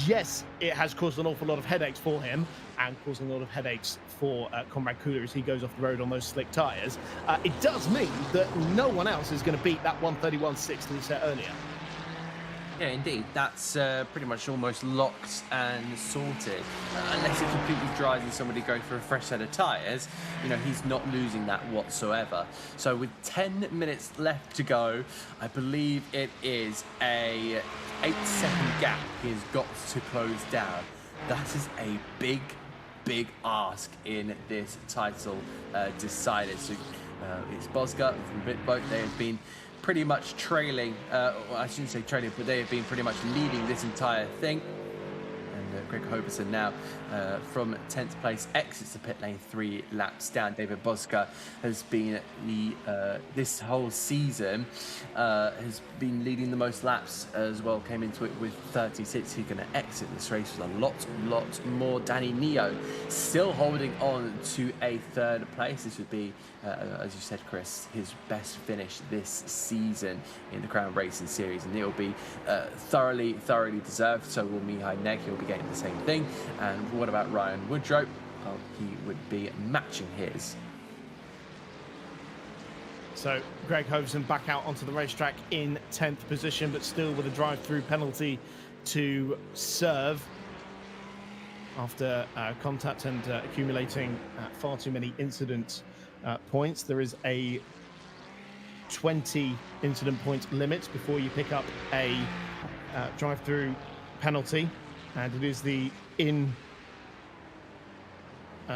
Speaker 7: yes, it has caused an awful lot of headaches for him and causing a lot of headaches for Comrade Kula as he goes off the road on those slick tyres. It does mean that no one else is going to beat that 1:31.6 that he set earlier.
Speaker 8: Yeah, indeed. That's pretty much almost locked and sorted. Unless it completely dries and somebody goes for a fresh set of tyres, you know, he's not losing that whatsoever. So with 10 minutes left to go, I believe it is a 8-second gap he's got to close down. That is a big ask in this title decider. So it's Bosga from Bitboat. They have been pretty much trailing, I shouldn't say trailing, but they have been pretty much leading this entire thing. And Greg Hoverson now from 10th place exits the pit lane 3 laps down. David Bosca has been this whole season has been leading the most laps as well. Came into it with 36. He's going to exit this race with a lot more. Danny Neo still holding on to a 3rd place. This would be, as you said, Chris, his best finish this season in the Crown Racing Series, and it will be thoroughly deserved. So will Mihai Neg. He'll be getting the same thing. And what about Ryan Woodrow? Well, he would be matching his.
Speaker 7: So Greg Hoverson back out onto the racetrack in 10th position, but still with a drive-through penalty to serve after contact and accumulating far too many incident points. There is a 20 incident point limit before you pick up a drive-through penalty, and it is the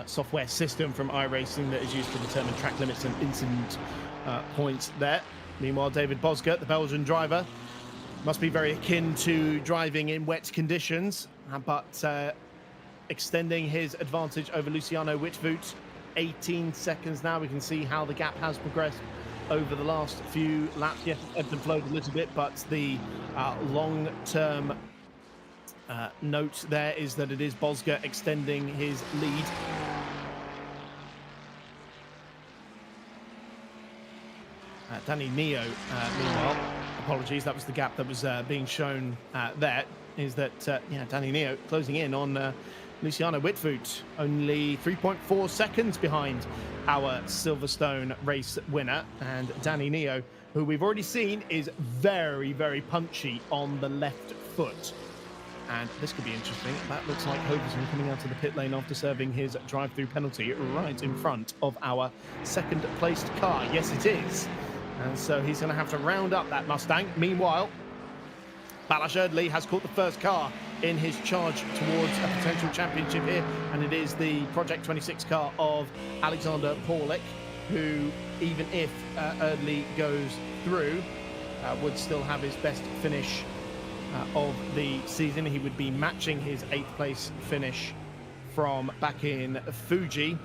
Speaker 7: software system from iRacing that is used to determine track limits and incident points there. Meanwhile, David Bosga, the Belgian driver, must be very akin to driving in wet conditions, but extending his advantage over Luciano Witvoet. 18 seconds now. We can see how the gap has progressed over the last few laps. Yes, it's ebbed and flowed a little bit, but the long-term note there is that it is Bosga extending his lead. Danny Neo, meanwhile, apologies, that was the gap that was being shown there, is that, yeah, Danny Neo closing in on Luciano Witvoet, only 3.4 seconds behind our Silverstone race winner. And Danny Neo, who we've already seen, is very punchy on the left foot. And this could be interesting. That looks like Hoverson coming out of the pit lane after serving his drive-through penalty right in front of our 2nd placed car. Yes, it is. And so he's going to have to round up that Mustang. Meanwhile, Balázs Erdely has caught the first car in his charge towards a potential championship here, and it is the Project 26 car of Alexander Paulik, who, even if Erdely goes through, would still have his best finish of the season. He would be matching his 8th place finish from back in Fuji.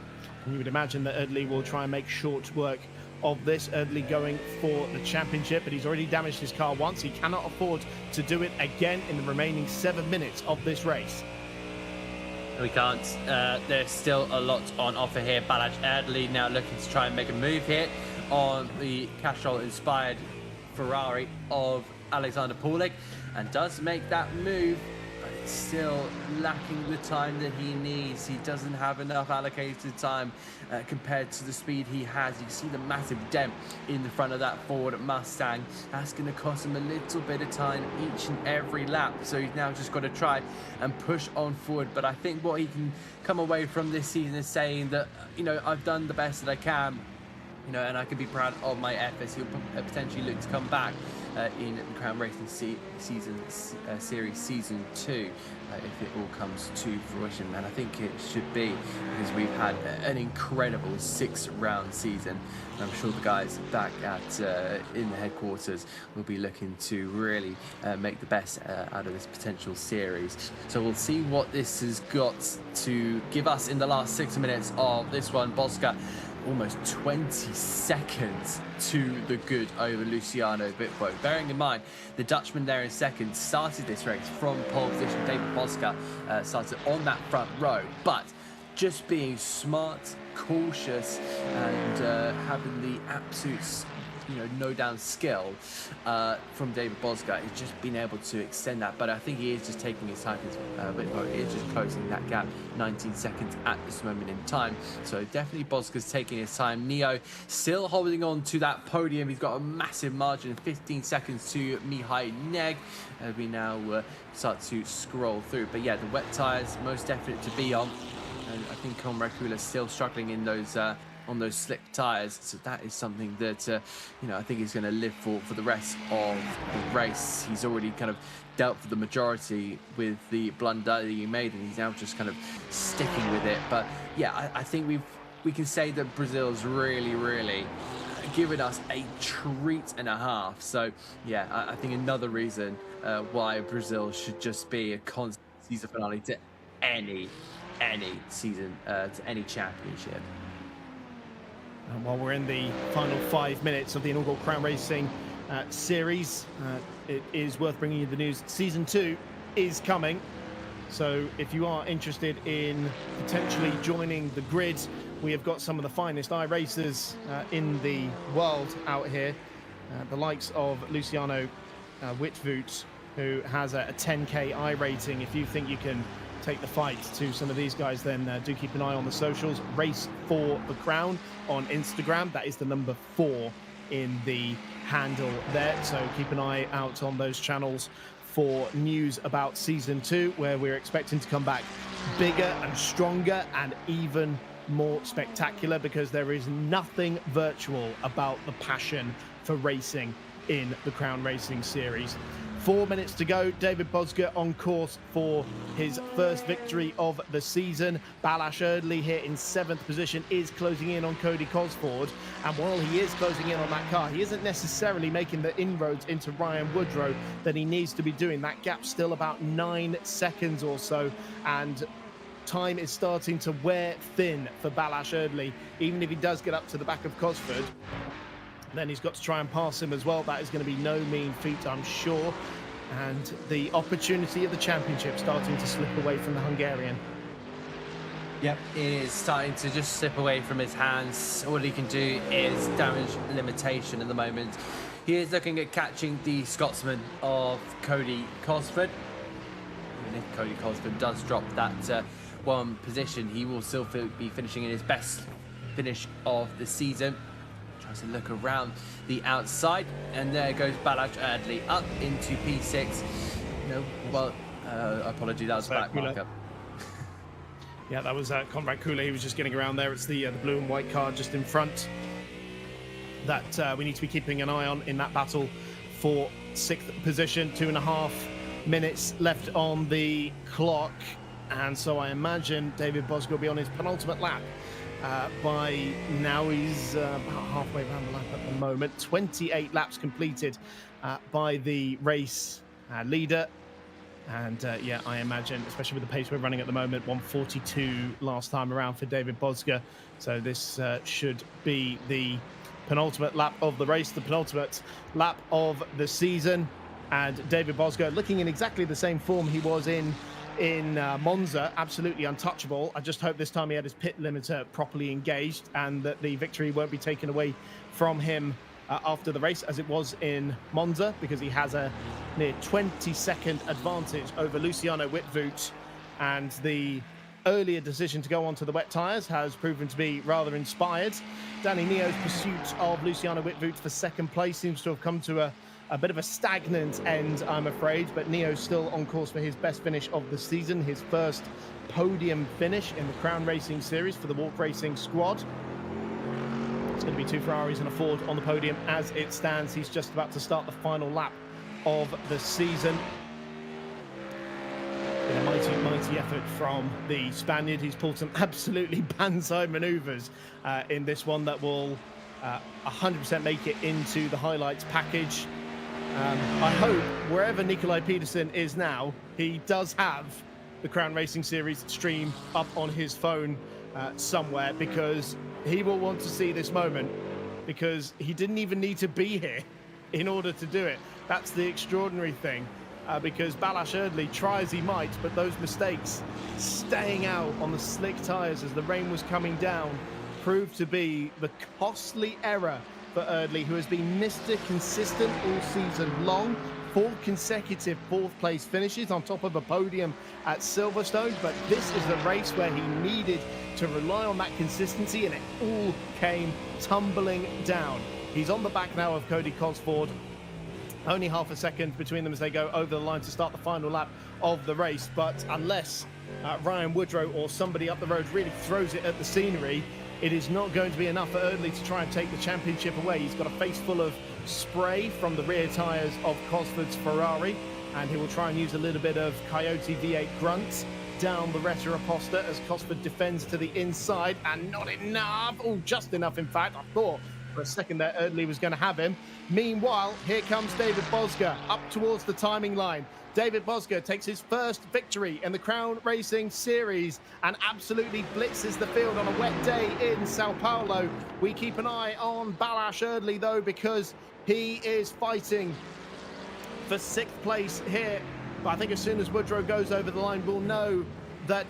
Speaker 7: And you would imagine that Erdely will try and make short work of this. Erdely going for the championship, but he's already damaged his car once. He cannot afford to do it again in the remaining 7 minutes of this race.
Speaker 8: We can't. There's still a lot on offer here. Balázs Erdely now looking to try and make a move here on the Castrol-inspired Ferrari of Alexander Paulo, and does make that move, but it's still lacking the time that he needs. He doesn't have enough allocated time compared to the speed he has. You can see the massive dent in the front of that Ford Mustang. That's going to cost him a little bit of time each and every lap, so he's now just got to try and push on forward. But I think what he can come away from this season is saying that, you know, I've done the best that I can, you know, and I can be proud of my efforts. He'll potentially look to come back in the Crown Racing Series Season 2 if it all comes to fruition, and I think it should be, because we've had an incredible 6-round season. I'm sure the guys back at in the headquarters will be looking to really make the best out of this potential series. So we'll see what this has got to give us in the last 6 minutes of this one. Bosca almost 20 seconds to the good over Luciano Bitbo. Bearing in mind, the Dutchman there in second started this race from pole position. David Bosca started on that front row, but just being smart, cautious, and having the absolute, you know, no down skill from David Bosca is just being able to extend that. But I think he is just taking his time. Bitbo is just closing that gap, 19 seconds at this moment in time. So definitely Bosca's taking his time. Neo still holding on to that podium. He's got a massive margin, 15 seconds to Mihai Neg. We now start to scroll through. But yeah, the wet tyres, most definite to be on. And I think Conrad Kula still struggling in those on those slick tyres, so that is something that you know, I think he's going to live for the rest of the race. He's already kind of dealt for the majority with the blunder that he made, and he's now just kind of sticking with it. But yeah, I think we can say that Brazil's really given us a treat and a half. So yeah, I think another reason why Brazil should just be a constant season finale to any season, to any championship.
Speaker 7: And while we're in the final 5 minutes of the inaugural Crown Racing series, it is worth bringing you the news. Season 2 is coming. So if you are interested in potentially joining the grid, we have got some of the finest iRacers in the world out here. The likes of Luciano Wittvoet, who has a 10K I rating. If you think you can take the fight to some of these guys, then do keep an eye on the socials. Race for the Crown on Instagram. That is the number 4 in the handle there. So keep an eye out on those channels for news about Season 2, where we're expecting to come back bigger and stronger and even more spectacular, because there is nothing virtual about the passion for racing in the Crown Racing Series. 4 minutes to go. David Bosca on course for his first victory of the season. Balázs Erdely here in 7th position is closing in on Cody Cosford. And while he is closing in on that car, he isn't necessarily making the inroads into Ryan Woodrow that he needs to be doing. That gap's still about 9 seconds or so. And time is starting to wear thin for Balázs Erdely. Even if he does get up to the back of Cosford, then he's got to try and pass him as well. That is going to be no mean feat, I'm sure. And the opportunity of the championship starting to slip away from the Hungarian.
Speaker 8: Yep, it is starting to just slip away from his hands. All he can do is damage limitation at the moment. He is looking at catching the Scotsman of Cody Cosford. Even if Cody Cosford does drop that one position, he will still be finishing in his best finish of the season. Tries to look around the outside, and there goes Balázs Erdely up into P6. No, well, apology, that was a back marker.
Speaker 7: Yeah, that was Conrad Kula. He was just getting around there. It's the blue and white car just in front that we need to be keeping an eye on in that battle for 6th position. 2.5 minutes left on the clock, and so I imagine David Bosca will be on his penultimate lap. By now, he's about halfway around the lap at the moment. 28 laps completed by the race leader. And yeah, I imagine, especially with the pace we're running at the moment, 1:42 last time around for David Bosca. So this should be the penultimate lap of the race, the penultimate lap of the season. And David Bosger looking in exactly the same form he was in Monza, absolutely untouchable. I just hope this time he had his pit limiter properly engaged and that the victory won't be taken away from him after the race as it was in Monza, because he has a near 20-second advantage over Luciano Witvoet, and the earlier decision to go onto the wet tyres has proven to be rather inspired. Danny Neo's pursuit of Luciano Witvoet for second place seems to have come to a bit of a stagnant end, I'm afraid, but Neo's still on course for his best finish of the season, his first podium finish in the Crown Racing Series for the Walk Racing squad. It's going to be 2 Ferraris and a Ford on the podium as it stands. He's just about to start the final lap of the season. A mighty, mighty effort from the Spaniard. He's pulled some absolutely banzai manoeuvres in this one that will 100% make it into the highlights package. I hope wherever Nikolai Peterson is now, he does have the Crown Racing Series stream up on his phone somewhere, because he will want to see this moment, because he didn't even need to be here in order to do it. That's the extraordinary thing, because Balázs Erdős, try as he might, but those mistakes, staying out on the slick tyres as the rain was coming down, proved to be the costly error for Erdős, who has been Mr. Consistent all season long. 4 consecutive 4th place finishes on top of a podium at Silverstone, but this is the race where he needed to rely on that consistency, and it all came tumbling down. He's on the back now of Cody Cosford. Only half a second between them as they go over the line to start the final lap of the race, but unless Ryan Woodrow or somebody up the road really throws it at the scenery, it is not going to be enough for Erdős to try and take the championship away. He's got a face full of spray from the rear tyres of Cosford's Ferrari, and he will try and use a little bit of Coyote V8 grunts down the Retta Aposta as Cosford defends to the inside, and not enough. Oh, just enough, in fact. I thought for a second that Erdős was going to have him. Meanwhile, here comes David Bosger up towards the timing line. David Bosger takes his first victory in the Crown Racing Series and absolutely blitzes the field on a wet day in Sao Paulo. We keep an eye on Balázs Erdős, though, because he is fighting for 6th place here. But I think as soon as Woodrow goes over the line, we'll know that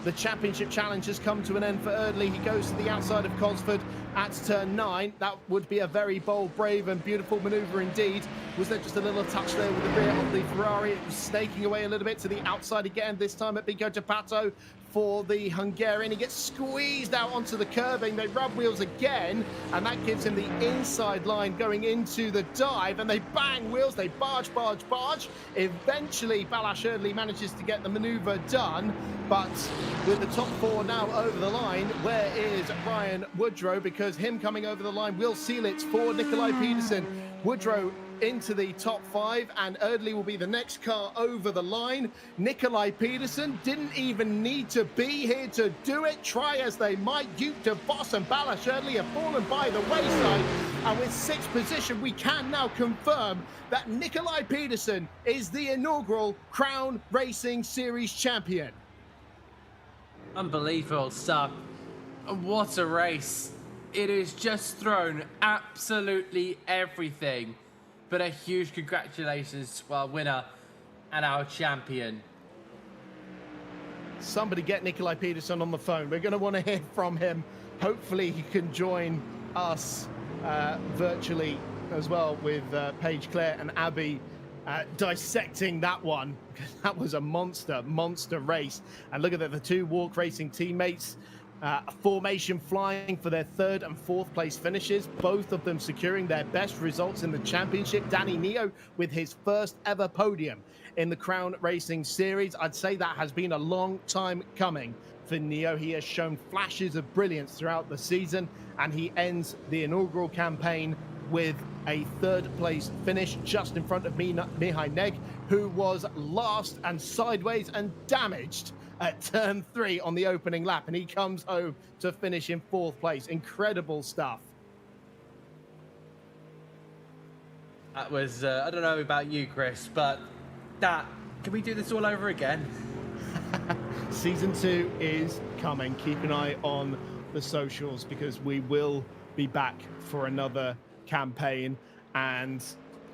Speaker 7: the championship challenge has come to an end for Erdős. He goes to the outside of Cosford at turn 9. That would be a very bold, brave and beautiful manoeuvre indeed. Was there just a little touch there with the rear of the Ferrari? It was snaking away a little bit to the outside again, this time at Pico de Pato for the Hungarian. He gets squeezed out onto the curbing. They rub wheels again, and that gives him the inside line going into the dive, and they bang wheels. They barge. Eventually, Balázs Erdős manages to get the manoeuvre done, but with the top 4 now over the line, where is Ryan Woodrow? Because him coming over the line will seal it for Nikolai Peterson. Woodrow into the top 5, and Erdős will be the next car over the line. Nikolai Peterson didn't even need to be here to do it. Try as they might, Duke de Vos and Balázs Erdős have fallen by the wayside. And with 6th position, we can now confirm that Nikolai Peterson is the inaugural Crown Racing Series champion.
Speaker 8: Unbelievable stuff. What a race. It has just thrown absolutely everything. But a huge congratulations to our winner and our champion.
Speaker 7: Somebody get Nikolai Peterson on the phone. We're going to want to hear from him. Hopefully he can join us virtually as well, with Paige, Claire and Abby dissecting that one, because that was a monster race. And look at that, the 2 Walk Racing teammates, formation flying for their 3rd and 4th place finishes, both of them securing their best results in the championship. Danny Neo with his first ever podium in the Crown Racing Series. I'd say that has been a long time coming for Neo. He has shown flashes of brilliance throughout the season, and he ends the inaugural campaign with a 3rd place finish just in front of Mihai Neg, who was last and sideways and damaged at turn 3 on the opening lap, and he comes home to finish in 4th place. Incredible stuff.
Speaker 8: That was, I don't know about you, Chris, but can we do this all over again?
Speaker 7: Season 2 is coming. Keep an eye on the socials, because we will be back for another campaign. And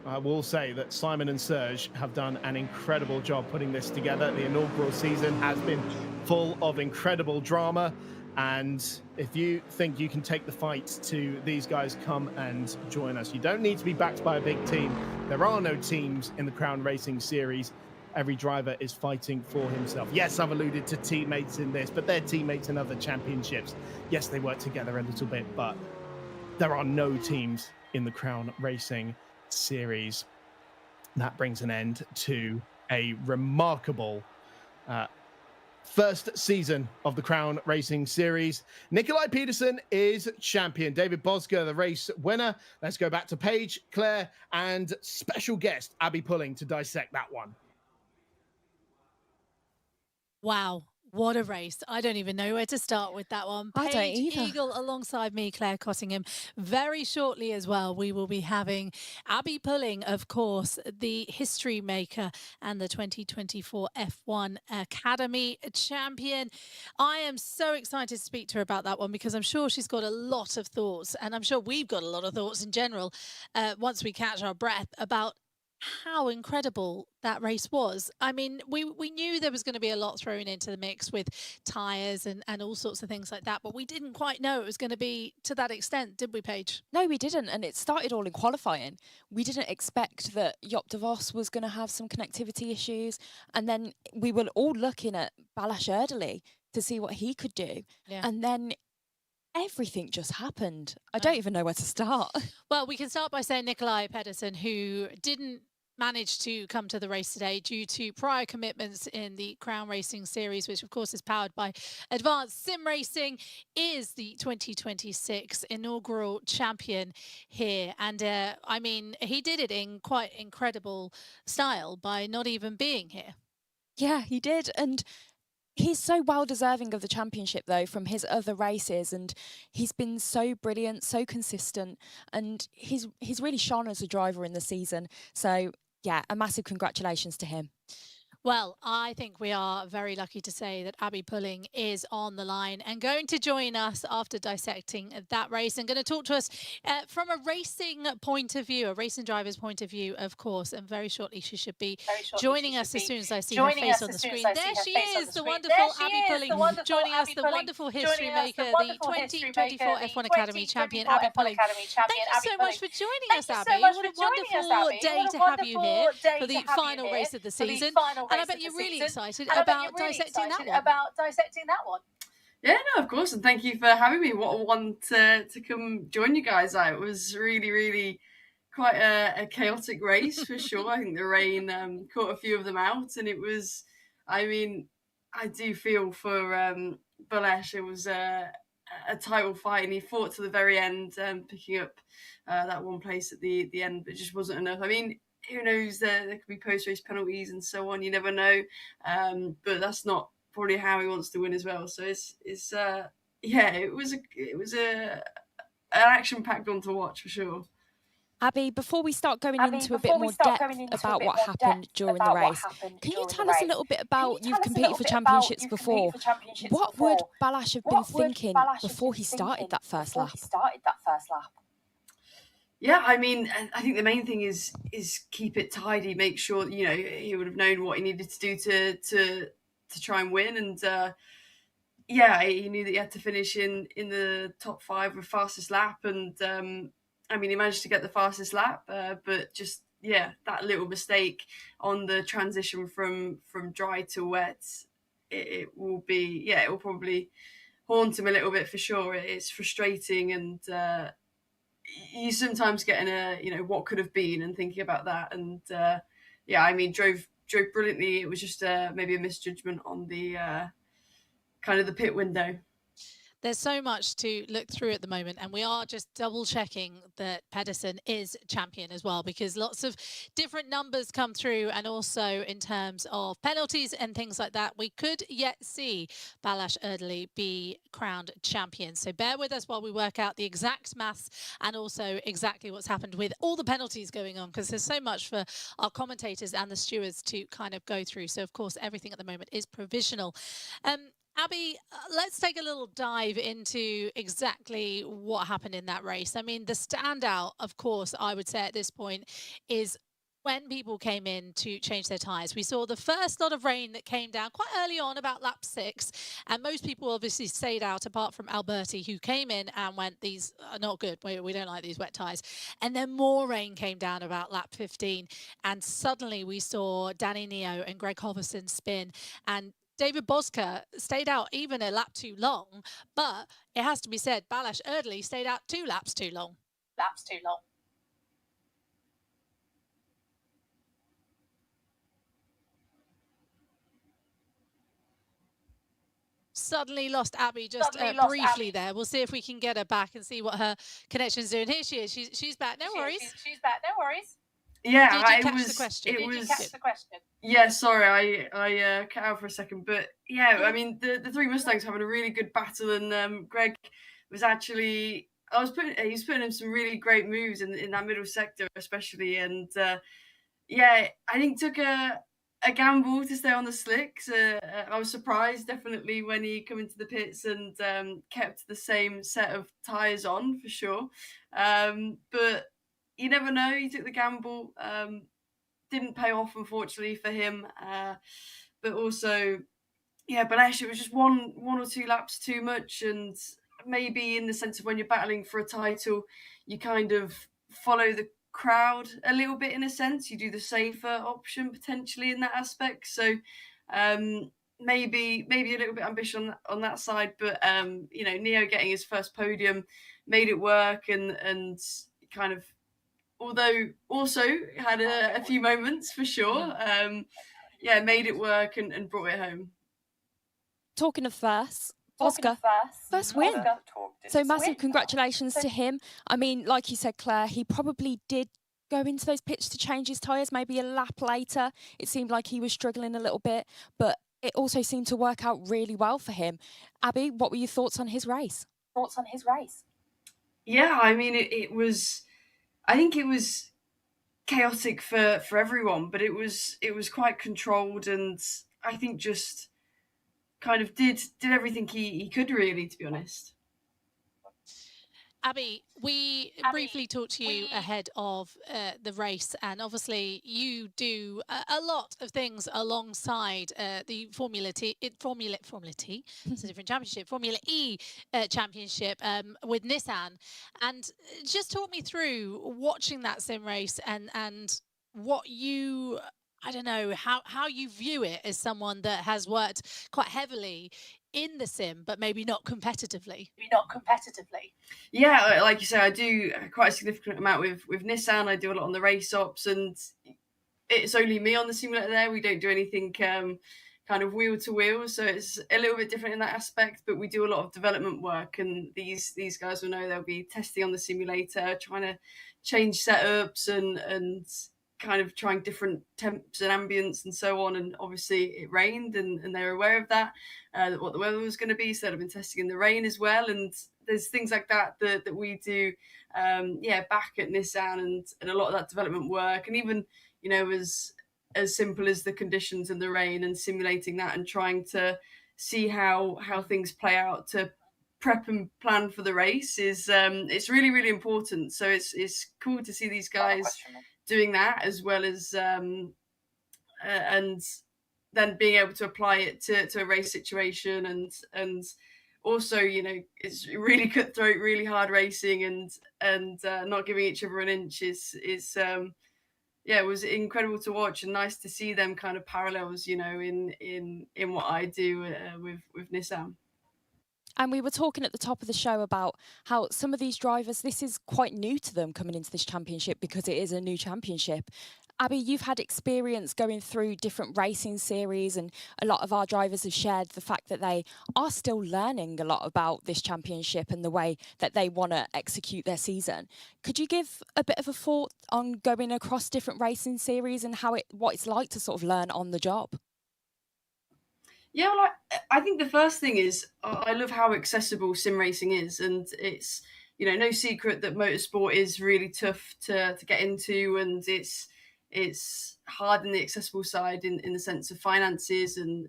Speaker 7: I will say that Simon and Serge have done an incredible job putting this together. The inaugural season has been full of incredible drama. And if you think you can take the fight to these guys, come and join us. You don't need to be backed by a big team. There are no teams in the Crown Racing Series. Every driver is fighting for himself. Yes, I've alluded to teammates in this, but they're teammates in other championships. Yes, they work together a little bit, but there are no teams in the Crown Racing Series. That brings an end to a remarkable first season of the Crown Racing Series. Nikolai Peterson is champion. David Bosger, the race winner. Let's go back to Paige, Claire, and special guest Abby Pulling to dissect that one.
Speaker 3: Wow. What a race. I don't even know where to start with that one.
Speaker 6: I don't
Speaker 3: Paige
Speaker 6: either.
Speaker 3: Eagle alongside me, Claire Cottingham. Very shortly as well, we will be having Abby Pulling, of course, the history maker and the 2024 F1 Academy champion. I am so excited to speak to her about that one because I'm sure she's got a lot of thoughts, and I'm sure we've got a lot of thoughts in general once we catch our breath about how incredible that race was. I mean, we knew there was going to be a lot thrown into the mix with tyres and all sorts of things like that, but we didn't quite know it was going to be to that extent, did we, Paige?
Speaker 6: No, we didn't, and it started all in qualifying. We didn't expect that Joop de Vos was going to have some connectivity issues, and then we were all looking at Balázs Erdely to see what he could do, and then everything just happened. I don't even know where to start.
Speaker 3: Well, we can start by saying Nikolai Pedersen, who didn't manage to come to the race today due to prior commitments in the Crown Racing Series, which of course is powered by Advanced Sim Racing, is the 2026 inaugural champion here. And I mean, he did it in quite incredible style by not even being here.
Speaker 6: Yeah, he did. And he's so well deserving of the championship, though, from his other races, and he's been so brilliant, so consistent, and he's really shone as a driver in the season. So, yeah, a massive congratulations to him.
Speaker 3: Well, I think we are very lucky to say that Abby Pulling is on the line and going to join us after dissecting that race and going to talk to us from a racing point of view, a racing driver's point of view, of course. And very shortly she should be joining us as soon as I see her face on the screen. There she is, the wonderful Abby Pulling, joining us, the wonderful history maker, the 2024 F1 Academy champion, Abby Pulling. Thank you so much for joining us, Abby. What a wonderful day to have you here for the final race of the season. And I bet you're really excited about dissecting that one.
Speaker 9: Yeah, no, of course. And thank you for having me. What a one to come join you guys out. It was really quite a chaotic race for sure. I think the rain caught a few of them out. And it was, I mean, I do feel for Balázs. It was a title fight and he fought to the very end, picking up that one place at the end, but it just wasn't enough. I mean, who knows, there could be post-race penalties and so on, you never know, but that's not probably how he wants to win as well. So it's yeah, it was an action-packed one to watch for sure.
Speaker 6: Abby, before we start going into a bit more depth about what happened during the race, can you tell us a little bit about, you've competed for championships before, what would Balázs have been thinking before he started that first lap?
Speaker 9: Yeah, I mean, I think the main thing is keep it tidy. Make sure, you know, he would have known what he needed to do to try and win. And yeah, he knew that he had to finish in the top 5 with fastest lap. And I mean, he managed to get the fastest lap, but just, yeah, that little mistake on the transition from dry to wet, it will be, yeah, it will probably haunt him a little bit for sure. It's frustrating, and you sometimes get in a, you know, what could have been and thinking about that. And yeah, I mean, drove brilliantly. It was just maybe a misjudgment on the kind of the pit window.
Speaker 3: There's so much to look through at the moment, and we are just double checking that Pedersen is champion as well, because lots of different numbers come through, and also in terms of penalties and things like that, we could yet see Balázs Erdely be crowned champion. So bear with us while we work out the exact maths and also exactly what's happened with all the penalties going on, because there's so much for our commentators and the stewards to kind of go through. So of course, everything at the moment is provisional. Abby, let's take a little dive into exactly what happened in that race. I mean, the standout, of course, I would say at this point is when people came in to change their tyres. We saw the first lot of rain that came down quite early on, about lap 6, and most people obviously stayed out apart from Alberti, who came in and went, these are not good, we don't like these wet tyres. And then more rain came down about lap 15, and suddenly we saw Danny Neo and Greg Hoverson spin, and David Bosca stayed out even a lap too long, but it has to be said, Balázs Erdely stayed out 2 laps too long. Suddenly lost Abby just briefly there. We'll see if we can get her back and see what her connection's doing. Here she is. She's back. No worries.
Speaker 9: She's back. No worries. Yeah,
Speaker 3: Did you catch the question?
Speaker 9: Did you catch the question? Yeah, sorry, I cut out for a second, but yeah, I mean the three Mustangs having a really good battle, and Greg was actually he was putting in some really great moves in that middle sector especially, and yeah, I think took a gamble to stay on the slicks. I was surprised definitely when he come into the pits and kept the same set of tyres on for sure, but you never know. He took the gamble. Didn't pay off, unfortunately, for him. But also, yeah, Balázs, it was just one or two laps too much. And maybe in the sense of when you're battling for a title, you kind of follow the crowd a little bit in a sense. You do the safer option potentially in that aspect. So maybe a little bit ambitious on that side. But, you know, Neo getting his first podium made it work and kind of, although also had a few moments for sure. Yeah, made it work and brought it home.
Speaker 6: Talking of first, Oscar, first win. So massive congratulations to him. I mean, like you said, Claire, he probably did go into those pits to change his tyres maybe a lap later. It seemed like he was struggling a little bit, but it also seemed to work out really well for him. Abby, what were your thoughts on his race?
Speaker 9: Yeah, I mean, I think it was chaotic for everyone, but it was quite controlled, and I think just kind of did everything he could, really, to be honest.
Speaker 3: Abby, we briefly talked to you ahead of the race, and obviously you do a lot of things alongside the Formula T, it's a different championship, Formula E championship with Nissan. And just talk me through watching that sim race and what you, I don't know, how you view it as someone that has worked quite heavily in the sim, but maybe not competitively.
Speaker 9: Yeah, like you say, I do quite a significant amount with Nissan. I do a lot on the race ops, and it's only me on the simulator there. We don't do anything kind of wheel to wheel, so it's a little bit different in that aspect. But we do a lot of development work, and these guys will know they'll be testing on the simulator, trying to change setups and kind of trying different temps and ambience and so on. And obviously it rained, and they were aware of that, what the weather was going to be, so they've been testing in the rain as well. And there's things like that we do back at Nissan, and a lot of that development work, and even, you know, as simple as the conditions and the rain and simulating that and trying to see how things play out to prep and plan for the race is it's really, really important. So it's cool to see these guys doing that, as well as and then being able to apply it to a race situation, and also, you know, it's really cutthroat, really hard racing, and not giving each other an inch is it was incredible to watch, and nice to see them kind of parallels, you know, in what I do with Nissan.
Speaker 6: And we were talking at the top of the show about how some of these drivers, this is quite new to them coming into this championship because it is a new championship. Abby, you've had experience going through different racing series, and a lot of our drivers have shared the fact that they are still learning a lot about this championship and the way that they want to execute their season. Could you give a bit of a thought on going across different racing series and what it's like to sort of learn on the job?
Speaker 9: Yeah, well, I think the first thing is I love how accessible sim racing is, and it's, you know, no secret that motorsport is really tough to get into, and it's it's hard in the accessible side in the sense of finances. And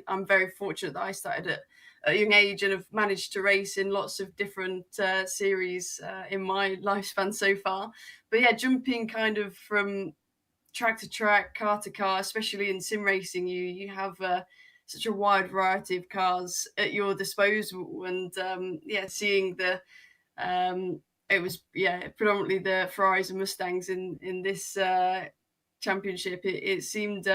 Speaker 9: I'm very fortunate that I started at a young age and have managed to race in lots of different series in my lifespan so far. But yeah, jumping kind of from track to track, car to car, especially in sim racing, you have such a wide variety of cars at your disposal. And seeing the it was predominantly the Ferraris and Mustangs in this championship. It seemed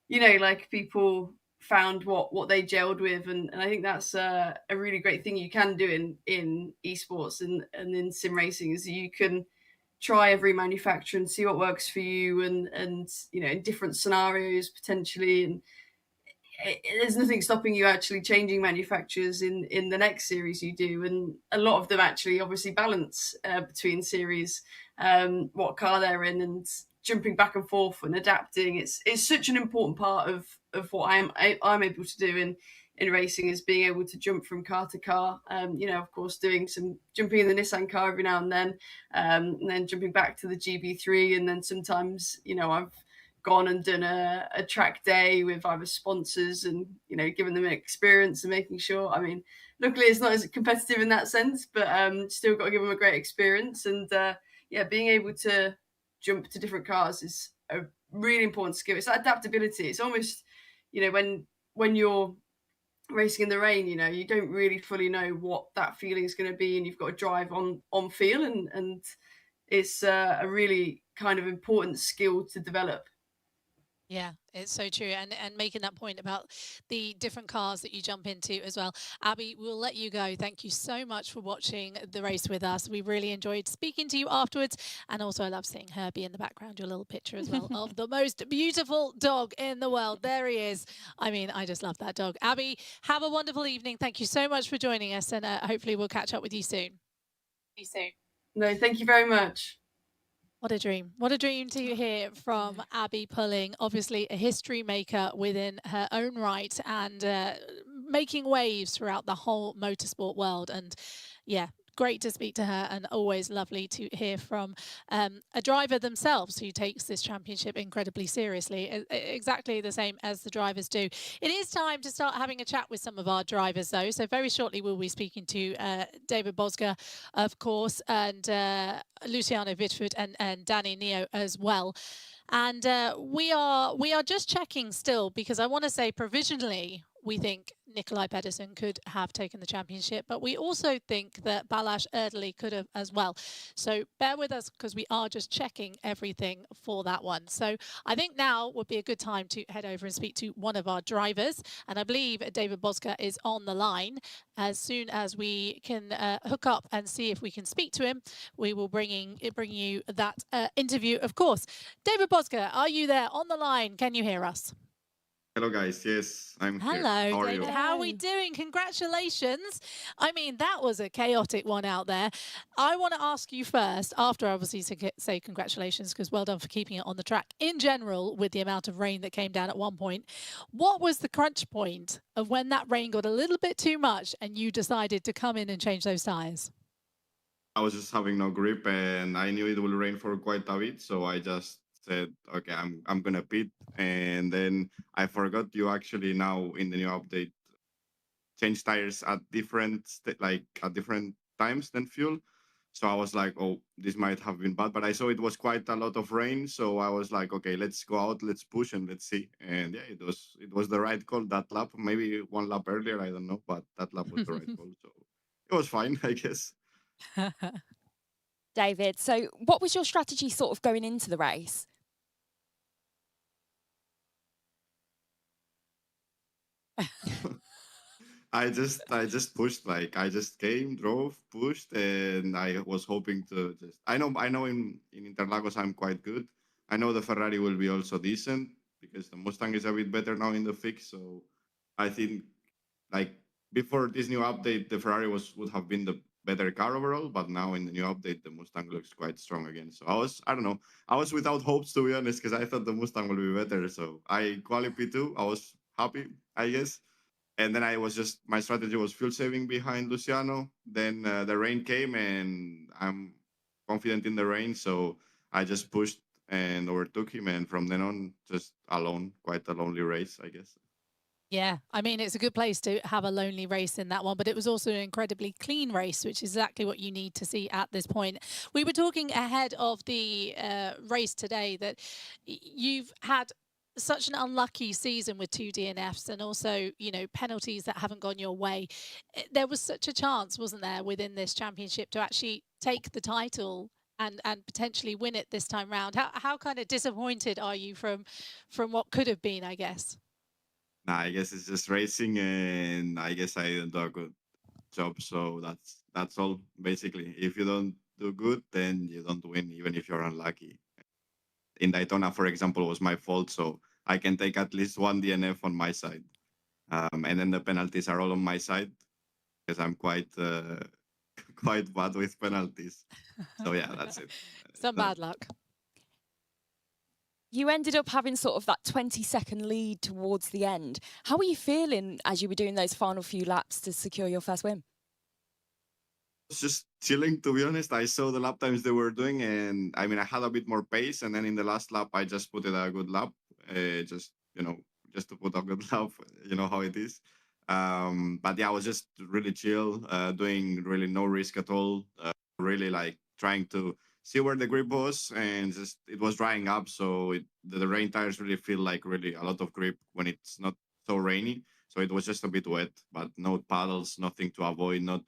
Speaker 9: like people found what they gelled with, and I think that's a really great thing you can do in esports and in sim racing, is you can try every manufacturer and see what works for you, and in different scenarios potentially. And there's nothing stopping you actually changing manufacturers in the next series you do, and a lot of them actually obviously balance between series, what car they're in, and jumping back and forth and adapting. It's such an important part of what I'm able to do in racing, is being able to jump from car to car. Of course, doing some jumping in the Nissan car every now and then jumping back to the GB3, and then sometimes I've gone and done a track day with either sponsors and giving them an experience and making sure. I mean, luckily it's not as competitive in that sense, but still got to give them a great experience. And being able to jump to different cars is a really important skill. It's that adaptability. It's almost when you're racing in the rain, you don't really fully know what that feeling is going to be, and you've got to drive on feel, and it's a really kind of important skill to develop.
Speaker 3: Yeah, it's so true. And making that point about the different cars that you jump into as well. Abby, we'll let you go. Thank you so much for watching the race with us. We really enjoyed speaking to you afterwards. And also I love seeing Herbie in the background, your little picture as well of the most beautiful dog in the world. There he is. I mean, I just love that dog. Abby, have a wonderful evening. Thank you so much for joining us, and hopefully we'll catch up with you soon.
Speaker 9: No, thank you very much.
Speaker 3: What a dream. What a dream to hear from Abby Pulling, obviously a history maker within her own right, and making waves throughout the whole motorsport world. And yeah, great to speak to her, and always lovely to hear from a driver themselves who takes this championship incredibly seriously, exactly the same as the drivers do. It is time to start having a chat with some of our drivers, though. So very shortly we'll be speaking to David Bosger, of course, and Luciano Vitford and Danny Neo as well. And we are just checking still, because I want to say provisionally we think Nikolai Pedersen could have taken the championship, but we also think that Balázs Erdely could have as well. So bear with us, because we are just checking everything for that one. So I think now would be a good time to head over and speak to one of our drivers. And I believe David Bosger is on the line. As soon as we can hook up and see if we can speak to him, we will bring you that interview, of course. David Bosger, are you there on the line? Can you hear us?
Speaker 10: Hello guys, yes, I'm here.
Speaker 3: Hello,
Speaker 10: How are
Speaker 3: David.
Speaker 10: you?
Speaker 3: How are we doing? Congratulations. I mean, that was a chaotic one out there. I want to ask you first, after obviously to say congratulations, because well done for keeping it on the track in general with the amount of rain that came down at one point. What was the crunch point of when that rain got a little bit too much and you decided to come in and change those tyres?
Speaker 10: I was just having no grip and I knew it will rain for quite a bit, so I just said, okay, I'm gonna pit. And then I forgot you actually now in the new update change tires at different times than fuel. So I was like, oh, this might have been bad, but I saw it was quite a lot of rain, so I was like, okay, let's go out, let's push, and let's see. And yeah, it was the right call that lap. Maybe one lap earlier, I don't know, but that lap was the right call, so it was fine, I guess.
Speaker 6: David, so what was your strategy sort of going into the race?
Speaker 10: I just pushed, like I just came, drove, pushed, and I was hoping to just I know in Interlagos I'm quite good. I know the Ferrari will be also decent because the Mustang is a bit better now in the fix. So I think like before this new update, the Ferrari would have been the better car overall, but now in the new update, the Mustang looks quite strong again. So I don't know, I was without hopes to be honest, because I thought the Mustang will be better. So I qualified too. I was happy, I guess. And then my strategy was fuel saving behind Luciano. Then the rain came and I'm confident in the rain. So I just pushed and overtook him. And from then on, just alone, quite a lonely race, I guess.
Speaker 3: Yeah, I mean, it's a good place to have a lonely race in that one, but it was also an incredibly clean race, which is exactly what you need to see at this point. We were talking ahead of the race today that you've had such an unlucky season with 2 DNFs and also, you know, penalties that haven't gone your way. There was such a chance, wasn't there, within this championship to actually take the title and potentially win it this time round. How kind of disappointed are you from what could have been, I guess?
Speaker 10: Nah, I guess it's just racing, and I guess I didn't do a good job. So that's all basically. If you don't do good, then you don't win, even if you're unlucky. In Daytona, for example, was my fault, so I can take at least one DNF on my side, and then the penalties are all on my side because I'm quite quite bad with penalties. So yeah, that's it.
Speaker 3: Some bad luck.
Speaker 6: You ended up having sort of that 20-second lead towards the end. How were you feeling as you were doing those final few laps to secure your first win?
Speaker 10: Was just chilling, to be honest. I saw the lap times they were doing, and I mean, I had a bit more pace. And then in the last lap, I just put it a good lap, just just to put a good lap. You know how it is. But yeah, I was just really chill, doing really no risk at all. Really like trying to see where the grip was, and just it was drying up, so the rain tires really feel like really a lot of grip when it's not so rainy. So it was just a bit wet, but no paddles, nothing to avoid, not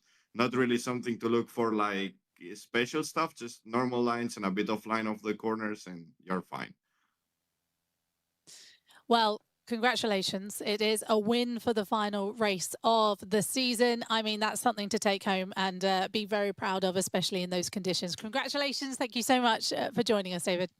Speaker 10: really something to look for like special stuff, just normal lines and a bit of line of the corners, and you're fine.
Speaker 3: Well, congratulations. It is a win for the final race of the season. I mean, that's something to take home and be very proud of, especially in those conditions. Congratulations. Thank you so much for joining us, David.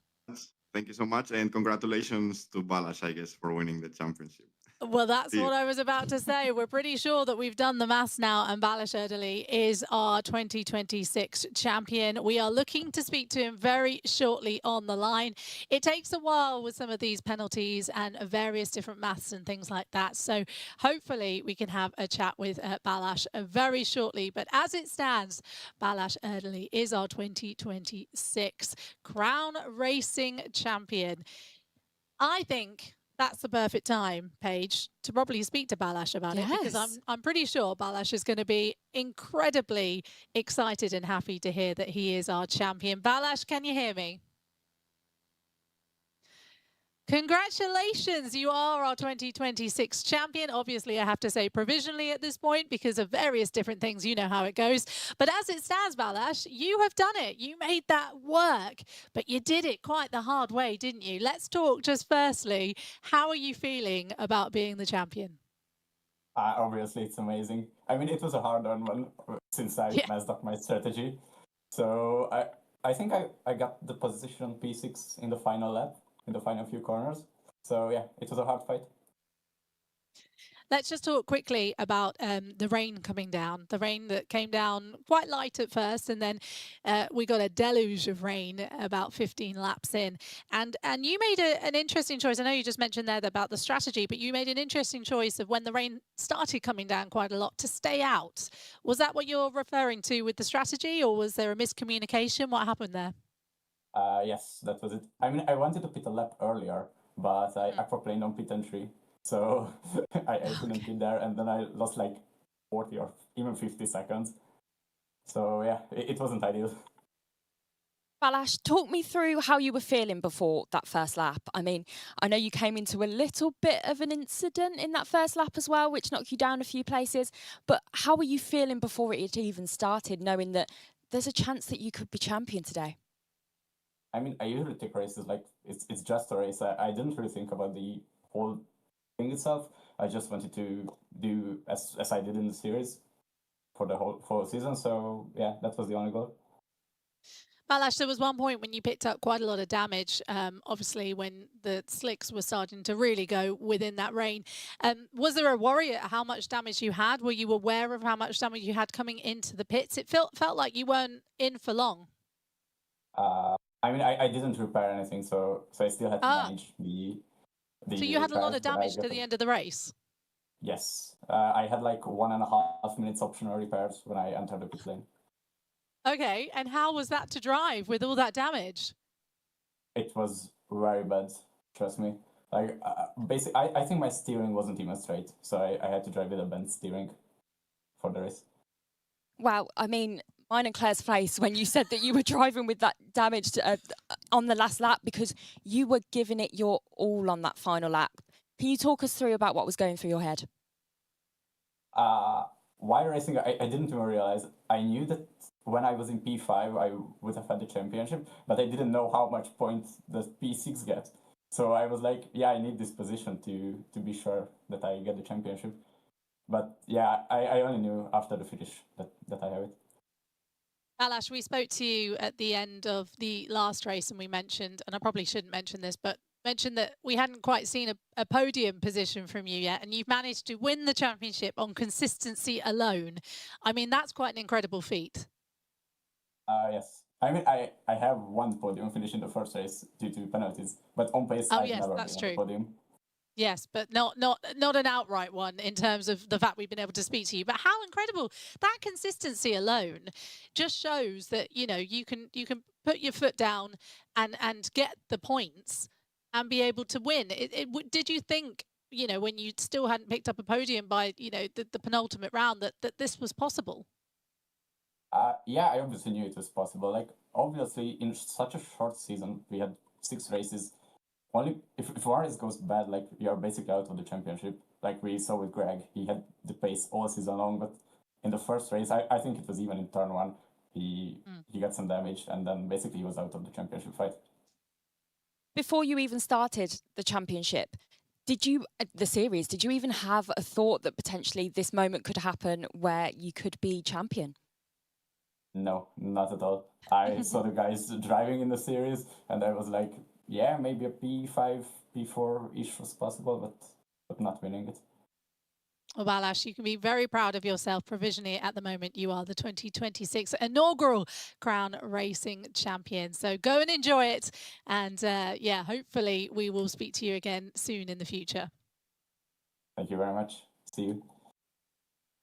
Speaker 10: Thank you so much, and congratulations to Balázs, I guess, for winning the championship.
Speaker 3: Well, that's what I was about to say. We're pretty sure that we've done the maths now, and Balázs Erdely is our 2026 champion. We are looking to speak to him very shortly on the line. It takes a while with some of these penalties and various different maths and things like that. So hopefully we can have a chat with Balázs very shortly. But as it stands, Balázs Erdely is our 2026 Crown Racing champion. I think that's the perfect time, Paige, to probably speak to Balázs about it, because I'm pretty sure Balázs is going to be incredibly excited and happy to hear that he is our champion. Balázs, can you hear me? Congratulations, you are our 2026 champion. Obviously, I have to say provisionally at this point because of various different things. You know how it goes. But as it stands, Balázs, you have done it. You made that work, but you did it quite the hard way, didn't you? Let's talk just firstly, how are you feeling about being the champion?
Speaker 11: Obviously, it's amazing. I mean, it was a hard one since I messed up my strategy. So I think I got the position on P6 in the final lap, in the final few corners. So yeah, it was a hard fight.
Speaker 3: Let's just talk quickly about the rain coming down. The rain that came down quite light at first, and then we got a deluge of rain about 15 laps in. And you made an interesting choice. I know you just mentioned there about the strategy, but you made an interesting choice of when the rain started coming down quite a lot to stay out. Was that what you're referring to with the strategy, or was there a miscommunication? What happened there?
Speaker 11: Yes, that was it. I mean, I wanted to pit a lap earlier, but I aquaplaned on pit entry. So I couldn't be there, and then I lost like 40 or even 50 seconds. So yeah, it wasn't ideal.
Speaker 6: Balázs, talk me through how you were feeling before that first lap. I mean, I know you came into a little bit of an incident in that first lap as well, which knocked you down a few places. But how were you feeling before it even started, knowing that there's a chance that you could be champion today?
Speaker 11: I mean, I usually take races like it's just a race. I didn't really think about the whole thing itself. I just wanted to do as I did in the series for the whole season. So yeah, that was the only goal.
Speaker 3: Balázs, there was one point when you picked up quite a lot of damage, obviously when the slicks were starting to really go within that rain. Was there a worry at how much damage you had? Were you aware of how much damage you had coming into the pits? It felt like you weren't in for long.
Speaker 11: I mean, I didn't repair anything, so I still had to manage the
Speaker 3: So you had a lot of damage to the end of the race?
Speaker 11: Yes. I had like 1.5 minutes optional repairs when I entered the pit lane.
Speaker 3: Okay, and how was that to drive with all that damage?
Speaker 11: it was very bad. Trust me. Like basically, I think my steering wasn't even straight, so I had to drive with a bent steering for the race.
Speaker 6: Wow, I mean, mine and Claire's face when you said that you were driving with that damage on the last lap, because you were giving it your all on that final lap. Can you talk us through about what was going through your head?
Speaker 11: While racing, I didn't even realize. I knew that when I was in P5, I would have had the championship, but I didn't know how much points the P6 gets. So I was like, yeah, I need this position to be sure that I get the championship. But yeah, I only knew after the finish that I have it.
Speaker 3: Balázs, we spoke to you at the end of the last race and we mentioned, and I probably shouldn't mention this, but mentioned that we hadn't quite seen a podium position from you yet, and you've managed to win the championship on consistency alone. I mean, that's quite an incredible feat.
Speaker 11: Yes. I mean, I have one podium finish in the first race due to penalties, but on pace, I've never been on the podium.
Speaker 3: Yes, but not an outright one in terms of the fact we've been able to speak to you. But how incredible that consistency alone just shows that, you know, you can put your foot down and get the points and be able to win. Did you think, you know, when you still hadn't picked up a podium by, you know, the penultimate round that this was possible?
Speaker 11: Yeah, I obviously knew it was possible. Like, obviously, in such a short season, we had 6 races. Only if one race goes bad, like, you're basically out of the championship. Like we saw with Greg, he had the pace all season long, but in the first race, I think it was even in turn 1, he got some damage, and then basically he was out of the championship fight.
Speaker 6: Before you even started the championship, did you even have a thought that potentially this moment could happen where you could be champion?
Speaker 11: No, not at all. I saw the guys driving in the series, and I was like, yeah, maybe a P5, P4-ish was possible, but not winning it.
Speaker 3: Well, Balázs, you can be very proud of yourself. Provisionally, at the moment, you are the 2026 inaugural Crown Racing Champion. So go and enjoy it. And yeah, hopefully we will speak to you again soon in the future.
Speaker 11: Thank you very much. See you.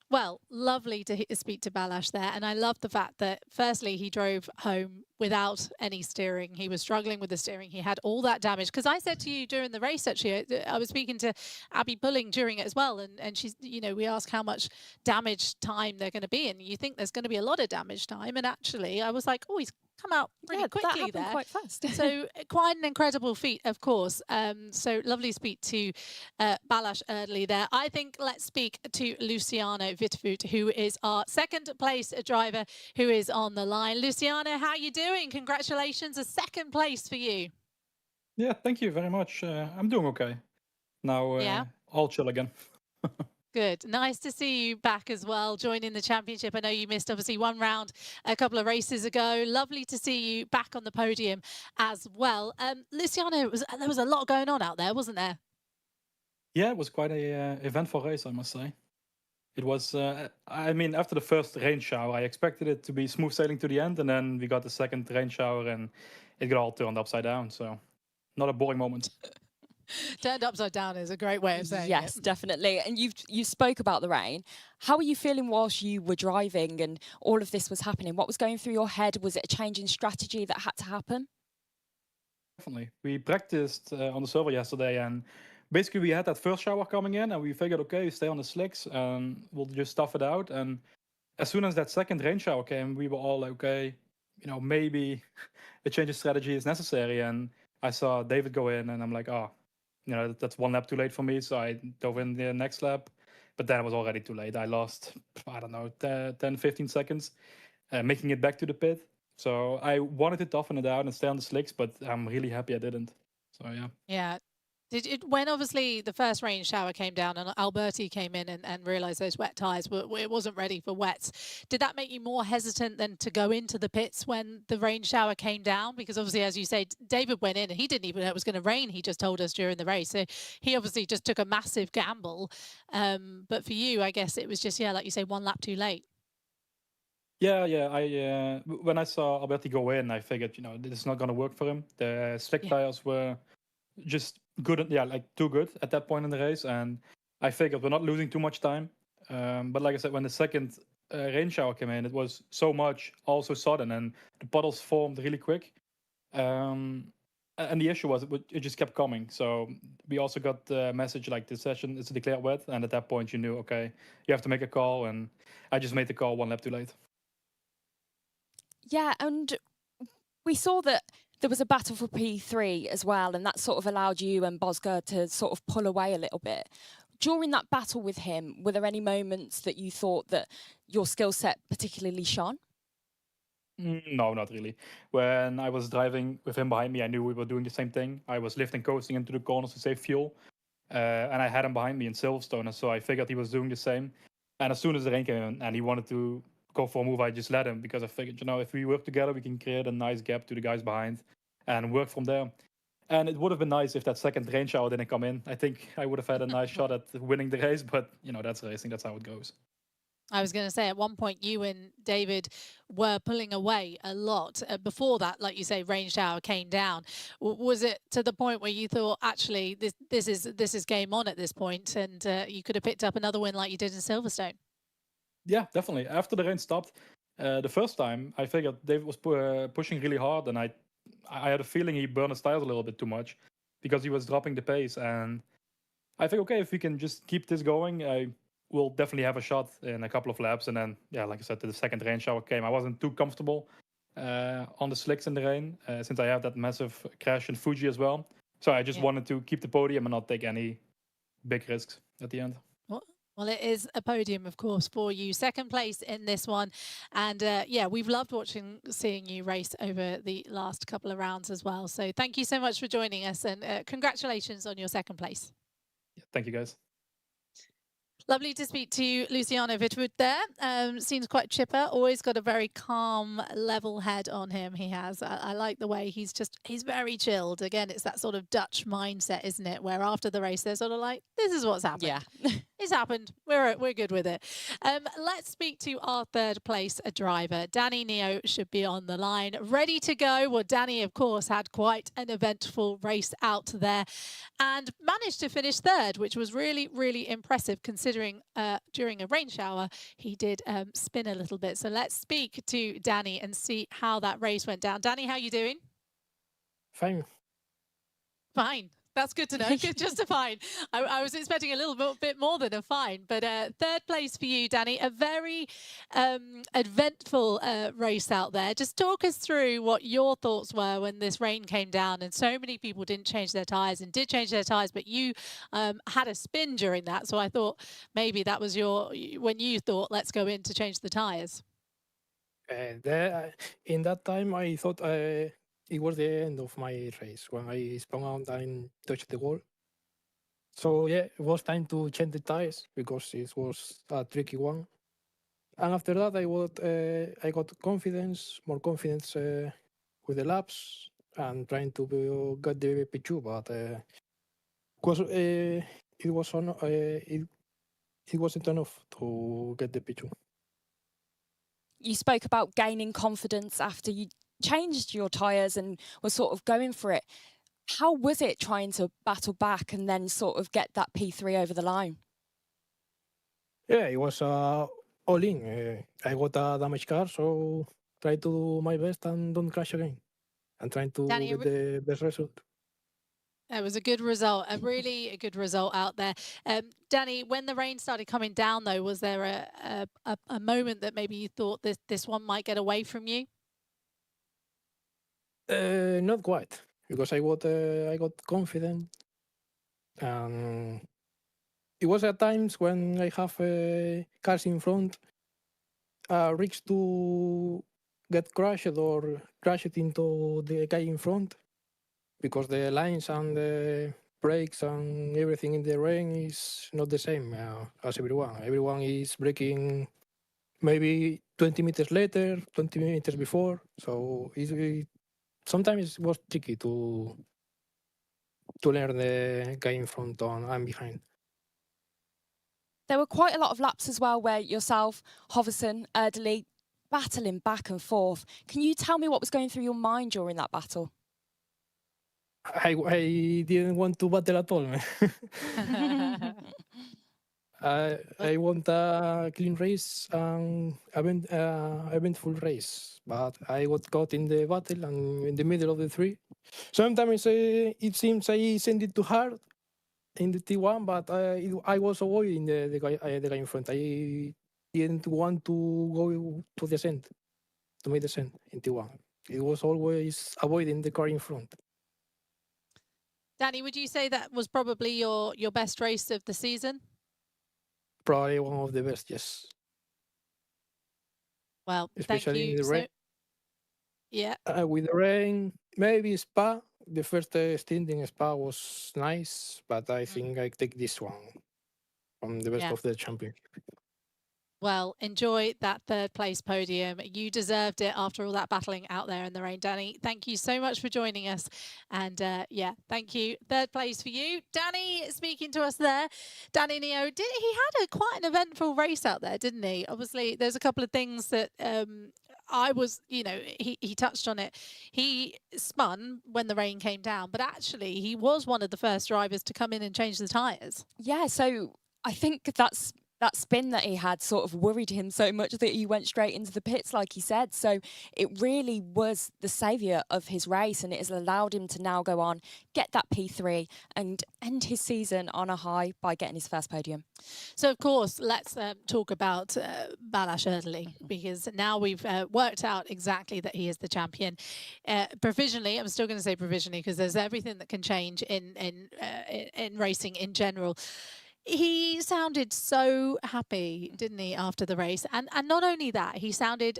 Speaker 3: Well, lovely to speak to Balázs there. And I love the fact that, firstly, he drove home without any steering. He was struggling with the steering. He had all that damage. Because I said to you during the race, actually, I was speaking to Abby Pulling during it as well. And she's, you know, we asked how much damage time they're going to be. And you think there's going to be a lot of damage time. And actually, I was like, oh, he's come out pretty quickly there.
Speaker 6: Quite fast.
Speaker 3: So quite an incredible feat, of course. So lovely to speak to Balázs early there. I think let's speak to Luciano Vitvoet, who is our second place driver who is on the line. Luciano, how are you doing? Congratulations, a second place for you.
Speaker 12: Yeah, thank you very much. I'm doing okay. Now, all chill again.
Speaker 3: Good. Nice to see you back as well, joining the championship. I know you missed, obviously, one round a couple of races ago. Lovely to see you back on the podium as well. Luciano, there was a lot going on out there, wasn't there?
Speaker 12: Yeah, it was quite a eventful race, I must say. It was, I mean, after the first rain shower, I expected it to be smooth sailing to the end, and then we got the second rain shower, and it got all turned upside down. So, not a boring moment.
Speaker 3: Turned upside down is a great way of saying it.
Speaker 6: Yes, definitely. And you spoke about the rain. How were you feeling whilst you were driving and all of this was happening? What was going through your head? Was it a change in strategy that had to happen?
Speaker 12: Definitely. We practiced on the server yesterday, and basically we had that first shower coming in, and we figured, okay, stay on the slicks, and we'll just tough it out. And as soon as that second rain shower came, we were all like, okay, you know, maybe a change of strategy is necessary. And I saw David go in, and I'm like, oh, you know, that's one lap too late for me. So I dove in the next lap, but then it was already too late. I lost, I don't know, 10, 15 seconds making it back to the pit. So I wanted to toughen it out and stay on the slicks, but I'm really happy I didn't. So, yeah.
Speaker 3: Yeah. When obviously the first rain shower came down and Alberti came in and realised those wet tyres, it wasn't ready for wets, did that make you more hesitant than to go into the pits when the rain shower came down? Because obviously, as you say, David went in and he didn't even know it was going to rain. He just told us during the race. So he obviously just took a massive gamble. But for you, I guess it was just, like you say, one lap too late.
Speaker 12: Yeah. When I saw Alberti go in, I figured, you know, this is not going to work for him. The slick tyres were just good, like too good at that point in the race, and I figured we're not losing too much time. But like I said, when the second rain shower came in, it was so much, all so sudden, and the puddles formed really quick. And the issue was it just kept coming. So we also got the message like this session is declared wet, and at that point you knew, okay, you have to make a call, and I just made the call 1 lap too late.
Speaker 6: Yeah, and we saw that there was a battle for P3 as well, and that sort of allowed you and Bosger to sort of pull away a little bit. During that battle with him, were there any moments that you thought that your skill set particularly shone?
Speaker 12: No, not really. When I was driving with him behind me, I knew we were doing the same thing. I was lifting, coasting into the corners to save fuel, and I had him behind me in Silverstone, and so I figured he was doing the same. And as soon as the rain came in and he wanted to go for a move, I just let him because I figured, if we work together, we can create a nice gap to the guys behind and work from there. And it would have been nice if that second rain shower didn't come in. I think I would have had a nice shot at winning the race, but that's racing. That's how it goes.
Speaker 3: I was going to say, at one point, you and David were pulling away a lot. Before that, like you say, rain shower came down. Was it to the point where you thought, actually, this is game on at this point, and you could have picked up another win like you did in Silverstone?
Speaker 12: Yeah, definitely. After the rain stopped, the first time, I figured David was pushing really hard, and I had a feeling he burned his tires a little bit too much because he was dropping the pace. And I think, okay, if we can just keep this going, we'll definitely have a shot in a couple of laps. And then, yeah, like I said, the second rain shower came. I wasn't too comfortable on the slicks in the rain since I have that massive crash in Fuji as well. So I just wanted to keep the podium and not take any big risks at the end.
Speaker 3: Well, it is a podium, of course, for you. Second place in this one. And yeah, we've loved seeing you race over the last couple of rounds as well. So thank you so much for joining us, and congratulations on your second place.
Speaker 12: Yeah, thank you, guys.
Speaker 3: Lovely to speak to you, Luciano Vitwood there. Seems quite chipper, always got a very calm, level head on him, he has. I like the way he's very chilled. Again, it's that sort of Dutch mindset, isn't it? Where after the race, they're sort of like, this is what's happened.
Speaker 6: Yeah.
Speaker 3: It's happened. We're good with it. Let's speak to our third place driver. Danny Neo should be on the line, ready to go. Well, Danny, of course, had quite an eventful race out there and managed to finish third, which was really, really impressive considering during a rain shower, he did spin a little bit. So let's speak to Danny and see how that race went down. Danny, how you doing?
Speaker 13: Fine.
Speaker 3: Fine. That's good to know. Good, just a fine. I was expecting a little bit more than a fine, but third place for you, Danny. A very eventful race out there. Just talk us through what your thoughts were when this rain came down and so many people didn't change their tyres and did change their tyres, but you had a spin during that. So I thought maybe that was when you thought, let's go in to change the tyres.
Speaker 13: In that time, I thought it was the end of my race when I spun out and touched the wall. So yeah, it was time to change the tires because it was a tricky one. And after that, I got more confidence with the laps and trying to get the P2, but it wasn't enough to get the P2.
Speaker 6: You spoke about gaining confidence after you changed your tyres and were sort of going for it. How was it trying to battle back and then sort of get that P3 over the line?
Speaker 13: Yeah, it was all in. I got a damaged car, so try to do my best and don't crash again. And trying to
Speaker 3: Danny,
Speaker 13: get the best result.
Speaker 3: It was a good result, a good result out there. Danny, when the rain started coming down, though, was there a moment that maybe you thought this one might get away from you?
Speaker 13: Not quite, because I got confident. It was at times when I have cars in front, risk to get crashed or crashed into the guy in front, because the lines and the brakes and everything in the rain is not the same as everyone. Everyone is braking maybe 20 meters later, 20 meters before, so sometimes it was tricky to learn the guy in front and behind.
Speaker 6: There were quite a lot of laps as well where yourself, Hoverson, Erdely, battling back and forth. Can you tell me what was going through your mind during that battle?
Speaker 13: I didn't want to battle at all. I want a clean race and eventful race, but I got caught in the battle and in the middle of the three. Sometimes it seems I send it too hard in the T1, but I was avoiding the guy in front. I didn't want to go to descent, to make descent in T1. It was always avoiding the car in front.
Speaker 3: Danny, would you say that was probably your best race of the season?
Speaker 13: Probably one of the best, yes.
Speaker 3: Well,
Speaker 13: Especially
Speaker 3: thank
Speaker 13: in
Speaker 3: you.
Speaker 13: the rain.
Speaker 3: Yeah.
Speaker 13: With the rain, maybe Spa. The first stint in Spa was nice, but I think I take this one from the best of the championship.
Speaker 3: Well, enjoy that third place podium. You deserved it after all that battling out there in the rain, Danny. Thank you so much for joining us. And yeah, thank you. Third place for you. Danny speaking to us there. Danny Neo, he had quite an eventful race out there, didn't he? Obviously, there's a couple of things that I was, he touched on it. He spun when the rain came down, but actually he was one of the first drivers to come in and change the tyres.
Speaker 6: Yeah, so I think that spin that he had sort of worried him so much that he went straight into the pits, like he said. So it really was the saviour of his race, and it has allowed him to now go on, get that P3 and end his season on a high by getting his first podium.
Speaker 3: So, of course, let's talk about Balázs Erdely, because now we've worked out exactly that he is the champion. Provisionally, I'm still going to say provisionally because there's everything that can change in racing in general. He sounded so happy, didn't he, after the race? And not only that, he sounded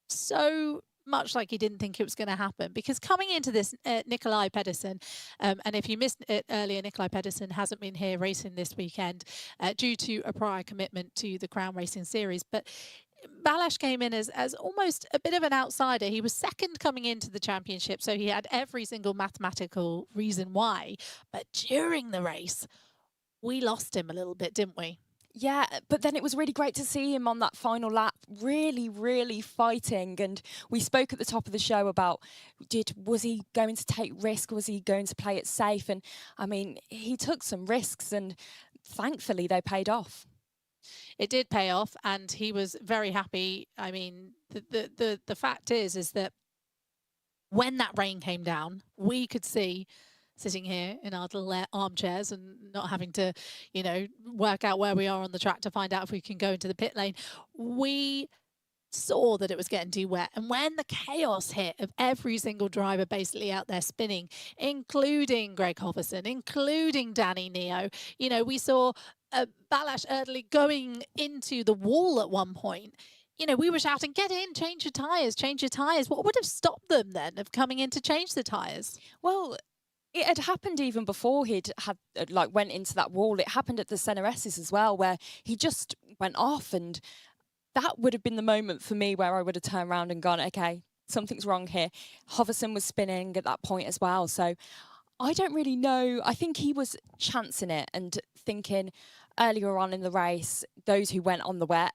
Speaker 3: so much like he didn't think it was going to happen, because coming into this, Nikolai Pedersen, and if you missed it earlier, Nikolai Pedersen hasn't been here racing this weekend due to a prior commitment to the Crown Racing Series. But Balázs came in as almost a bit of an outsider. He was second coming into the championship, so he had every single mathematical reason why. But during the race, we lost him a little bit, didn't we?
Speaker 6: Yeah, but then it was really great to see him on that final lap, really, really fighting. And we spoke at the top of the show about, was he going to take risk? Was he going to play it safe? And I mean, he took some risks, and thankfully they paid off.
Speaker 3: It did pay off, and he was very happy. I mean, the fact is that when that rain came down, we could see, sitting here in our little armchairs and not having to, work out where we are on the track to find out if we can go into the pit lane, we saw that it was getting too wet. And when the chaos hit of every single driver basically out there spinning, including Greg Hoverson, including Danny Neo, we saw Balázs Erdely going into the wall at one point. We were shouting, get in, change your tyres, change your tyres. What would have stopped them then of coming in to change the tyres?
Speaker 6: Well, it had happened even before went into that wall. It happened at the Senna S's as well, where he just went off, and that would have been the moment for me where I would have turned around and gone, okay, something's wrong here. Hoverson was spinning at that point as well. So I don't really know. I think he was chancing it and thinking earlier on in the race, those who went on the wet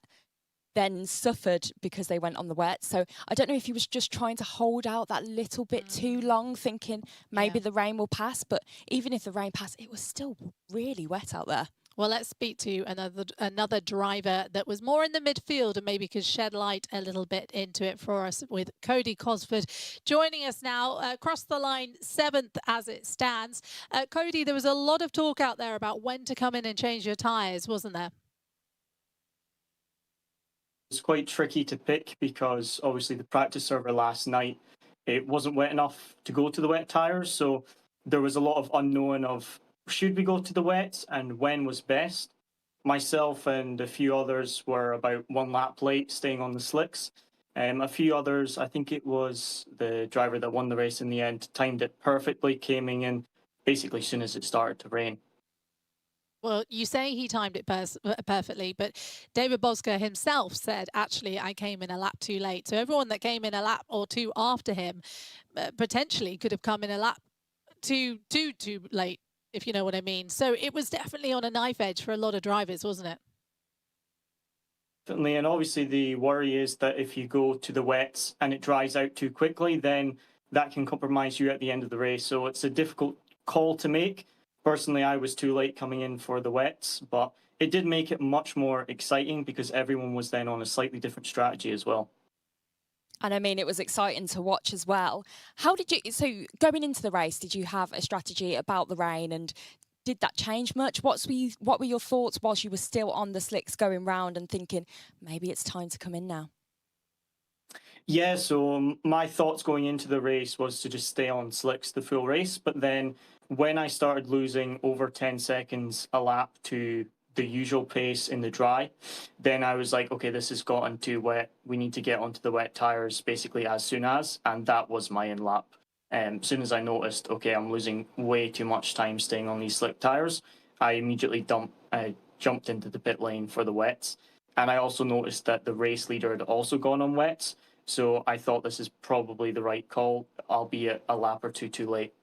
Speaker 6: then suffered because they went on the wet. So I don't know if he was just trying to hold out that little bit too long, thinking maybe the rain will pass. But even if the rain passed, it was still really wet out there.
Speaker 3: Well, let's speak to another driver that was more in the midfield and maybe could shed light a little bit into it for us, with Cody Cosford joining us now, across the line, 7th as it stands. Cody, there was a lot of talk out there about when to come in and change your tyres, wasn't there?
Speaker 14: It's quite tricky to pick because obviously the practice server last night, it wasn't wet enough to go to the wet tyres. So there was a lot of unknown of should we go to the wet and when was best. Myself and a few others were about 1 lap late, staying on the slicks. A few others, I think it was the driver that won the race in the end, timed it perfectly, came in basically as soon as it started to rain.
Speaker 3: Well, you say he timed it perfectly, but David Bosca himself said, actually, I came in a lap too late. So everyone that came in a lap or two after him potentially could have come in a lap too late, if you know what I mean. So it was definitely on a knife edge for a lot of drivers, wasn't it?
Speaker 14: Definitely, and obviously the worry is that if you go to the wets and it dries out too quickly, then that can compromise you at the end of the race. So it's a difficult call to make. Personally, I was too late coming in for the wets, but it did make it much more exciting because everyone was then on a slightly different strategy as well.
Speaker 6: And I mean, it was exciting to watch as well. How did you, so going into the race, did you have a strategy about the rain, and did that change much? What were your thoughts whilst you were still on the slicks going round and thinking, maybe it's time to come in now?
Speaker 14: Yeah, so my thoughts going into the race was to just stay on slicks the full race. But then when I started losing over 10 seconds a lap to the usual pace in the dry, then I was like, okay, this has gotten too wet. We need to get onto the wet tires basically as soon as, and that was my in lap. As soon as I noticed, okay, I'm losing way too much time staying on these slick tires, I immediately jumped into the pit lane for the wets. And I also noticed that the race leader had also gone on wets. So I thought this is probably the right call, albeit a lap or two too late.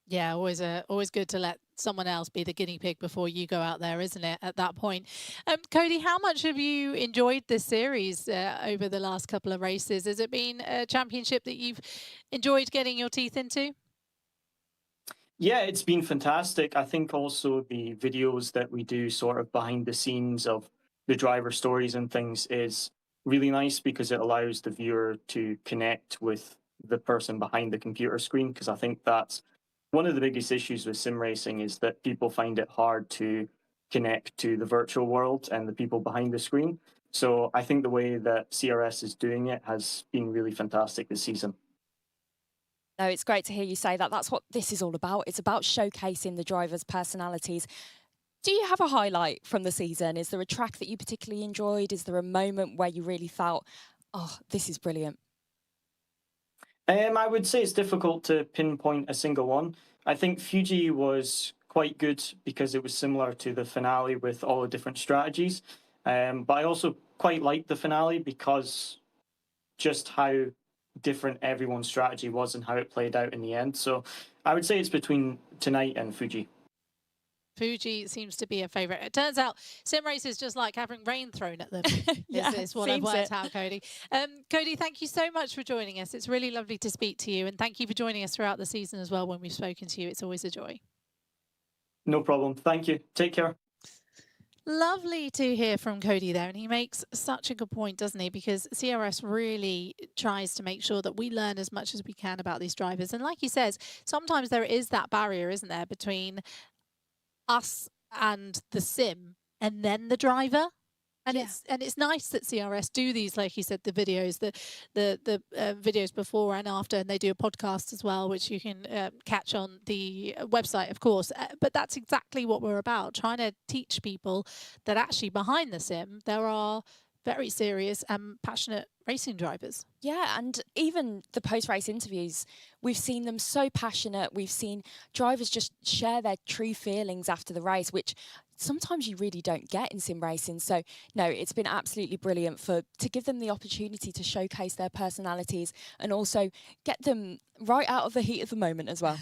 Speaker 3: Yeah, always good to let someone else be the guinea pig before you go out there, isn't it, at that point? Cody, how much have you enjoyed this series over the last couple of races? Has it been a championship that you've enjoyed getting your teeth into?
Speaker 14: Yeah, it's been fantastic. I think also the videos that we do sort of behind the scenes of the driver stories and things is really nice because it allows the viewer to connect with the person behind the computer screen, because I think that's one of the biggest issues with sim racing is that people find it hard to connect to the virtual world and the people behind the screen. So I think the way that CRS is doing it has been really fantastic this season.
Speaker 6: No, it's great to hear you say that. That's what this is all about. It's about showcasing the drivers' personalities. Do you have a highlight from the season? Is there a track that you particularly enjoyed? Is there a moment where you really felt, oh, this is brilliant?
Speaker 14: I would say it's difficult to pinpoint a single one. I think Fuji was quite good because it was similar to the finale with all the different strategies. But I also quite liked the finale because just how different everyone's strategy was and how it played out in the end. So I would say it's between tonight and Fuji.
Speaker 3: Fuji seems to be a favourite. It turns out sim races just like having rain thrown at them.
Speaker 6: Yeah,
Speaker 3: is what I've worked out, Cody. Cody, thank you so much for joining us. It's really lovely to speak to you, and thank you for joining us throughout the season as well when we've spoken to you. It's always a joy.
Speaker 14: No problem. Thank you. Take care.
Speaker 3: Lovely to hear from Cody there, and he makes such a good point, doesn't he? Because CRS really tries to make sure that we learn as much as we can about these drivers. And like he says, sometimes there is that barrier, isn't there, between us and the sim and then the driver. And it's nice that CRS do these, like you said, the videos, the videos before and after, and they do a podcast as well, which you can catch on the website, of course. But that's exactly what we're about, trying to teach people that actually behind the sim there are very serious and passionate racing drivers.
Speaker 6: Yeah, and even the post-race interviews, we've seen them so passionate. We've seen drivers just share their true feelings after the race, which sometimes you really don't get in sim racing. So no, it's been absolutely brilliant to give them the opportunity to showcase their personalities and also get them right out of the heat of the moment as well.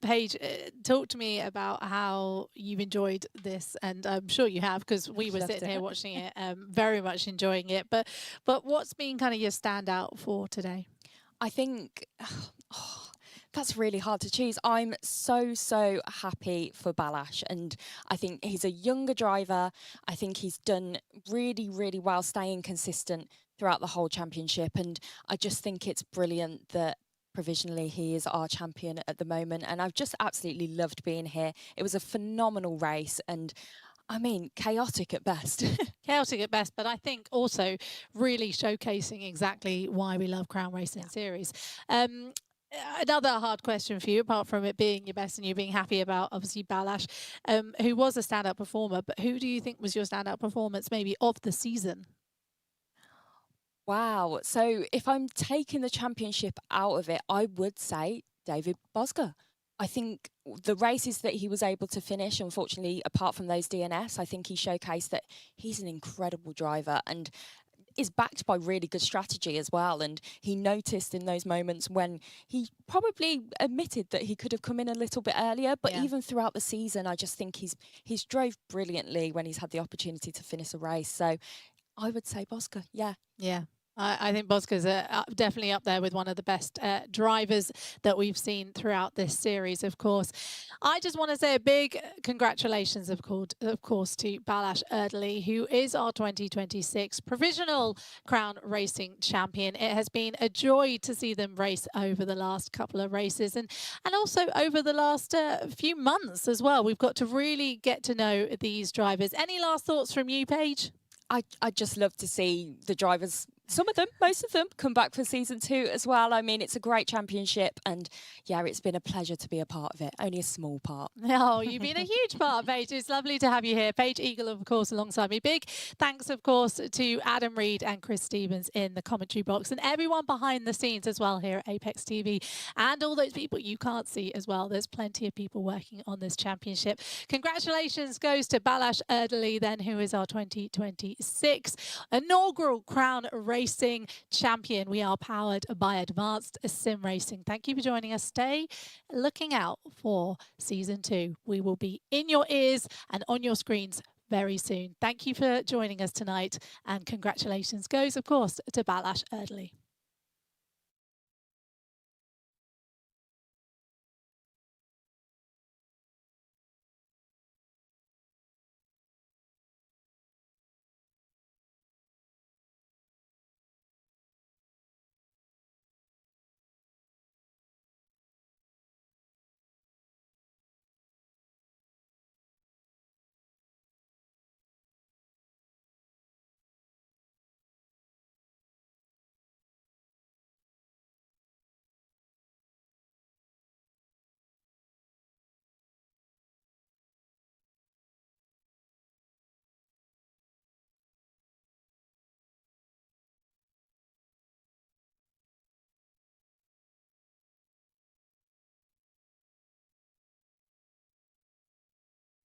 Speaker 3: Paige, talk to me about how you've enjoyed this, and I'm sure you have because we were sitting here watching it, very much enjoying it. But what's been kind of your standout for today?
Speaker 6: I think that's really hard to choose. I'm so happy for Balázs, and I think he's a younger driver. I think he's done really well staying consistent throughout the whole championship, and I just think it's brilliant that provisionally he is our champion at the moment, and I've just absolutely loved being here. It was a phenomenal race, and I mean, chaotic at best.
Speaker 3: Chaotic at best, but I think also really showcasing exactly why we love Crown Racing Series. Another hard question for you, apart from it being your best and you being happy about, obviously, Balázs, who was a standout performer, but who do you think was your standout performance maybe of the season?
Speaker 6: Wow. So if I'm taking the championship out of it, I would say David Bosger. I think the races that he was able to finish, unfortunately, apart from those DNS, I think he showcased that he's an incredible driver and is backed by really good strategy as well. And he noticed in those moments when he probably admitted that he could have come in a little bit earlier, but even throughout the season, I just think he's drove brilliantly when he's had the opportunity to finish a race. So I would say Bosger, yeah.
Speaker 3: Yeah. I think Bosca's definitely up there with one of the best drivers that we've seen throughout this series, of course. I just want to say a big congratulations, of course, to Balázs Erdely, who is our 2026 Provisional Crown Racing Champion. It has been a joy to see them race over the last couple of races and also over the last few months as well. We've got to really get to know these drivers. Any last thoughts from you, Paige?
Speaker 6: I'd just love to see the drivers, some of them, most of them, come back for season 2 as well. I mean, it's a great championship and yeah, it's been a pleasure to be a part of it. Only a small part.
Speaker 3: No, you've been a huge part, Paige. It's lovely to have you here. Paige Eagle, of course, alongside me. Big thanks, of course, to Adam Reed and Chris Stevens in the commentary box and everyone behind the scenes as well here at Apex TV and all those people you can't see as well. There's plenty of people working on this championship. Congratulations goes to Balázs Erdely then, who is our 2026 inaugural Crown Racing Champion. We are powered by Advanced Sim Racing. Thank you for joining us. Stay looking out for season 2. We will be in your ears and on your screens very soon. Thank you for joining us tonight and congratulations goes, of course, to Balázs Erdely.